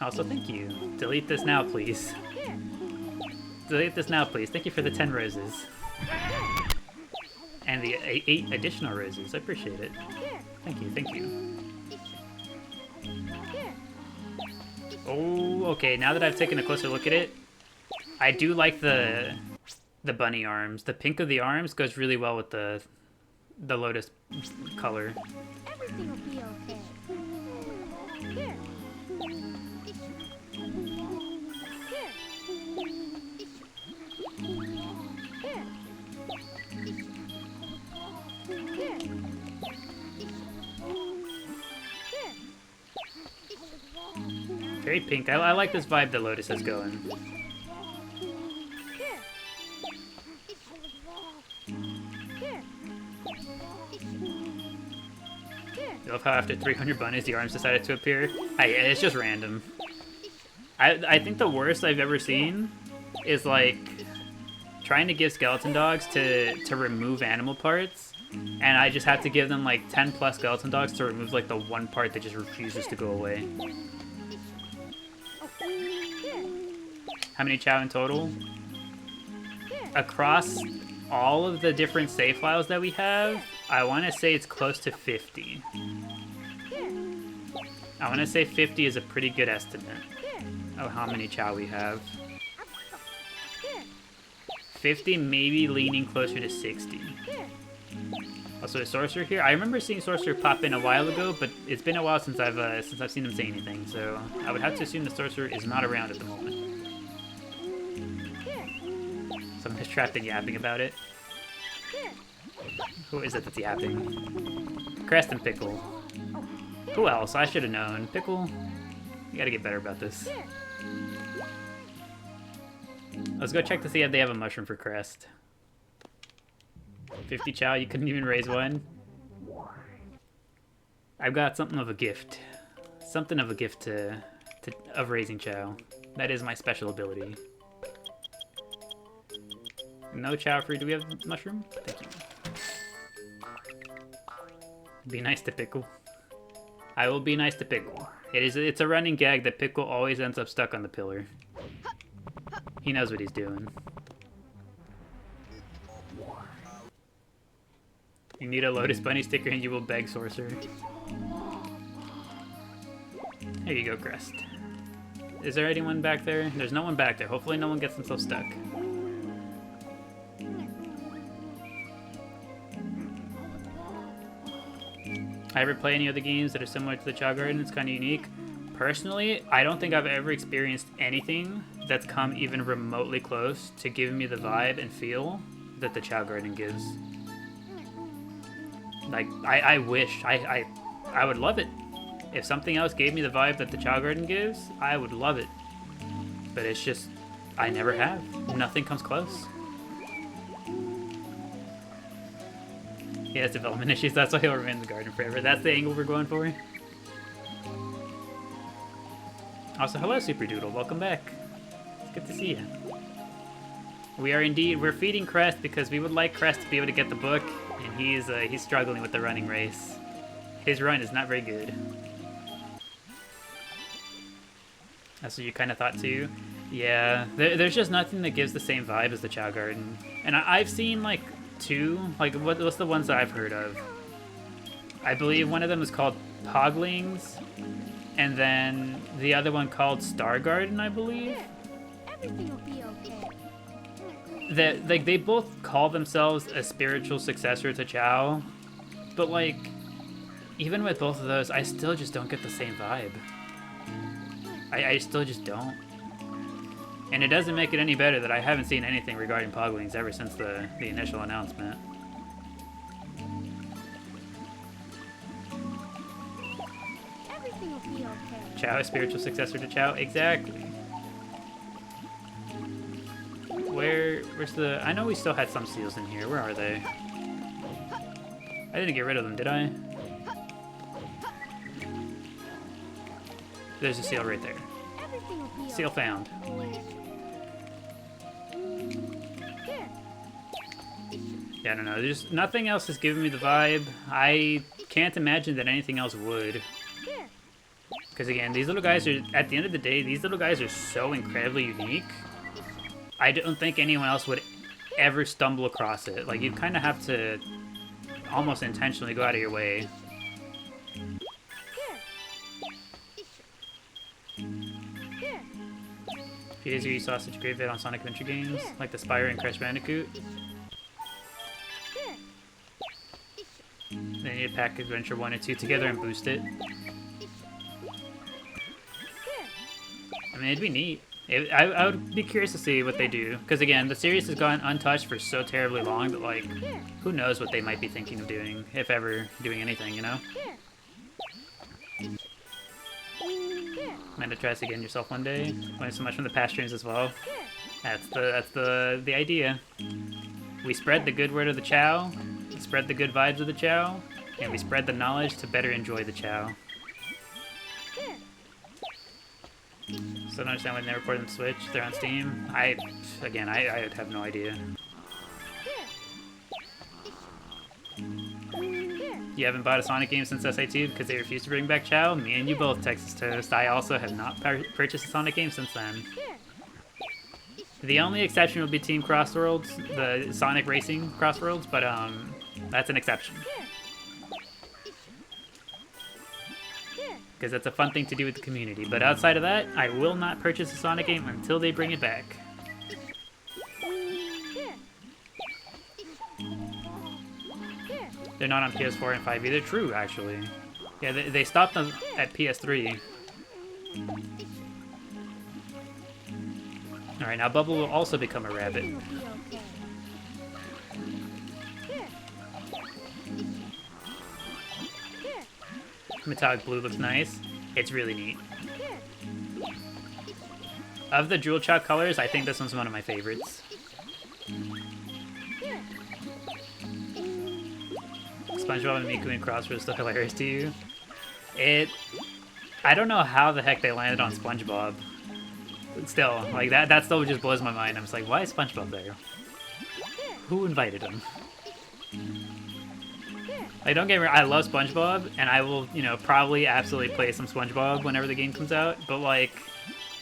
Also, thank you. Delete this now, please. Delete this now, please. Thank you for the 10 roses. And the 8 additional roses. I appreciate it. Thank you, thank you. Oh, okay. Now that I've taken a closer look at it, I do like the bunny arms. The pink of the arms goes really well with the lotus color. Everything will be okay. Here. Very pink. I like this vibe that Lotus is going. I love how after 300 bunnies, the arms decided to appear. It's just random. I think the worst I've ever seen is like trying to give skeleton dogs to remove animal parts, and I just have to give them like 10 plus skeleton dogs to remove like the one part that just refuses to go away. How many Chao in total? Across all of the different save files that we have, I want to say it's close to 50. I want to say 50 is a pretty good estimate of how many Chao we have. 50, maybe leaning closer to 60. Also, a sorcerer here. I remember seeing sorcerer pop in a while ago, but it's been a while since I've seen him say anything. So I would have to assume the sorcerer is not around at the moment. Someone is trapped and yapping about it. Who is it that's yapping? Crest and Pickle. Who else? I should have known. Pickle, you gotta get better about this. Let's go check to see if they have a mushroom for Crest. 50 Chao, you couldn't even raise one? I've got something of a gift. Something of a gift of raising Chao. That is my special ability. No Chao free. Do we have mushroom? Thank you. Be nice to Pickle. I will be nice to Pickle. It's a running gag that Pickle always ends up stuck on the pillar. He knows what he's doing. You need a Lotus Bunny sticker and you will beg Sorcerer. There you go, Crest. Is there anyone back there? There's no one back there. Hopefully no one gets themselves stuck. I ever play any other games that are similar to the Chao Garden? It's kind of unique. Personally, I don't think I've ever experienced anything that's come even remotely close to giving me the vibe and feel that the Chao Garden gives. Like, I wish, I would love it. If something else gave me the vibe that the Chao Garden gives, I would love it. But it's just, I never have. Nothing comes close. He has development issues, that's why he'll remain in the garden forever. That's the angle we're going for. Also, hello, Super Doodle. Welcome back. It's good to see you. We are indeed, we're feeding Crest because we would like Crest to be able to get the book, and he's struggling with the running race. His run is not very good. That's what you kind of thought too? Yeah, there's just nothing that gives the same vibe as the Chao Garden. And I've seen like two, like what's the ones that I've heard of? I believe one of them is called Poglings, and then the other one called Star Garden, I believe. Everything will be okay. that like they both call themselves a spiritual successor to Chao, but like even with both of those, I still just don't get the same vibe. I still just don't. And it doesn't make it any better that I haven't seen anything regarding Poglings ever since the initial announcement. Everything will be okay. Chao is spiritual successor to Chao? Exactly. Where's the... I know we still had some seals in here. Where are they? I didn't get rid of them, did I? There's a seal right there. Everything will be Seal found. Here. Yeah, I don't know. There's nothing else is giving me the vibe. I can't imagine that anything else would. Here. Because again, these little guys are, at the end of the day, these little guys are so incredibly unique. I don't think anyone else would ever stumble across it. Like, you kind of have to almost intentionally go out of your way. A few days ago, you saw such a great vid on Sonic Adventure games, like the Spyro and Crash Bandicoot. They need to pack Adventure 1 and 2 together and boost it. I mean, it'd be neat. I would be curious to see what they do. Because again, the series has gone untouched for so terribly long that, like, who knows what they might be thinking of doing, if ever doing anything, you know? Meant to try this again yourself one day. Learn so much from the past streams as well. That's the idea. We spread the good word of the Chao, we spread the good vibes of the Chao, and we spread the knowledge to better enjoy the Chao. So I don't understand when they report on Switch. They're on Steam. I have no idea. You haven't bought a Sonic game since SA2 because they refused to bring back Chao? Me and you both, Texas Toast. I also have not purchased a Sonic game since then. The only exception would be Team Crossworlds, the Sonic Racing Crossworlds, but that's an exception. Because that's a fun thing to do with the community. But outside of that, I will not purchase a Sonic game until they bring it back. They're not on PS4 and 5 either. True, actually. Yeah, they stopped them at PS3. Alright, now Bubble will also become a rabbit. Metallic blue looks nice. It's really neat. Of the Jewel Chao colors, I think this one's one of my favorites. SpongeBob and Miku and Crossroads is still hilarious to you. I don't know how the heck they landed on SpongeBob. But still, like that still just blows my mind. I'm just like, why is SpongeBob there? Who invited him? Like, don't get me wrong, I love SpongeBob, and I will, you know, probably absolutely play some SpongeBob whenever the game comes out, but like,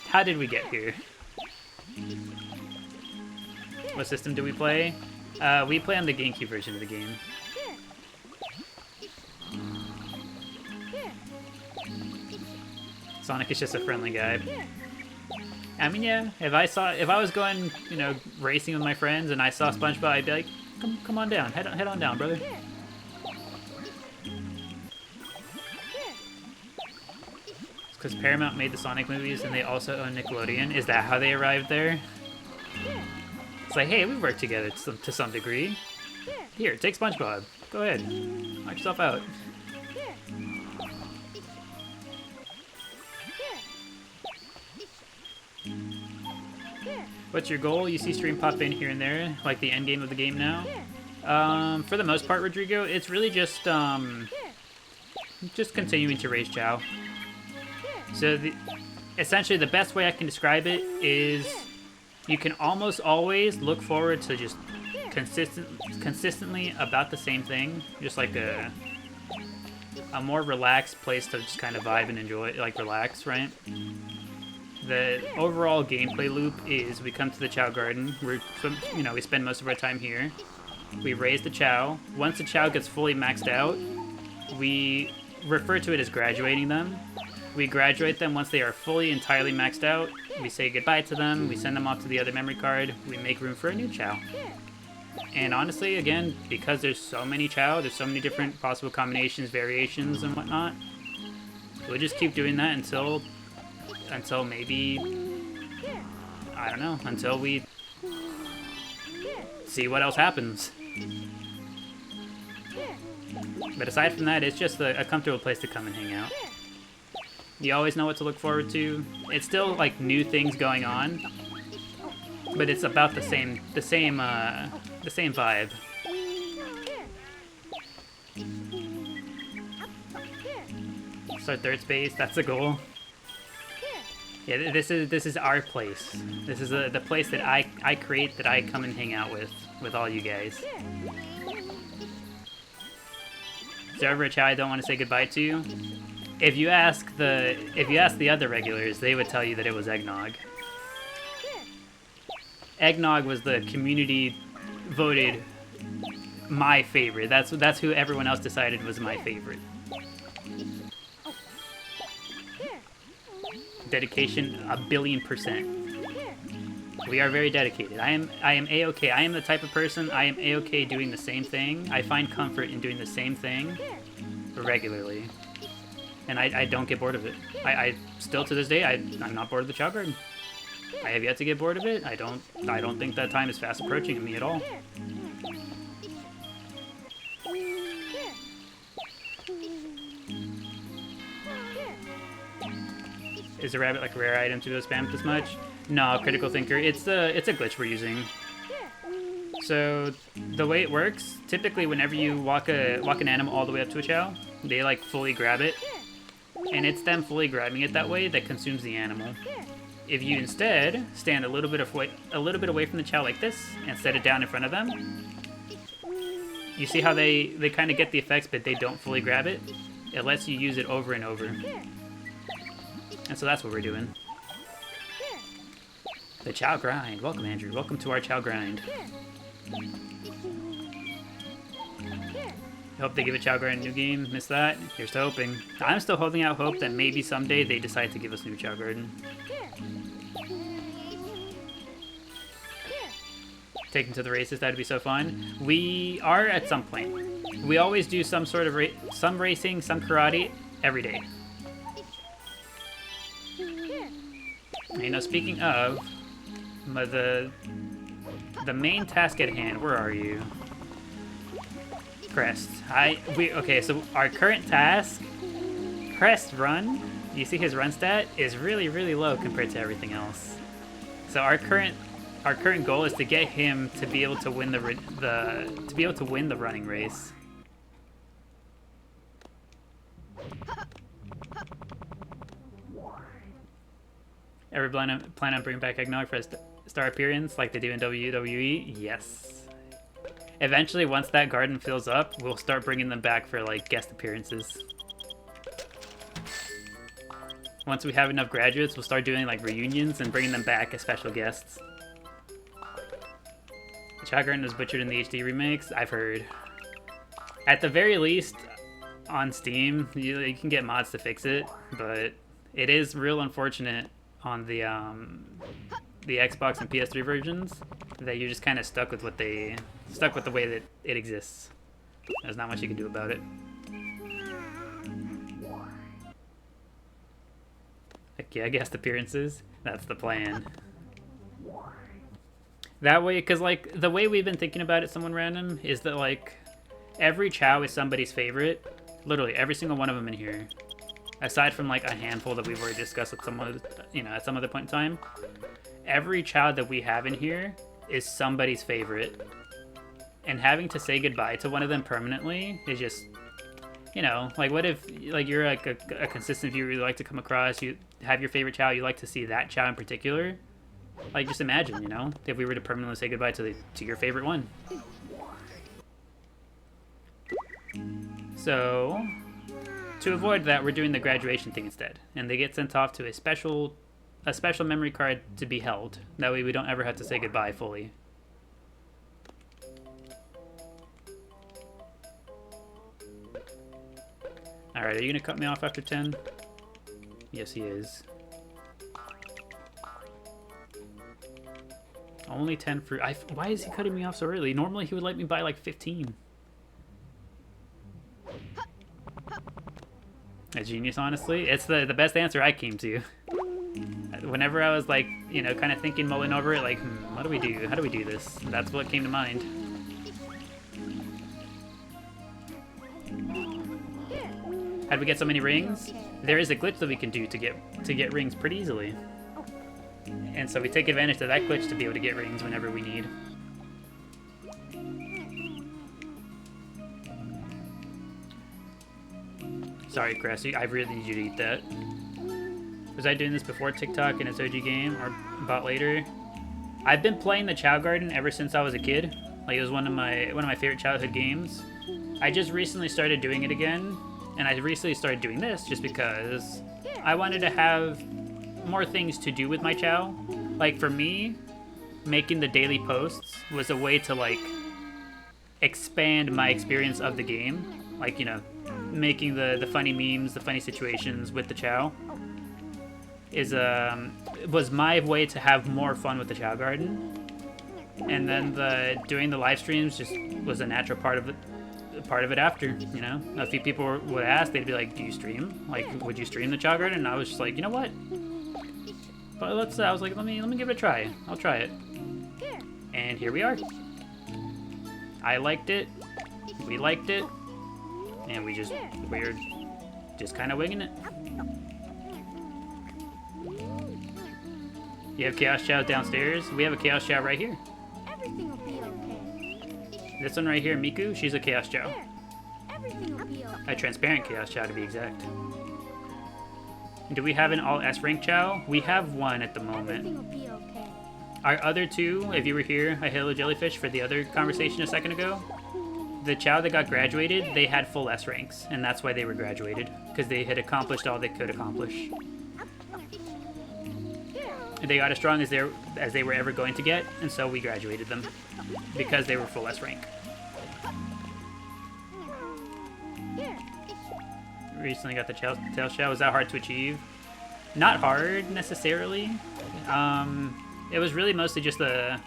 how did we get here? What system do we play? We play on the GameCube version of the game. Sonic is just a friendly guy. I mean, yeah, if I was going, you know, racing with my friends and I saw SpongeBob, I'd be like, come on down, head on down, brother. It's because Paramount made the Sonic movies and they also own Nickelodeon. Is that how they arrived there? It's like, hey, we work together to some degree. Here, take SpongeBob. Go ahead, knock yourself out. What's your goal? You see stream pop in here and there, like the end game of the game now. For the most part, Rodrigo, it's really just continuing to raise Chao. So essentially, the best way I can describe it is you can almost always look forward to just consistently about the same thing, just like a more relaxed place to just kind of vibe and enjoy, like relax, right? The overall gameplay loop is we come to the Chao Garden. We spend most of our time here. We raise the Chao. Once the Chao gets fully maxed out, we refer to it as graduating them. We graduate them once they are fully, entirely maxed out. We say goodbye to them. We send them off to the other memory card. We make room for a new Chao. And honestly, again, because there's so many Chao, there's so many different possible combinations, variations, and whatnot, we'll just keep doing that until maybe, I don't know, until we see what else happens. But aside from that, it's just a comfortable place to come and hang out. You always know what to look forward to. It's still like new things going on, but it's about the same vibe. Start third space. That's the goal. Yeah, this is our place. This is the place that I create, that I come and hang out with all you guys. Is there ever a Chao I don't want to say goodbye to? If you ask the other regulars, they would tell you that it was Eggnog. Eggnog was the community voted my favorite. That's who everyone else decided was my favorite. Dedication 1,000,000,000%. We are very dedicated. I am A-okay. I am the type of person, I am A-okay doing the same thing. I find comfort in doing the same thing regularly. And I don't get bored of it. I still to this day, I'm not bored of the Chao Garden. I have yet to get bored of it. I don't think that time is fast approaching to me at all. Is a rabbit like a rare item to be able to spam this much? No, critical thinker. It's a glitch we're using. So the way it works, typically whenever you walk an animal all the way up to a Chao, they like fully grab it, and it's them fully grabbing it that way that consumes the animal. If you instead stand a little bit away from the Chao like this and set it down in front of them, you see how they kind of get the effects, but they don't fully grab it. It lets you use it over and over. And so that's what we're doing. The Chao Grind. Welcome, Andrew. Welcome to our Chao Grind. Hope they give a Chao Garden new game. Missed that? Here's to hoping. I'm still holding out hope that maybe someday they decide to give us new Chao Garden. Taken to the races, that'd be so fun. We are at some point. We always do some sort of some racing, some karate, every day. You know, speaking of, the main task at hand, where are you? Crest. Okay, so our current task, Crest run, you see his run stat is really, really low compared to everything else. So our current goal is to get him to be able to win the running race. Ever plan on bringing back Eggnog for a star appearance like they do in WWE? Yes. Eventually, once that garden fills up, we'll start bringing them back for like guest appearances. Once we have enough graduates, we'll start doing like reunions and bringing them back as special guests. The Chao Garden was butchered in the HD remakes, I've heard. At the very least, on Steam, you can get mods to fix it, but it is real unfortunate on the Xbox and PS3 versions that you're just kind of stuck with the way that it exists. There's not much you can do about it. Heck yeah, guest appearances. That's the plan. That way, because like the way we've been thinking about it, someone random, is that like every Chao is somebody's favorite. Literally every single one of them in here. Aside from like a handful that we've already discussed with someone, at some other point in time, every Chao that we have in here is somebody's favorite. And having to say goodbye to one of them permanently is just, like what if like you're like a consistent viewer you like to come across, you have your favorite Chao, you like to see that Chao in particular. Like just imagine, if we were to permanently say goodbye to your favorite one. So to avoid that, we're doing the graduation thing instead, and they get sent off to a special memory card to be held. That way we don't ever have to say goodbye fully. Alright, are you gonna cut me off after 10? Yes, he is. Only 10 fruit. Why is he cutting me off so early? Normally he would let me buy like 15. A genius, honestly. It's the best answer I came to. Whenever I was like, you know, kind of thinking, mulling over it, like, what do we do? How do we do this? That's what came to mind. How'd we get so many rings? There is a glitch that we can do to get rings pretty easily. And so we take advantage of that glitch to be able to get rings whenever we need. Sorry, Chris, I really need you to eat that. Was I doing this before TikTok and its OG game, or about later? I've been playing the Chao Garden ever since I was a kid. Like, it was one of my favorite childhood games. I just recently started doing it again, and I recently started doing this just because I wanted to have more things to do with my Chao. Like, for me, making the daily posts was a way to, like, expand my experience of the game. Like, you know, making the funny memes, the funny situations with the Chao was my way to have more fun with the Chao Garden. And then doing the live streams just was a natural part of it after, you know. A few people would ask, they'd be like, do you stream? Like, would you stream the Chao Garden? And I was just like, you know what? But I was like, let me give it a try. I'll try it. And here we are. I liked it. We liked it. And we're just kind of winging it. You have Chaos Chao downstairs? We have a Chaos Chao right here. Everything will be okay. This one right here, Miku, she's a Chaos Chao. Everything will be okay. A transparent Chaos Chao to be exact. Do we have an all S rank Chao? We have one at the moment. Everything will be okay. Our other two, if you were here, a Hello Jellyfish, for the other conversation a second ago, the Chao that got graduated, they had full S ranks, and that's why they were graduated, because they had accomplished all they could accomplish. They got as strong as they were ever going to get, and so we graduated them because they were full S rank. Recently got the Tail Chao. Was that hard to achieve? Not hard necessarily. It was really mostly just the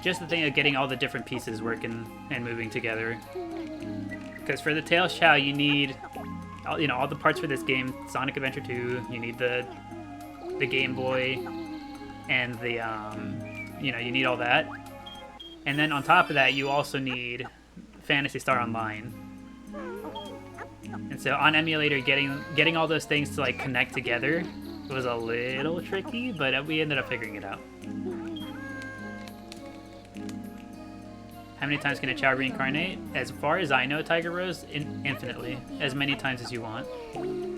thing of getting all the different pieces working and moving together. Because for the Tail Chao, you need all the parts for this game. Sonic Adventure 2. You need the Game Boy, and the you need all that. And then on top of that, you also need Phantasy Star Online. And so on emulator, getting all those things to like connect together was a little tricky, but we ended up figuring it out. How many times can a Chao reincarnate? As far as I know, Tiger Rose, infinitely. As many times as you want.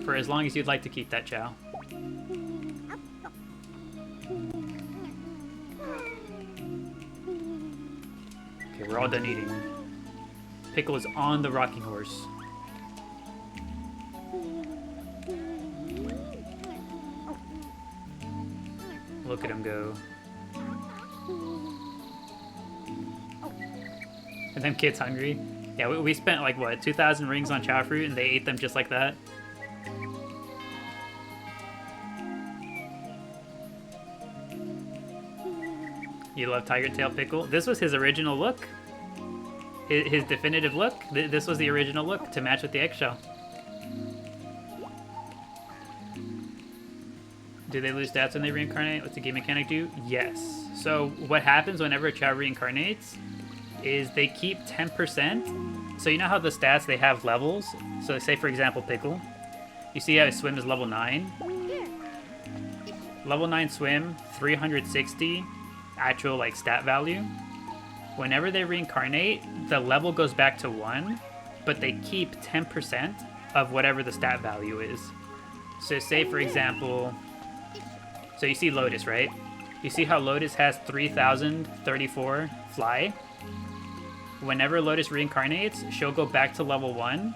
For as long as you'd like to keep that Chao. Okay, we're all done eating. Pickle is on the rocking horse. Look at him go. And them kids hungry. Yeah, we spent like, what, 2,000 rings on Chao fruit, and they ate them just like that. You love Tiger Tail Pickle? This was his original look. His definitive look. This was the original look to match with the eggshell. Do they lose stats when they reincarnate? What's the game mechanic do? Yes. So what happens whenever a Chao reincarnates is they keep 10%. So you know how the stats, they have levels? So say, for example, Pickle. You see how his swim is level 9? Level 9 swim, 360 actual like stat value. Whenever they reincarnate, the level goes back to 1, but they keep 10% of whatever the stat value is. So say, for example, so you see Lotus, right? You see how Lotus has 3,034 fly? Whenever Lotus reincarnates, she'll go back to level 1,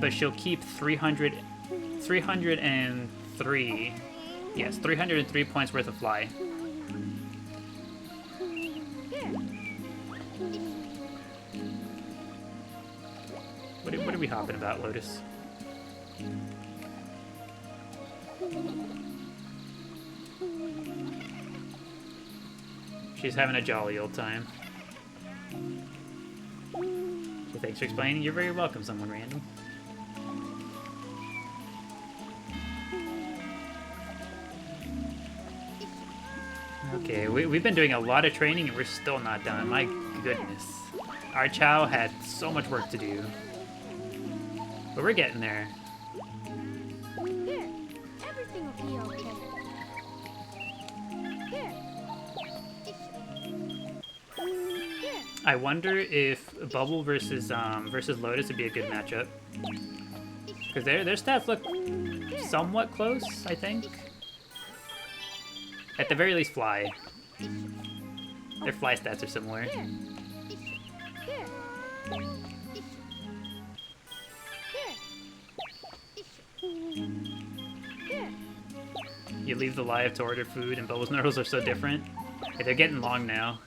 but she'll keep 303, yes, 303 points worth of fly. What are we hopping about, Lotus? She's having a jolly old time. So thanks for explaining. You're very welcome, someone random. Okay, we've been doing a lot of training and we're still not done. My goodness. Our Chao had so much work to do. But we're getting there. Here, everything will be okay. Here. Here. I wonder if Bubble versus Lotus would be a good matchup. Because their stats look somewhat close, I think. At the very least, Fly. Their Fly stats are similar. Here. Here. You leave the live to order food, and Bubbles noodles are so different. Yeah, they're getting long now.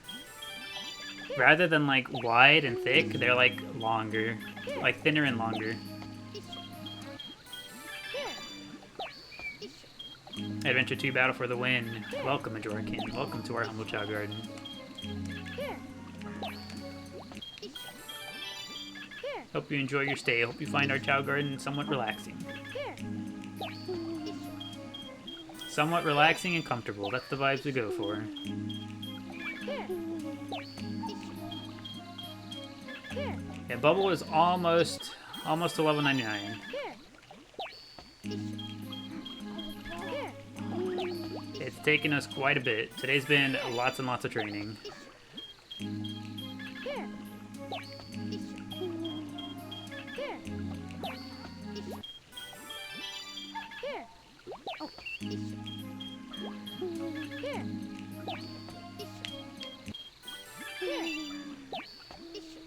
Rather than like wide and thick, they're like longer. Like thinner and longer. Adventure 2 battle for the win. Welcome, Majorcan. Welcome to our humble Chao garden. Hope you enjoy your stay. Hope you find our Chao garden somewhat relaxing. Somewhat relaxing and comfortable. That's the vibes we go for. Yeah, Bubble is almost to level 99. It's taken us quite a bit. Today's been lots and lots of training.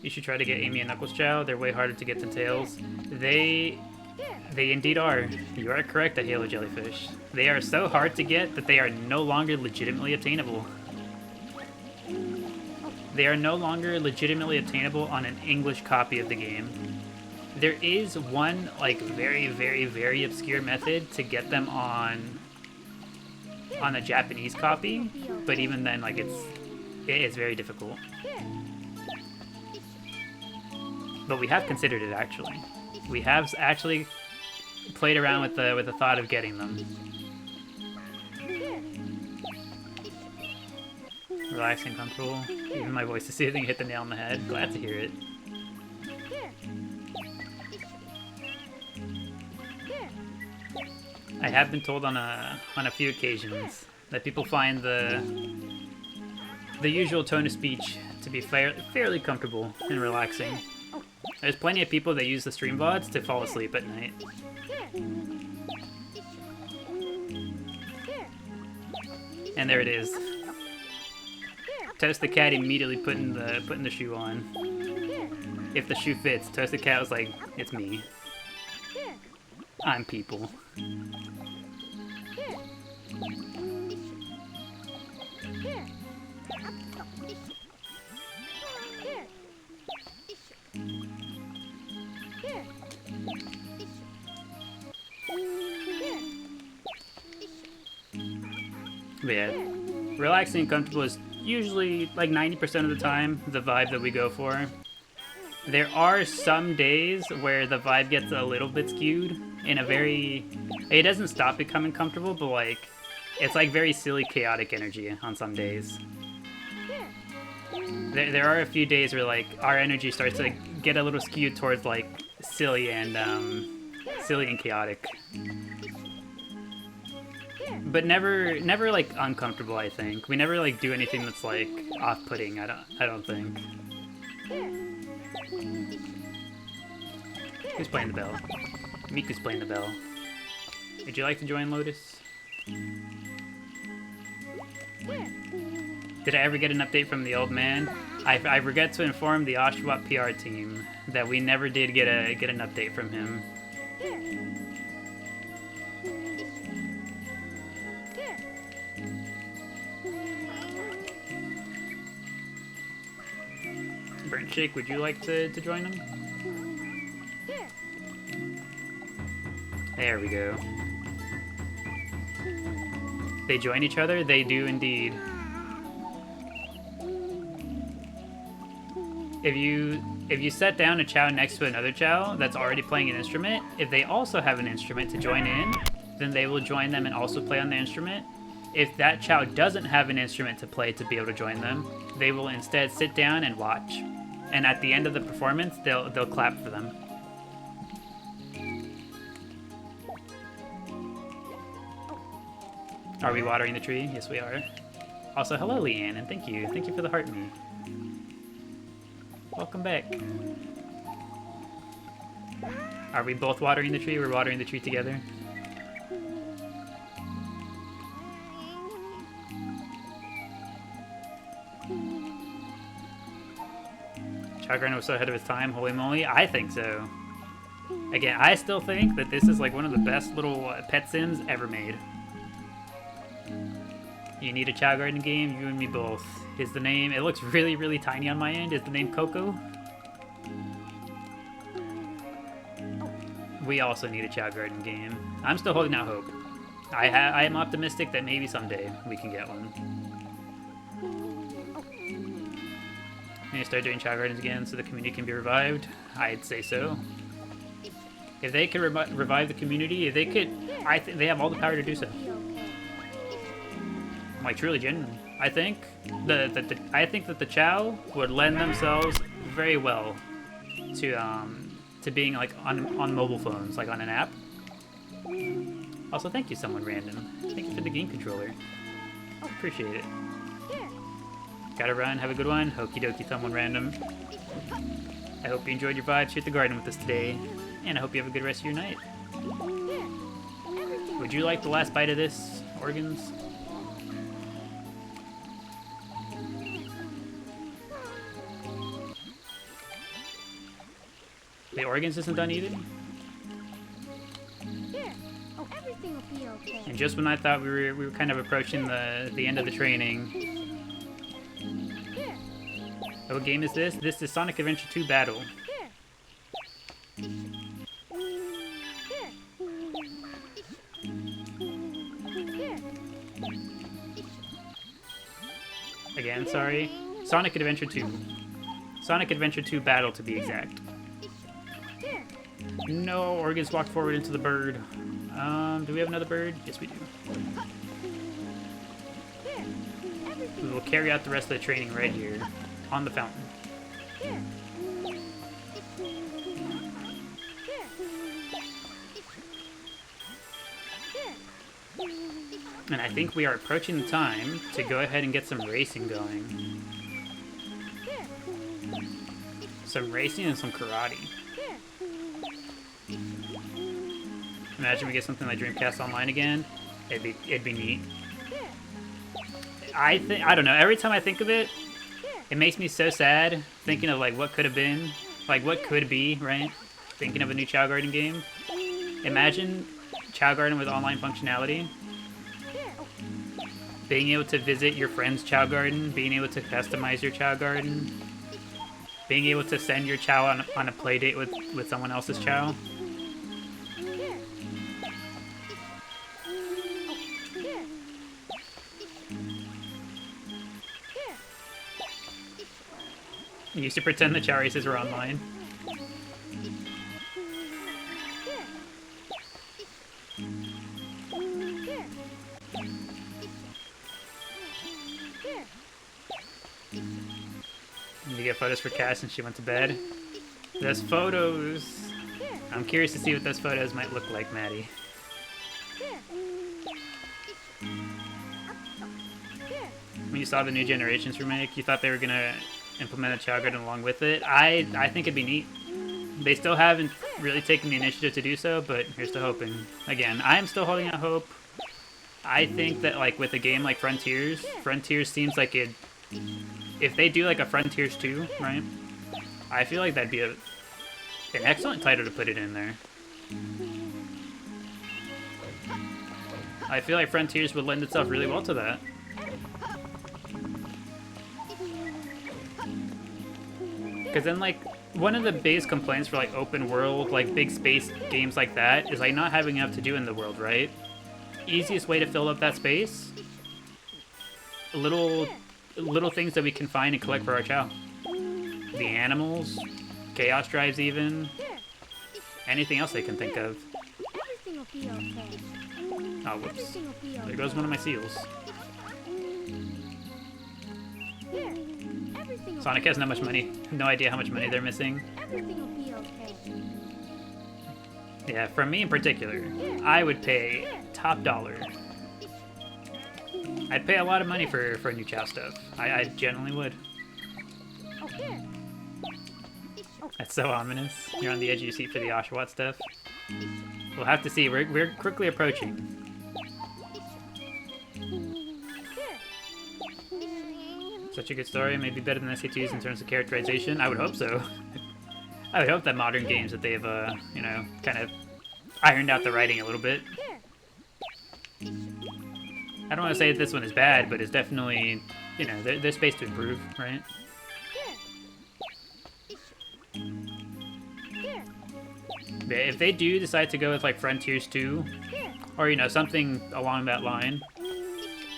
You should try to get Amy and Knuckles Chao. They're way harder to get than Tails. They indeed are. You are correct, the Halo Jellyfish. They are so hard to get that they are no longer legitimately obtainable. They are no longer legitimately obtainable on an English copy of the game. There is one, like, very, very, very obscure method to get them on a Japanese copy, but even then, like, it is very difficult. But we have considered it, actually. We have actually played around with the thought of getting them. Relaxing, comfortable. Even my voice is soothing. Hit the nail on the head. Glad to hear it. I have been told on a few occasions that people find the usual tone of speech to be fairly comfortable and relaxing. There's plenty of people that use the stream VODs to fall asleep at night. And there it is. Toast the Cat immediately putting the shoe on. If the shoe fits, Toast the Cat was like, "It's me. I'm people." But yeah, relaxing and comfortable is usually, like 90% of the time, the vibe that we go for. There are some days where the vibe gets a little bit skewed in a very... It doesn't stop becoming comfortable, but like, it's like very silly, chaotic energy on some days. There are a few days where like our energy starts to get a little skewed towards like silly and chaotic. But never like uncomfortable, I think. We never like do anything that's like off-putting, I don't think. Who's playing the bell? Miku's playing the bell. Would you like to join, Lotus? Did I ever get an update from the old man? I regret to inform the Oshawott PR team that we never did get an update from him. Burnt Shake, would you like to join them? There we go. They join each other? They do indeed. if you set down a Chao next to another Chao that's already playing an instrument, if they also have an instrument to join in, then they will join them and also play on the instrument. If that Chao doesn't have an instrument to play to be able to join them, they will instead sit down and watch. And at the end of the performance, they'll clap for them. Are we watering the tree? Yes, we are. Also, hello, Leanne, and thank you. Thank you for the heart me. Welcome back. Are we both watering the tree? We're watering the tree together. ChaoGarden was so ahead of his time, holy moly. I think so. Again, I still think that this is like one of the best little pet sims ever made. You need a ChaoGarden game? You and me both. Is the name... It looks really, really tiny on my end. Is the name Coco? We also need a ChaoGarden game. I'm still holding out hope. I am optimistic that maybe someday we can get one. Need to start doing ChaoGardens again so the community can be revived? I'd say so. If they could revive the community, if they could... I think they have all the power to do so. Like, truly genuine. I think that the Chao would lend themselves very well to being like on mobile phones, like on an app. Also, thank you, someone random. Thank you for the game controller. Appreciate it. Gotta run. Have a good one. Okie dokie, someone random. I hope you enjoyed your vibes here at the garden with us today, and I hope you have a good rest of your night. Would you like the last bite of this, organs? The organs isn't done either? Everything will be okay. And just when I thought we were kind of approaching the end of the training. Oh, what game is this? This is Sonic Adventure 2 Battle. Again, sorry. Sonic Adventure 2. Sonic Adventure 2 Battle, to be exact. No, organs walked forward into the bird. Do we have another bird? Yes, we do. We will carry out the rest of the training right here, on the fountain. And I think we are approaching the time to go ahead and get some racing going. Some racing and some karate. Imagine we get something like Dreamcast Online again. It'd be neat. I don't know. Every time I think of it, it makes me so sad thinking of like what could have been, like what could be, right? Thinking of a new ChaoGarden game. Imagine ChaoGarden with online functionality. Being able to visit your friend's ChaoGarden, being able to customize your ChaoGarden, being able to send your Chao on a play date with someone else's Chao. I used to pretend the Chao races were online. Need to get photos for Cass and she went to bed. Those photos. I'm curious to see what those photos might look like, Maddie. When you saw the new Generations remake, you thought they were gonna implement a ChaoGarden along with it. I think it'd be neat. They still haven't really taken the initiative to do so, but here's to hoping. Again, I am still holding out hope. I think that like with a game like Frontiers seems like it. If they do like a Frontiers 2, right? I feel like that'd be an excellent title to put it in there. I feel like Frontiers would lend itself really well to that. Because then, like, one of the biggest complaints for, like, open world, like, big space games like that is, like, not having enough to do in the world, right? Easiest way to fill up that space? Little things that we can find and collect for our Chao. the animals, chaos drives even, anything else they can think of. Everything will be okay. Oh, whoops. Everything will be okay. There goes one of my seals. Here. Everything will Sonic be has not much money. No idea how much money they're missing. Everything will be okay. Yeah, from me in particular, I would pay top dollar. I'd pay a lot of money for new Chao stuff. I genuinely would. Oh, here. That's so ominous. You're on the edge of your seat for the Oshawott stuff. We'll have to see. We're quickly approaching. Such a good story. Maybe better than SA2's in terms of characterization. I would hope so. I would hope that modern games that they've, you know, kind of ironed out the writing a little bit. I don't want to say that this one is bad, but it's definitely, you know, there's space to improve, right? If they do decide to go with, like, Frontiers 2, or, you know, something along that line,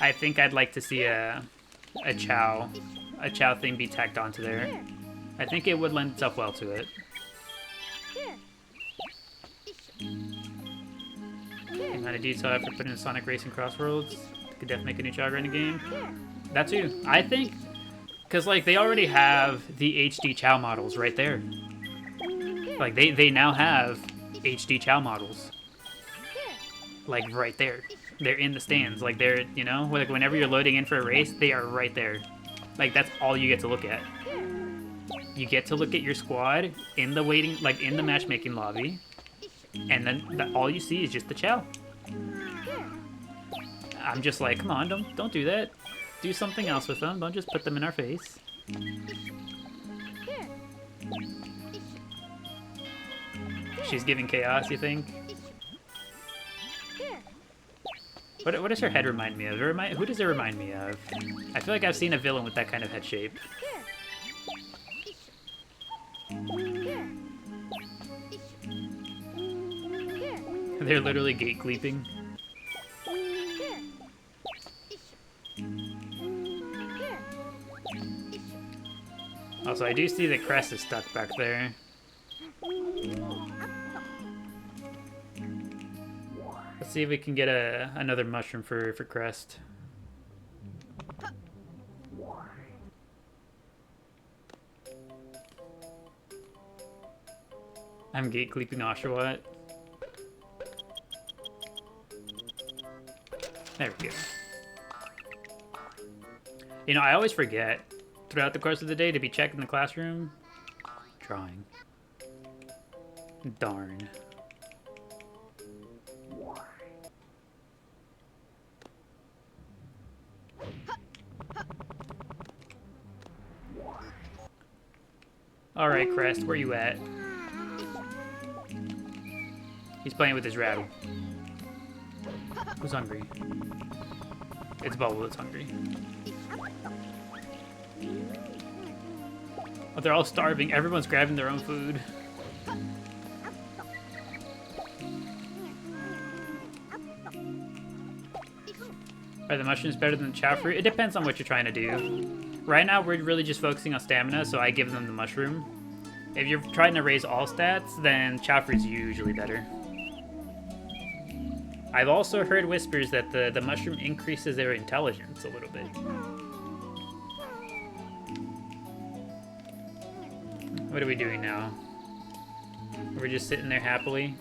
I think I'd like to see a Chao thing be tacked onto there. I think it would lend itself well to it. The amount of detail after putting in Sonic Racing Crossworlds could definitely make a new ChaoGarden game. That too. I think, because like they already have the HD Chao models right there. Like they now have HD Chao models. Like right there. They're in the stands. Like they're, you know, like whenever you're loading in for a race, they are right there. Like that's all you get to look at. You get to look at your squad in the waiting, like in the matchmaking lobby, and then all you see is just the Chao. I'm just like, come on, don't do that. Do something else with them. Don't just put them in our face. She's giving chaos, you think? What does her head remind me of? Who does it remind me of? I feel like I've seen a villain with that kind of head shape. They're literally gate gleeping. Also, I do see that Crest is stuck back there. Let's see if we can get another mushroom for Crest. I'm gate gleeping Oshawott. There we go. You know, I always forget throughout the course of the day to be checking the classroom. Drawing. Darn. Alright, Crest, where you at? He's playing with his rattle. Who's hungry? It's Bubble that's hungry. Oh, they're all starving. Everyone's grabbing their own food. Are the mushrooms better than the Chao fruit? It depends on what you're trying to do. Right now, we're really just focusing on stamina, so I give them the mushroom. If you're trying to raise all stats, then Chao fruit's usually better. I've also heard whispers that the mushroom increases their intelligence a little bit. What are we doing now? We're just sitting there happily.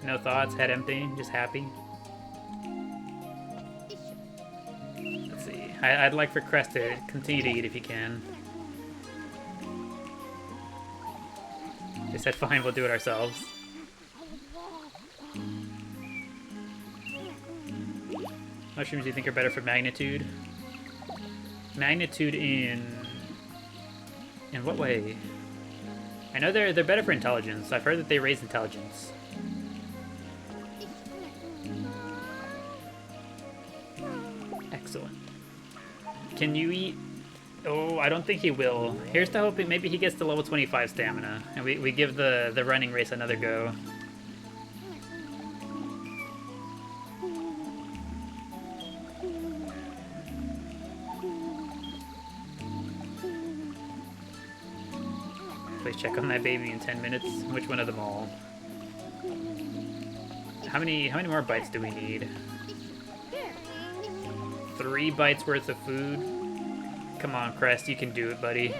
No thoughts, head empty, just happy. Let's see. I'd like for Crest to continue to eat if he can. They said, fine, we'll do it ourselves. Mushrooms you think are better for magnitude? Magnitude in what way? I know they're better for intelligence. I've heard that they raise intelligence. Excellent. Can you eat? Oh, I don't think he will. Here's to hoping maybe he gets to level 25 stamina, and we give the running race another go. Please check on that baby in 10 minutes. Which one of them all? How many more bites do we need? 3 bites worth of food? Come on, Crest, you can do it, buddy.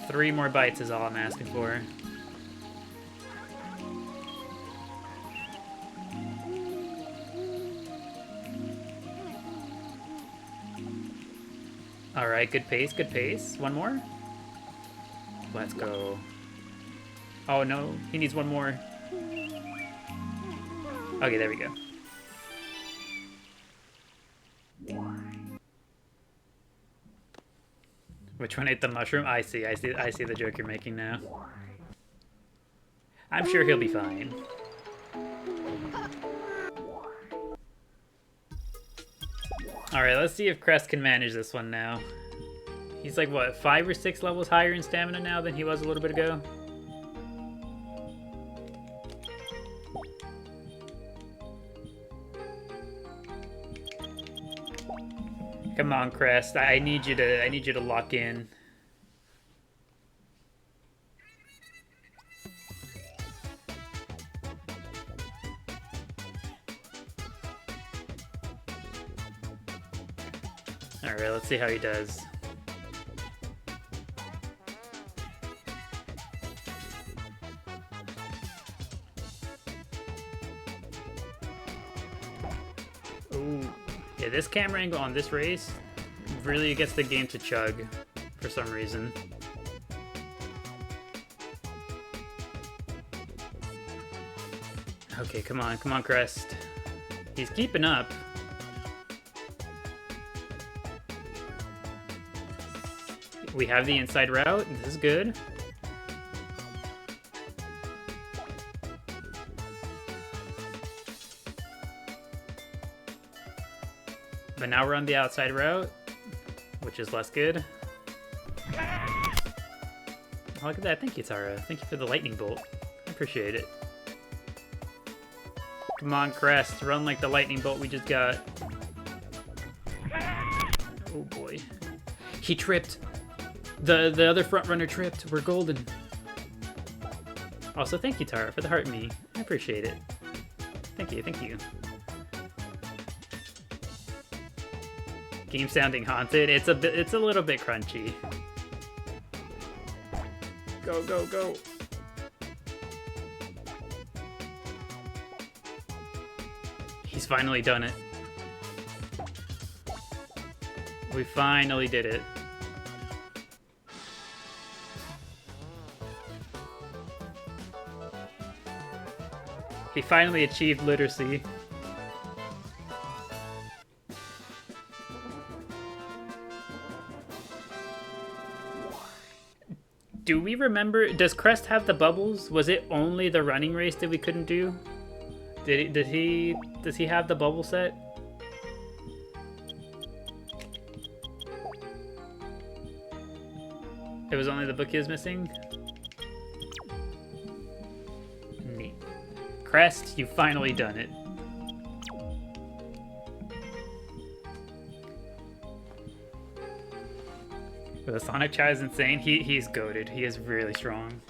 3 more bites is all I'm asking for. Alright, good pace, good pace. 1 more? Let's go. Oh no, he needs 1 more. Okay, there we go. Which one ate the mushroom? I see the joke you're making now. I'm sure he'll be fine. Alright, let's see if Crest can manage this one now. He's like, what, 5 or 6 levels higher in stamina now than he was a little bit ago? Come on, Crest. I need you to lock in. All right, let's see how he does. Ooh. Yeah, this camera angle on this race really gets the game to chug for some reason. Okay, come on, Crest. He's keeping up. We have the inside route. This is good. But now we're on the outside route, which is less good. Oh, look at that. Thank you, Tara. Thank you for the lightning bolt. I appreciate it. Come on, Crest. Run like the lightning bolt we just got. Oh, boy. He tripped. The other front runner tripped. We're golden. Also, thank you, Tara, for the heart me. I appreciate it. Thank you, thank you. Game sounding haunted. It's a little bit crunchy. Go, go, go. He's finally done it. We finally did it. He finally achieved literacy. Do we remember, does Crest have the bubbles? Was it only the running race that we couldn't do? Does he have the bubble set? It was only the book he was missing? Neat. Crest, you've finally done it. The Sonic Chao is insane. He's goated. He is really strong.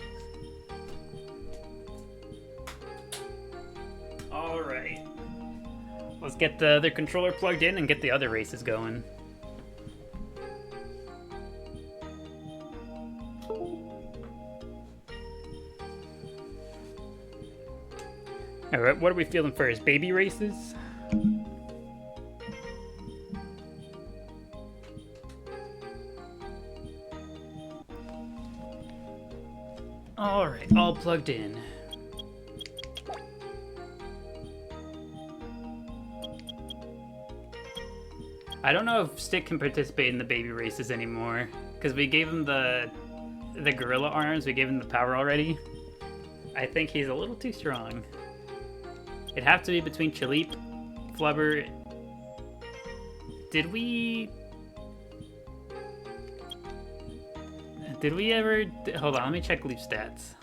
Alright. Let's get the other controller plugged in and get the other races going. Alright, what are we feeling first? Baby races? Alright, all plugged in. I don't know if Stick can participate in the baby races anymore, because we gave him the gorilla arms, we gave him the power already. I think he's a little too strong. It'd have to be between Chaleep, Flubber. Did we ever... Hold on, let me check Leaf stats.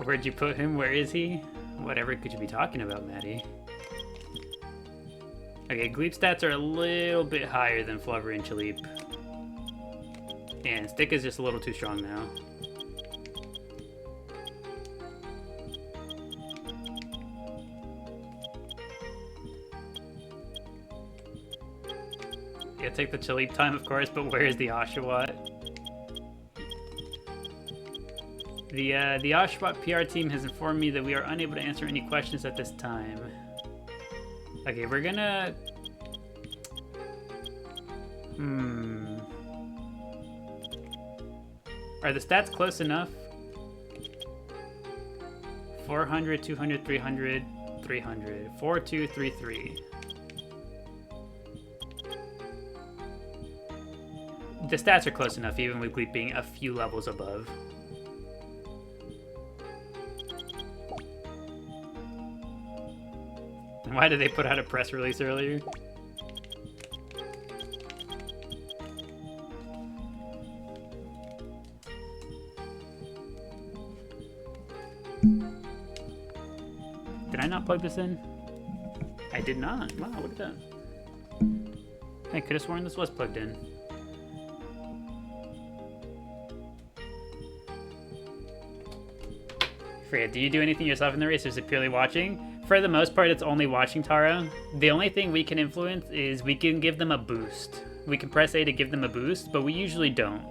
Where'd you put him? Where is he? Whatever could you be talking about, Maddie? Okay, Gleep stats are a little bit higher than Flubber and Chaleep. And stick is just a little too strong now. Yeah, take the chili time, of course, but where is the Oshawott? The Oshawott PR team has informed me that we are unable to answer any questions at this time. Okay, we're gonna... Are the stats close enough? 400, 200, 300, 300. 4, 2, 3, 3. The stats are close enough, even with Gleep being a few levels above. Why did they put out a press release earlier? Did I not plug this in? I did not. Wow, look at that. I could have sworn this was plugged in. Freya, do you do anything yourself in the race, or is it purely watching? For the most part, it's only watching, Tara. The only thing we can influence is we can give them a boost. We can press A to give them a boost, but we usually don't.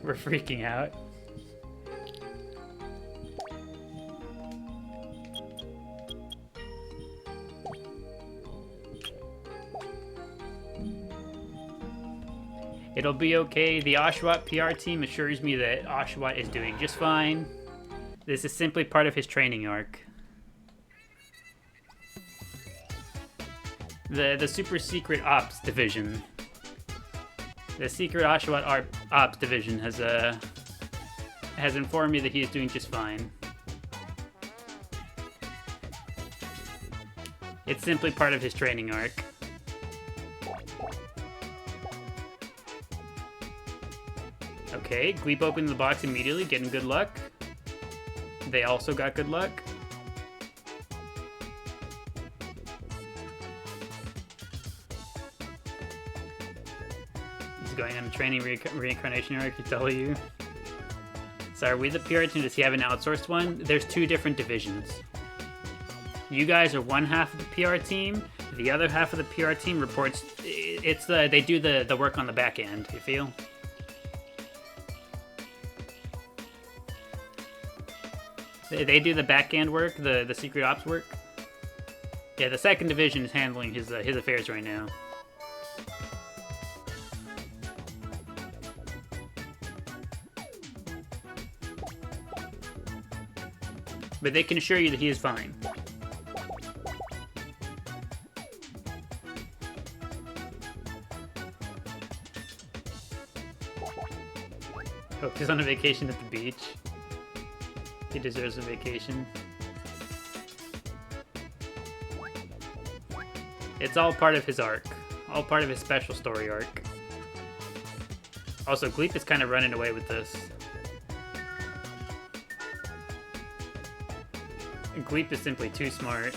We're freaking out. It'll be okay. The Oshawott PR team assures me that Oshawott is doing just fine. This is simply part of his training arc. The super secret ops division. The secret Oshawott ops division has informed me that he is doing just fine. It's simply part of his training arc. Okay, Gleep opened the box immediately, getting good luck. They also got good luck. He's going on a training reincarnation arc, I tell you. So are we the PR team? Does he have an outsourced one? There's two different divisions. You guys are one half of the PR team. The other half of the PR team reports... they do the work on the back end, you feel? They do the back-end work, the secret ops work. Yeah, the second division is handling his affairs right now. But they can assure you that he is fine. Hope he's on a vacation at the beach. He deserves a vacation. It's all part of his arc. All part of his special story arc. Also, Gleep is kind of running away with this. Gleep is simply too smart.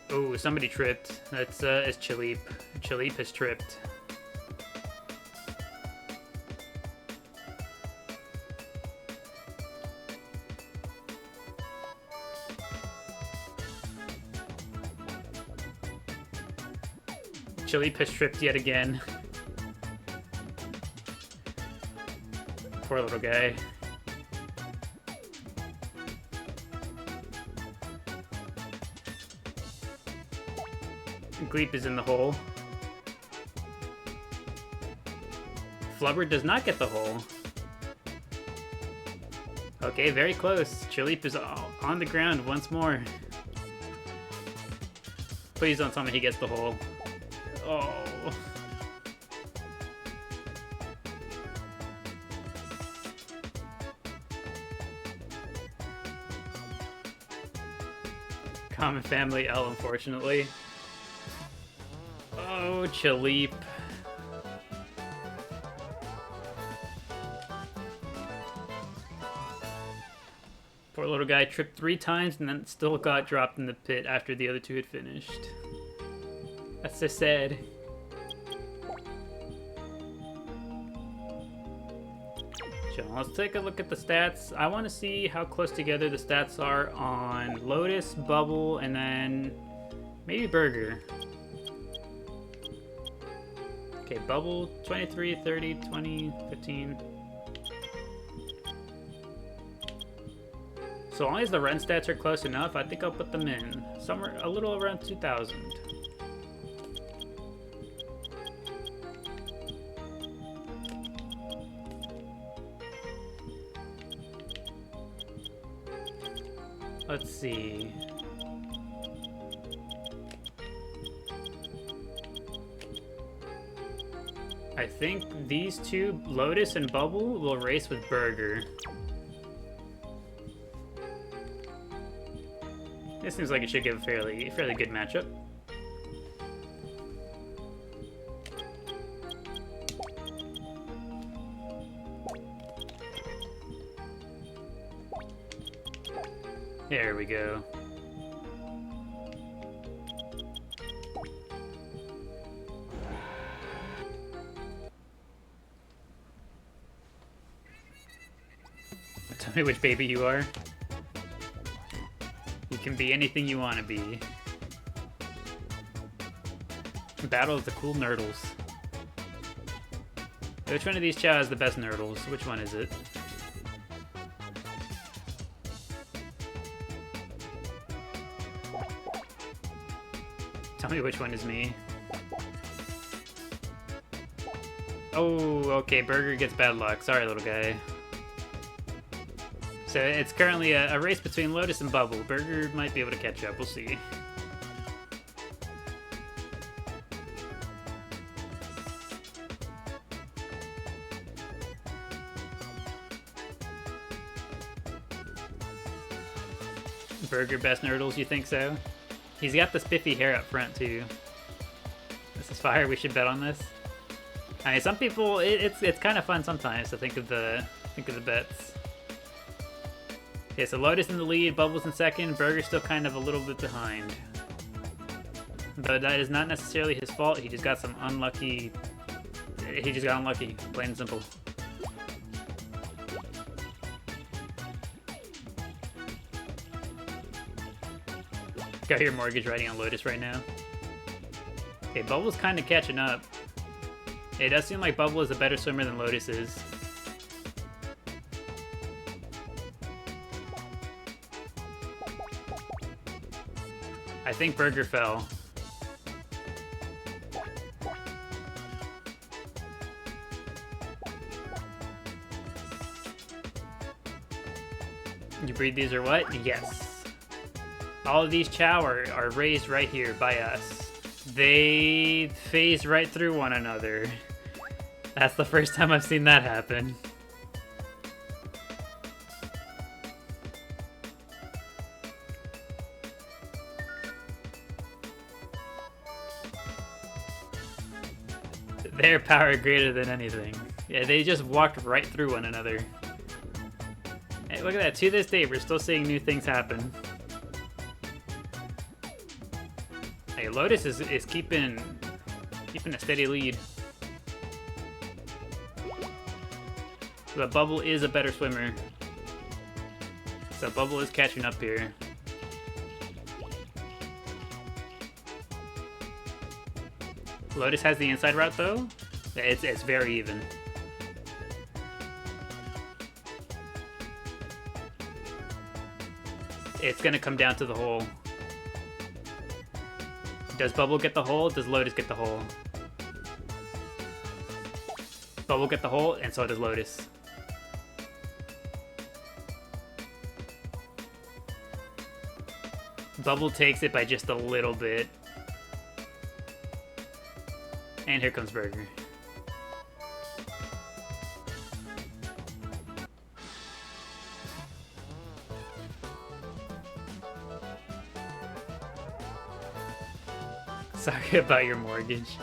Oh, somebody tripped. That's it's Chaleep. Chaleep has tripped. Chaleep has tripped yet again. Poor little guy. Gleep is in the hole. Flubber does not get the hole. Okay, very close. Chaleep is on the ground once more. Please don't tell me he gets the hole. Oh. Common family L, unfortunately. Oh, Chaleep. Poor little guy tripped 3 times and then still got dropped in the pit after the other 2 had finished. That's so sad. So let's take a look at the stats. I want to see how close together the stats are on Lotus, Bubble, and then maybe Burger. Okay, Bubble, 23, 30, 20, 15. So long as the run stats are close enough, I think I'll put them in. Somewhere a little around 2,000. Let's see. I think these 2, Lotus and Bubble, will race with Burger. This seems like it should give a fairly good matchup. There we go. Tell me which baby you are. You can be anything you want to be. Battle of the cool nurdles. Which one of these Chao has the best nurdles? Which one is it? Tell me which one is me. Oh, okay, Burger gets bad luck. Sorry, little guy. So it's currently a race between Lotus and Bubble. Burger might be able to catch up. We'll see. Burger best nurdles, you think so? He's got the spiffy hair up front too. This is fire. We should bet on this. I mean, some people it's kind of fun sometimes to think of the bets. Okay, so Lotus in the lead, Bubbles in second, Burger's still kind of a little bit behind. But that is not necessarily his fault. He just got some unlucky. He just got unlucky, plain and simple. Got your mortgage riding on Lotus right now. Okay, Bubble's kind of catching up. It does seem like Bubble is a better swimmer than Lotus is. I think Burger fell. You breed these or what? Yes. All of these Chao are raised right here by us. They phase right through one another. That's the first time I've seen that happen. Their power greater than anything. Yeah, they just walked right through one another. Hey, look at that. To this day, we're still seeing new things happen. Hey, Lotus is keeping a steady lead. But Bubble is a better swimmer. So Bubble is catching up here. Lotus has the inside route though. It's very even. It's gonna come down to the hole. Does Bubble get the hole? Does Lotus get the hole? Bubble get the hole, and so does Lotus. Bubble takes it by just a little bit. And here comes Burger. Sorry about your mortgage.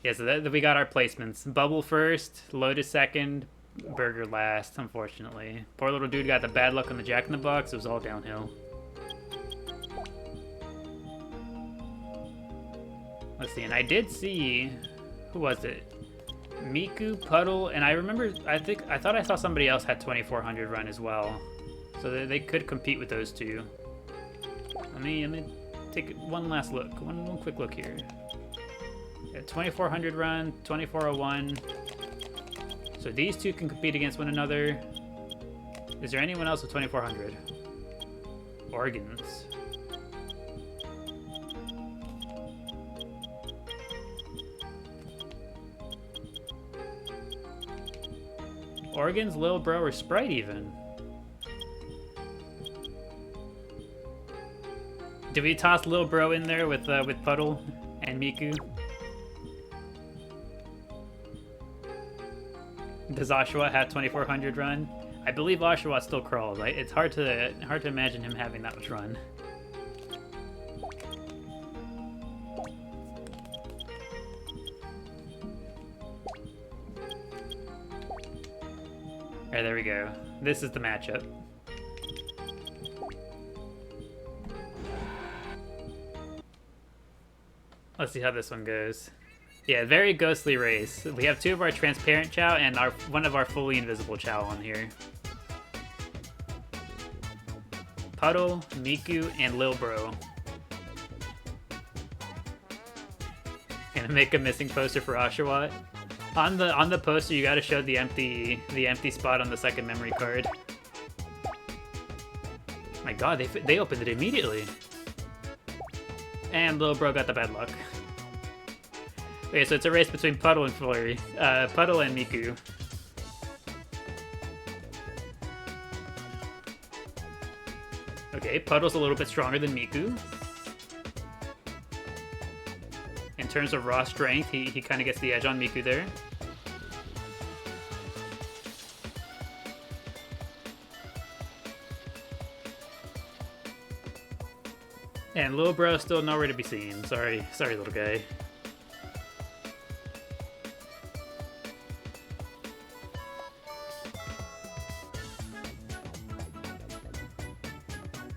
Yeah, so we got our placements. Bubble first, Lotus second, Burger last, unfortunately. Poor little dude got the bad luck on the Jack-in-the-Box. It was all downhill. Let's see, and I did see... Who was it? Miku, Puddle, and I remember... I thought I saw somebody else had 2400 run as well. So they could compete with those two. Let me take one last look. One quick look here. Yeah, 2400 run, 2401. So these two can compete against one another. Is there anyone else with 2400? Organs. Organs, Lil Bro, or Sprite even? Did we toss Lil Bro in there with Puddle and Miku? Does Oshawa have 2400 run? I believe Oshawa still crawls. Right? It's hard to imagine him having that much run. Alright, there we go. This is the matchup. Let's see how this one goes. Yeah, very ghostly race. We have two of our transparent Chao and one of our fully invisible Chao on here. Puddle, Miku, and Lil Bro. Gonna make a missing poster for Oshawott. On the poster, you gotta show the empty spot on the second memory card. My God, they opened it immediately. And Lil Bro got the bad luck. Okay, so it's a race between Puddle and Flurry. Puddle and Miku. Okay, Puddle's a little bit stronger than Miku. In terms of raw strength, he kind of gets the edge on Miku there. And Lil Bro still nowhere to be seen. Sorry, little guy.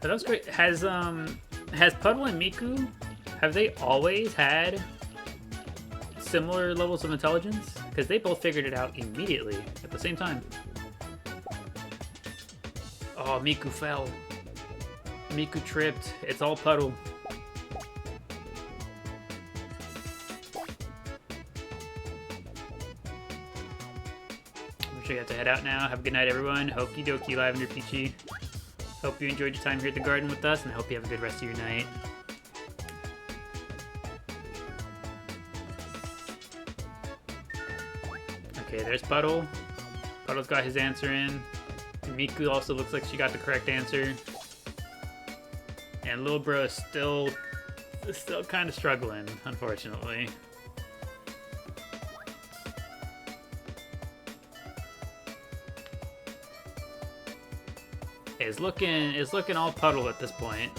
But that was great. Has Puddle and Miku, have they always had similar levels of intelligence? Because they both figured it out immediately at the same time. Oh, Miku fell. Miku tripped. It's all Puddle. I'm sure you have to head out now. Have a good night, everyone. Hokey dokey, Lavender Peachy. Hope you enjoyed your time here at the garden with us, and I hope you have a good rest of your night. Okay, there's Puddle. Puddle's got his answer in. Miku also looks like she got the correct answer. And Lil Bro is still kind of struggling, unfortunately. It's looking all Puddle at this point.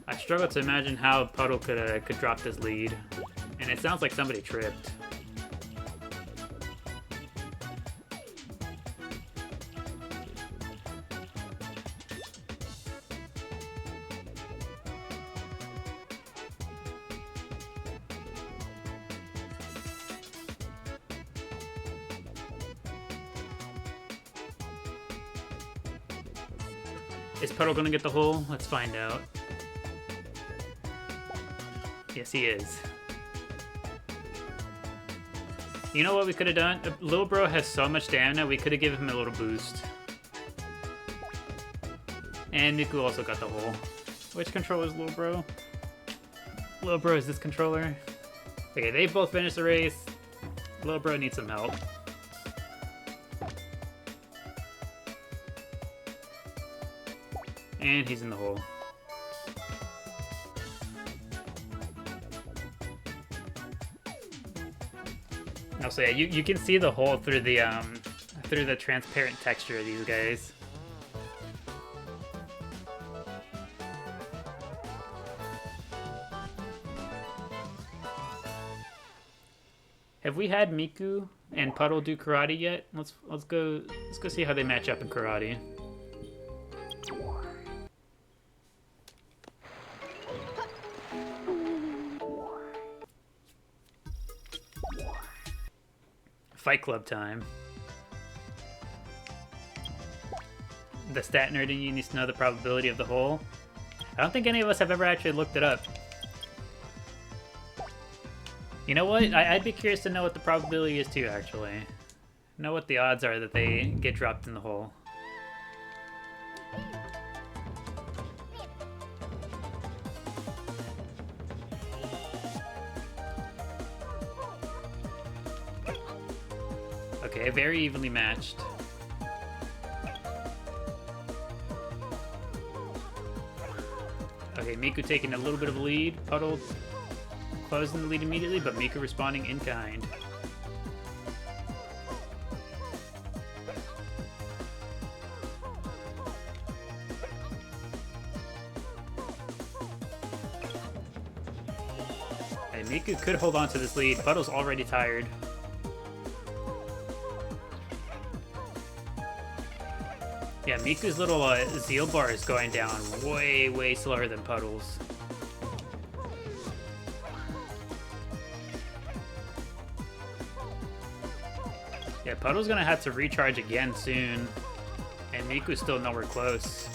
I struggle to imagine how Puddle could drop this lead, and it sounds like somebody tripped. Is Puddle gonna get the hole? Let's find out. Yes, he is. You know what we could have done? Lil Bro has so much stamina, we could have given him a little boost. And Miku also got the hole. Which controller is Lil Bro? Lil Bro is this controller. Okay, they both finished the race. Lil Bro needs some help. And he's in the hole. Also, yeah, you can see the hole through the transparent texture of these guys. Have we had Miku and Puddle do karate yet? Let's go see how they match up in karate. Fight Club time. The stat nerd in you needs to know the probability of the hole. I don't think any of us have ever actually looked it up. You know what? I'd be curious to know what the probability is too, actually. Know what the odds are that they get dropped in the hole. Okay, very evenly matched. Okay, Miku taking a little bit of a lead. Puddle closing the lead immediately, but Miku responding in kind. And Miku could hold on to this lead. Puddle's already tired. Yeah, Miku's little zeal bar is going down way, way slower than Puddle's. Yeah, Puddle's gonna have to recharge again soon, and Miku's still nowhere close.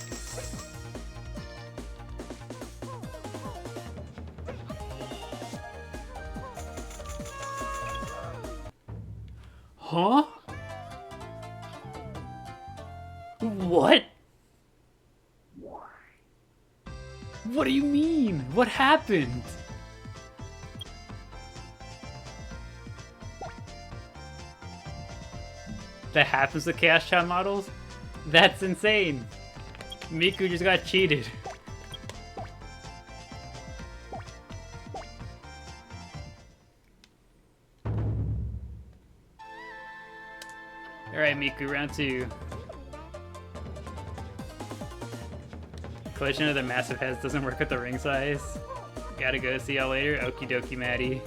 Huh? What? What do you mean? What happened? That happens with Chaos Chao models? That's insane. Miku just got cheated. Alright, Miku, round 2. Collision of the massive heads doesn't work with the ring size. Gotta go. See y'all later. Okie dokie, Maddie.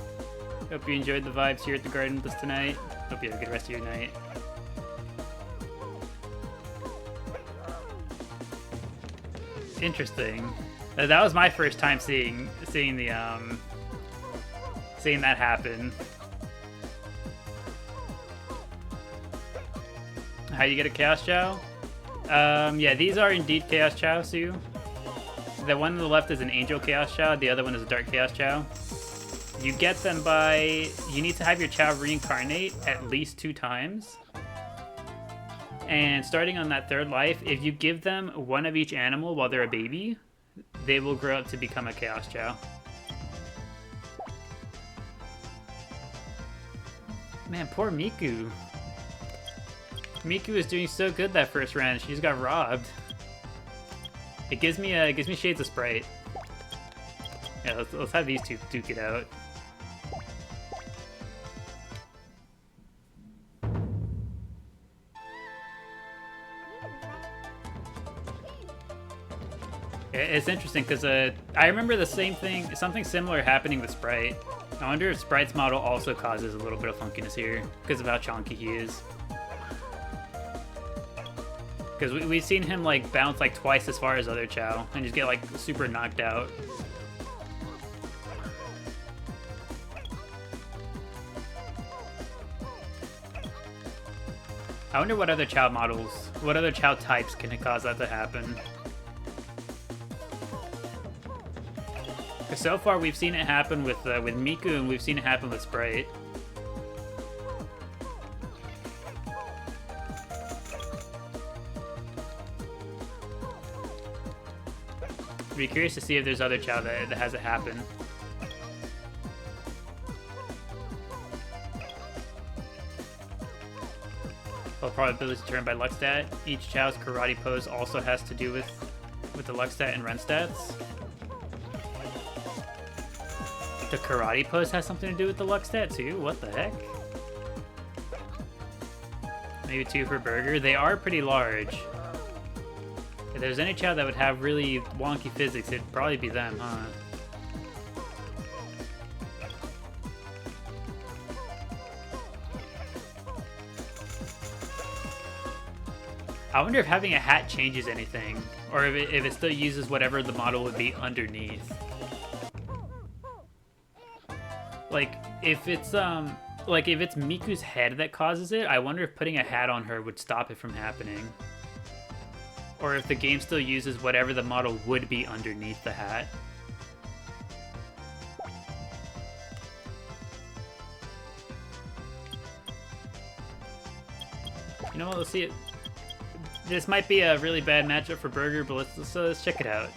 Hope you enjoyed the vibes here at the garden with us tonight. Hope you have a good rest of your night. Interesting. That was my first time seeing that happen. How you get a Chaos Chao? Yeah, these are indeed Chaos Chao, Sue. The one on the left is an Angel Chaos Chao, the other one is a Dark Chaos Chao. You get them by... You need to have your Chao reincarnate at least 2 times. And starting on that 3rd life, if you give them one of each animal while they're a baby, they will grow up to become a Chaos Chao. Man, poor Miku. Miku was doing so good that first round, she just got robbed. It gives me shades of Sprite. Yeah, let's have these two duke it out. It's interesting because I remember the same thing, something similar happening with Sprite. I wonder if Sprite's model also causes a little bit of funkiness here because of how chonky he is. Because we've seen him like bounce like twice as far as other Chao and just get like super knocked out. I wonder what other Chao models, what other Chao types can cause that to happen. Because so far we've seen it happen with Miku and we've seen it happen with Sprite. Be curious to see if there's other Chao that has it happen. Well, probability determined by luck stat. Each Chao's karate pose also has to do with the luck stat and run stats. The karate pose has something to do with the luck stat too? What the heck? Maybe 2 for burger. They are pretty large. If there's any Chao that would have really wonky physics, it'd probably be them, huh? I wonder if having a hat changes anything, or if it still uses whatever the model would be underneath. Like if it's Miku's head that causes it, I wonder if putting a hat on her would stop it from happening. Or if the game still uses whatever the model would be underneath the hat. You know what, let's see it. This might be a really bad matchup for Burger, but let's check it out.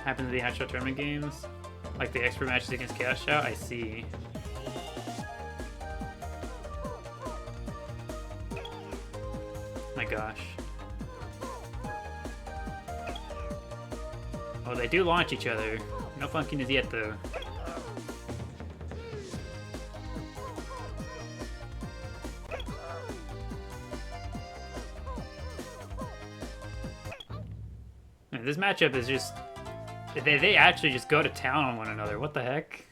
Happens in the Hatch tournament games? Like the expert matches against Chaos Chao? I see. My gosh. Oh, they do launch each other. No funkiness yet, though. This matchup is just... They actually just go to town on one another. What the heck?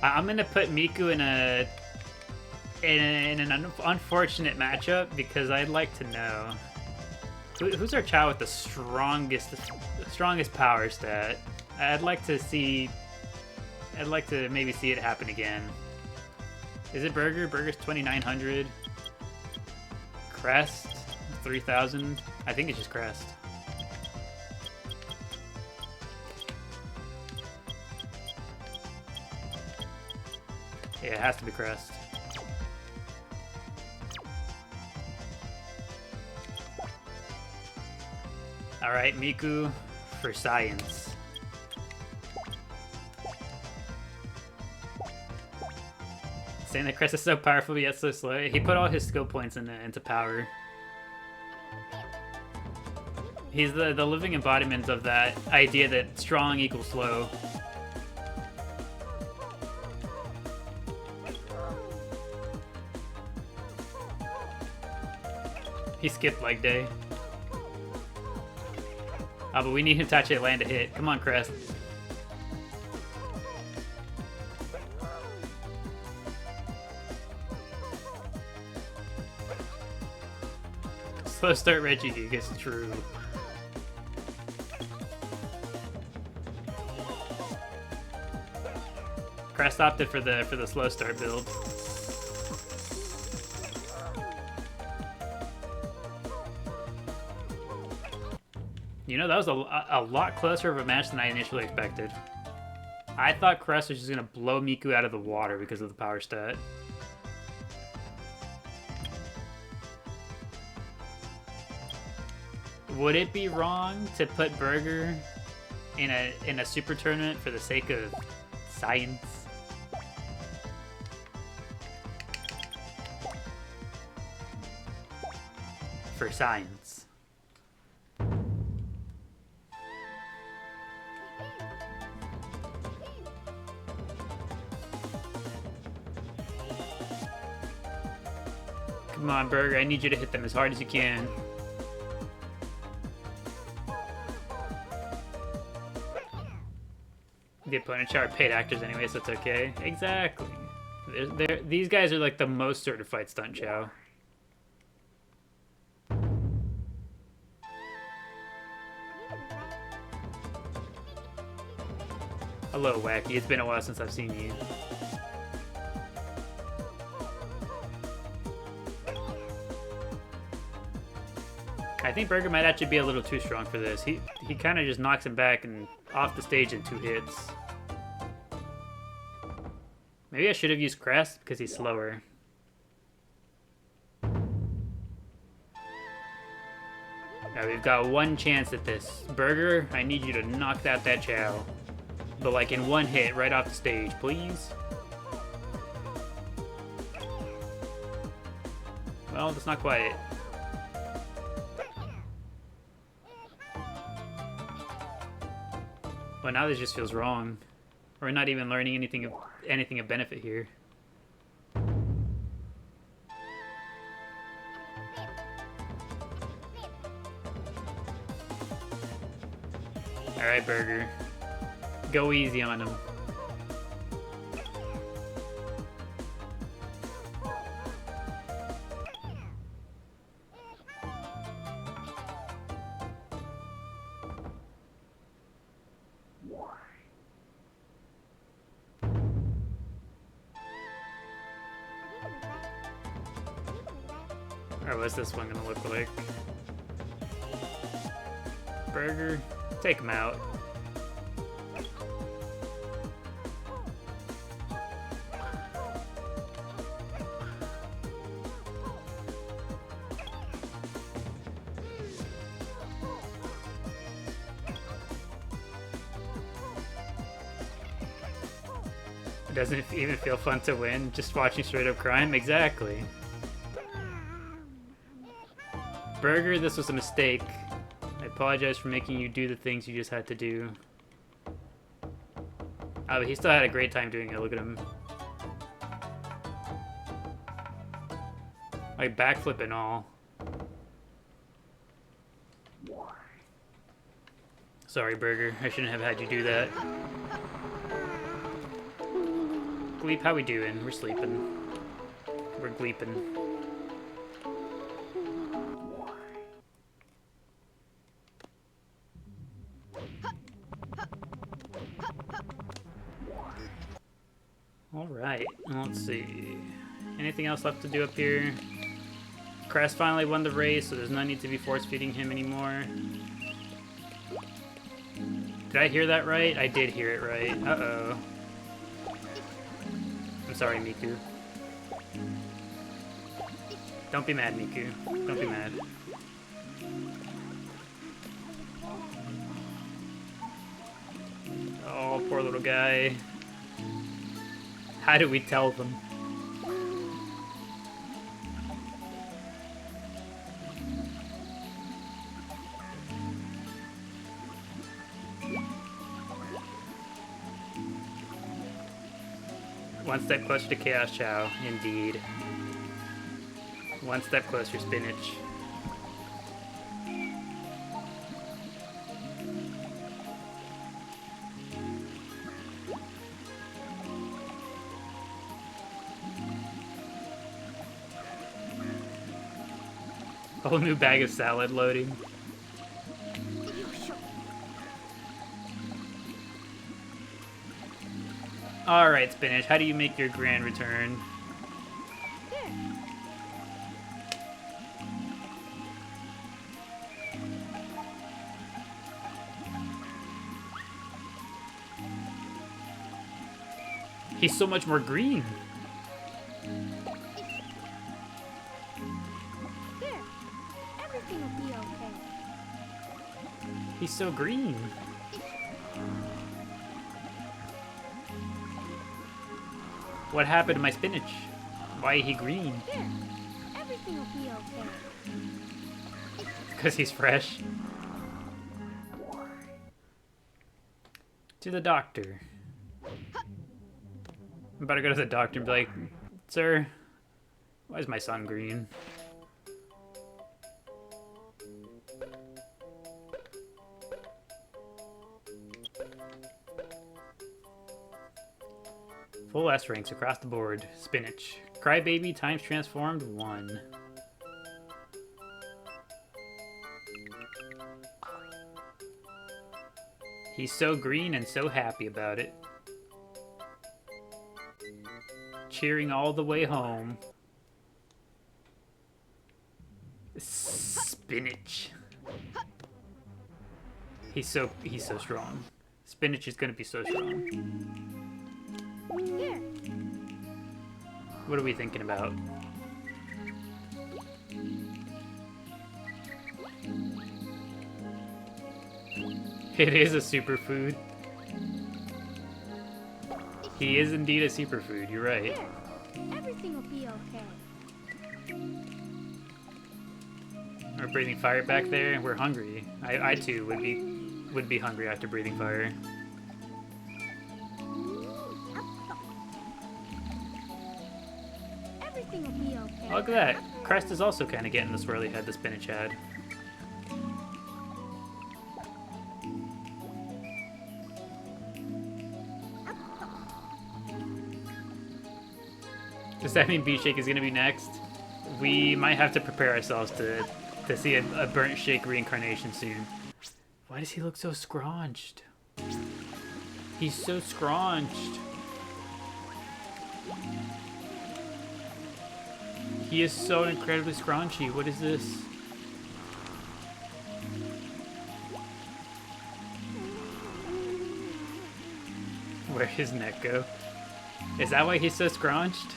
I'm gonna put Miku in an unfortunate matchup because I'd like to know who's our Chao with the strongest power stat. I'd like to maybe see it happen again. Is it Burger? Burger's 2,900. Crest 3,000. I think it's just Crest. Yeah, it has to be Crest. Alright, Miku for science. Saying that Crest is so powerful yet so slow. He put all his skill points into power. He's the living embodiment of that idea that strong equals slow. He skipped leg day. Oh, but we need him to actually land a hit. Come on, Crest. Slow start Reggie, it's true. Crest opted for the slow start build. You know, that was a lot closer of a match than I initially expected. I thought Crest was just gonna blow Miku out of the water because of the power stat. Would it be wrong to put Burger in a super tournament for the sake of science? For science. Come on, Burger, I need you to hit them as hard as you can. The opponent Chao are paid actors anyway, so it's okay. Exactly. These guys are like the most certified stunt Chao. Hello, Wacky. It's been a while since I've seen you. I think Burger might actually be a little too strong for this. He kind of just knocks him back and off the stage in 2 hits. Maybe I should have used Crest because he's slower. Now we've got one chance at this. Burger, I need you to knock out that Chao. But like in 1 hit right off the stage, please. Well, that's not quite it. Well, now this just feels wrong. We're not even learning anything of benefit here. Alright, Burger. Go easy on him. Alright, what's this one gonna look like? Burger, take him out. Doesn't it even feel fun to win? Just watching straight up crime? Exactly. Burger, this was a mistake. I apologize for making you do the things you just had to do. Oh, but he still had a great time doing it. Look at him. Like backflip and all. Sorry, Burger. I shouldn't have had you do that. Gleep, how we doing? We're sleeping. We're gleeping. Alright, let's see. Anything else left to do up here? Crest finally won the race, so there's no need to be force-feeding him anymore. Did I hear that right? I did hear it right. Uh-oh. I'm sorry, Miku. Don't be mad, Miku. Don't be mad. Oh, poor little guy. How do we tell them? One step closer to Chaos, Chao. Indeed. One step closer, Spinach. A whole new bag of salad loading. Alright, Spinach, how do you make your grand return? He's so much more green. Here, everything will be okay. He's so green. What happened to my spinach? Why is he green? Here, everything will be okay. Because he's fresh. To the doctor. I'm about to go to the doctor and be like, sir, why is my son green? Full S ranks across the board. Spinach. Crybaby times transformed 1. He's so green and so happy about it. Cheering all the way home. Spinach. He's so strong. Spinach is gonna be so strong. Here, What are we thinking about? It is a superfood. He is indeed a superfood, you're right. here, everything will be okay. We're breathing fire back there. We're hungry. I too would be hungry after breathing fire. Everything will be okay. Oh, look at that. Crest is also kind of getting the swirly head the spinach had. Does that mean Beach Shake is gonna be next? We might have to prepare ourselves to see a Burnt Shake reincarnation soon. Why does he look so scrunched? He's so scrunched. He is so incredibly scrunchy. What is this? Where'd his neck go? Is that why he's so scrunched?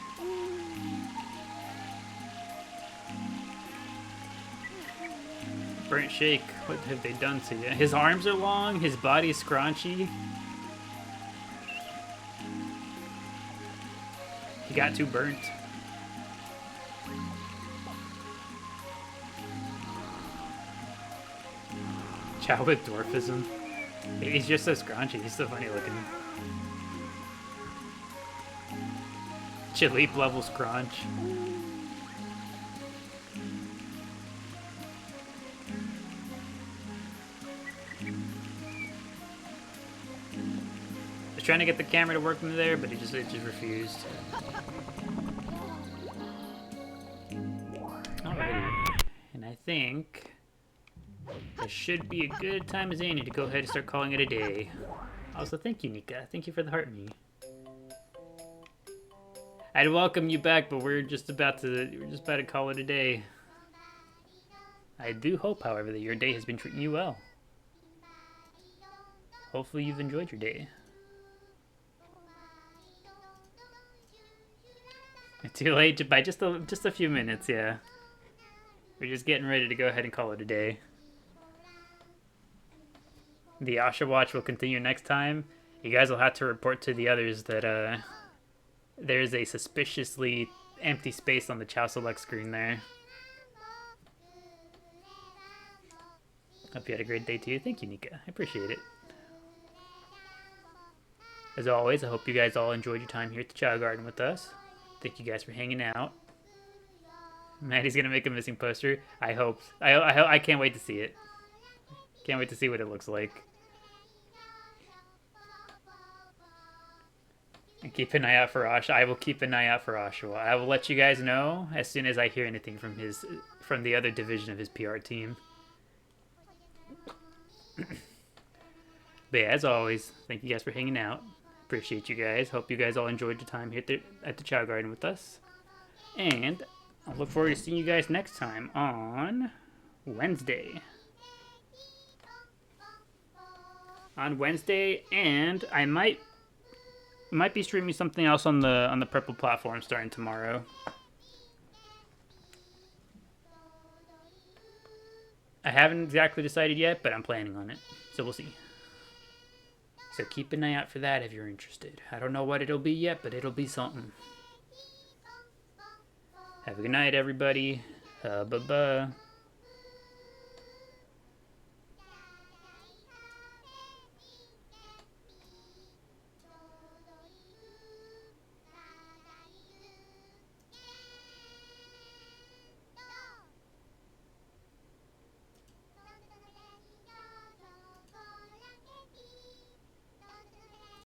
Burnt Shake, what have they done to you? His arms are long, his body is scrunchy. He got too burnt. Chao with dwarfism. He's just so scrunchy, he's so funny looking. Chaleep level scrunch. I was trying to get the camera to work from there, but it just refused. Alrighty. And I think this should be a good time as any to go ahead and start calling it a day. Also, thank you, Nika. Thank you for the heart me. I'd welcome you back, but we're just about to call it a day. I do hope, however, that your day has been treating you well. Hopefully you've enjoyed your day. Too late by just a few minutes, yeah. We're just getting ready to go ahead and call it a day. The Asha Watch will continue next time. You guys will have to report to the others that there's a suspiciously empty space on the Chao select screen there. Hope you had a great day too. Thank you, Nika. I appreciate it. As always, I hope you guys all enjoyed your time here at the Chao Garden with us. Thank you guys for hanging out. Maddie's gonna make a missing poster. I hope. I can't wait to see it. Can't wait to see what it looks like. And keep an eye out for Asha. I will keep an eye out for Oshawa. I will let you guys know as soon as I hear anything from the other division of his PR team. But yeah, as always, thank you guys for hanging out. Appreciate you guys. Hope you guys all enjoyed your time here at the Chao Garden with us. And I look forward to seeing you guys next time on Wednesday. And I might be streaming something else on the Purple platform starting tomorrow. I haven't exactly decided yet, but I'm planning on it, so we'll see. So keep an eye out for that if you're interested. I don't know what it'll be yet, but it'll be something. Have a good night, everybody. Bye-bye.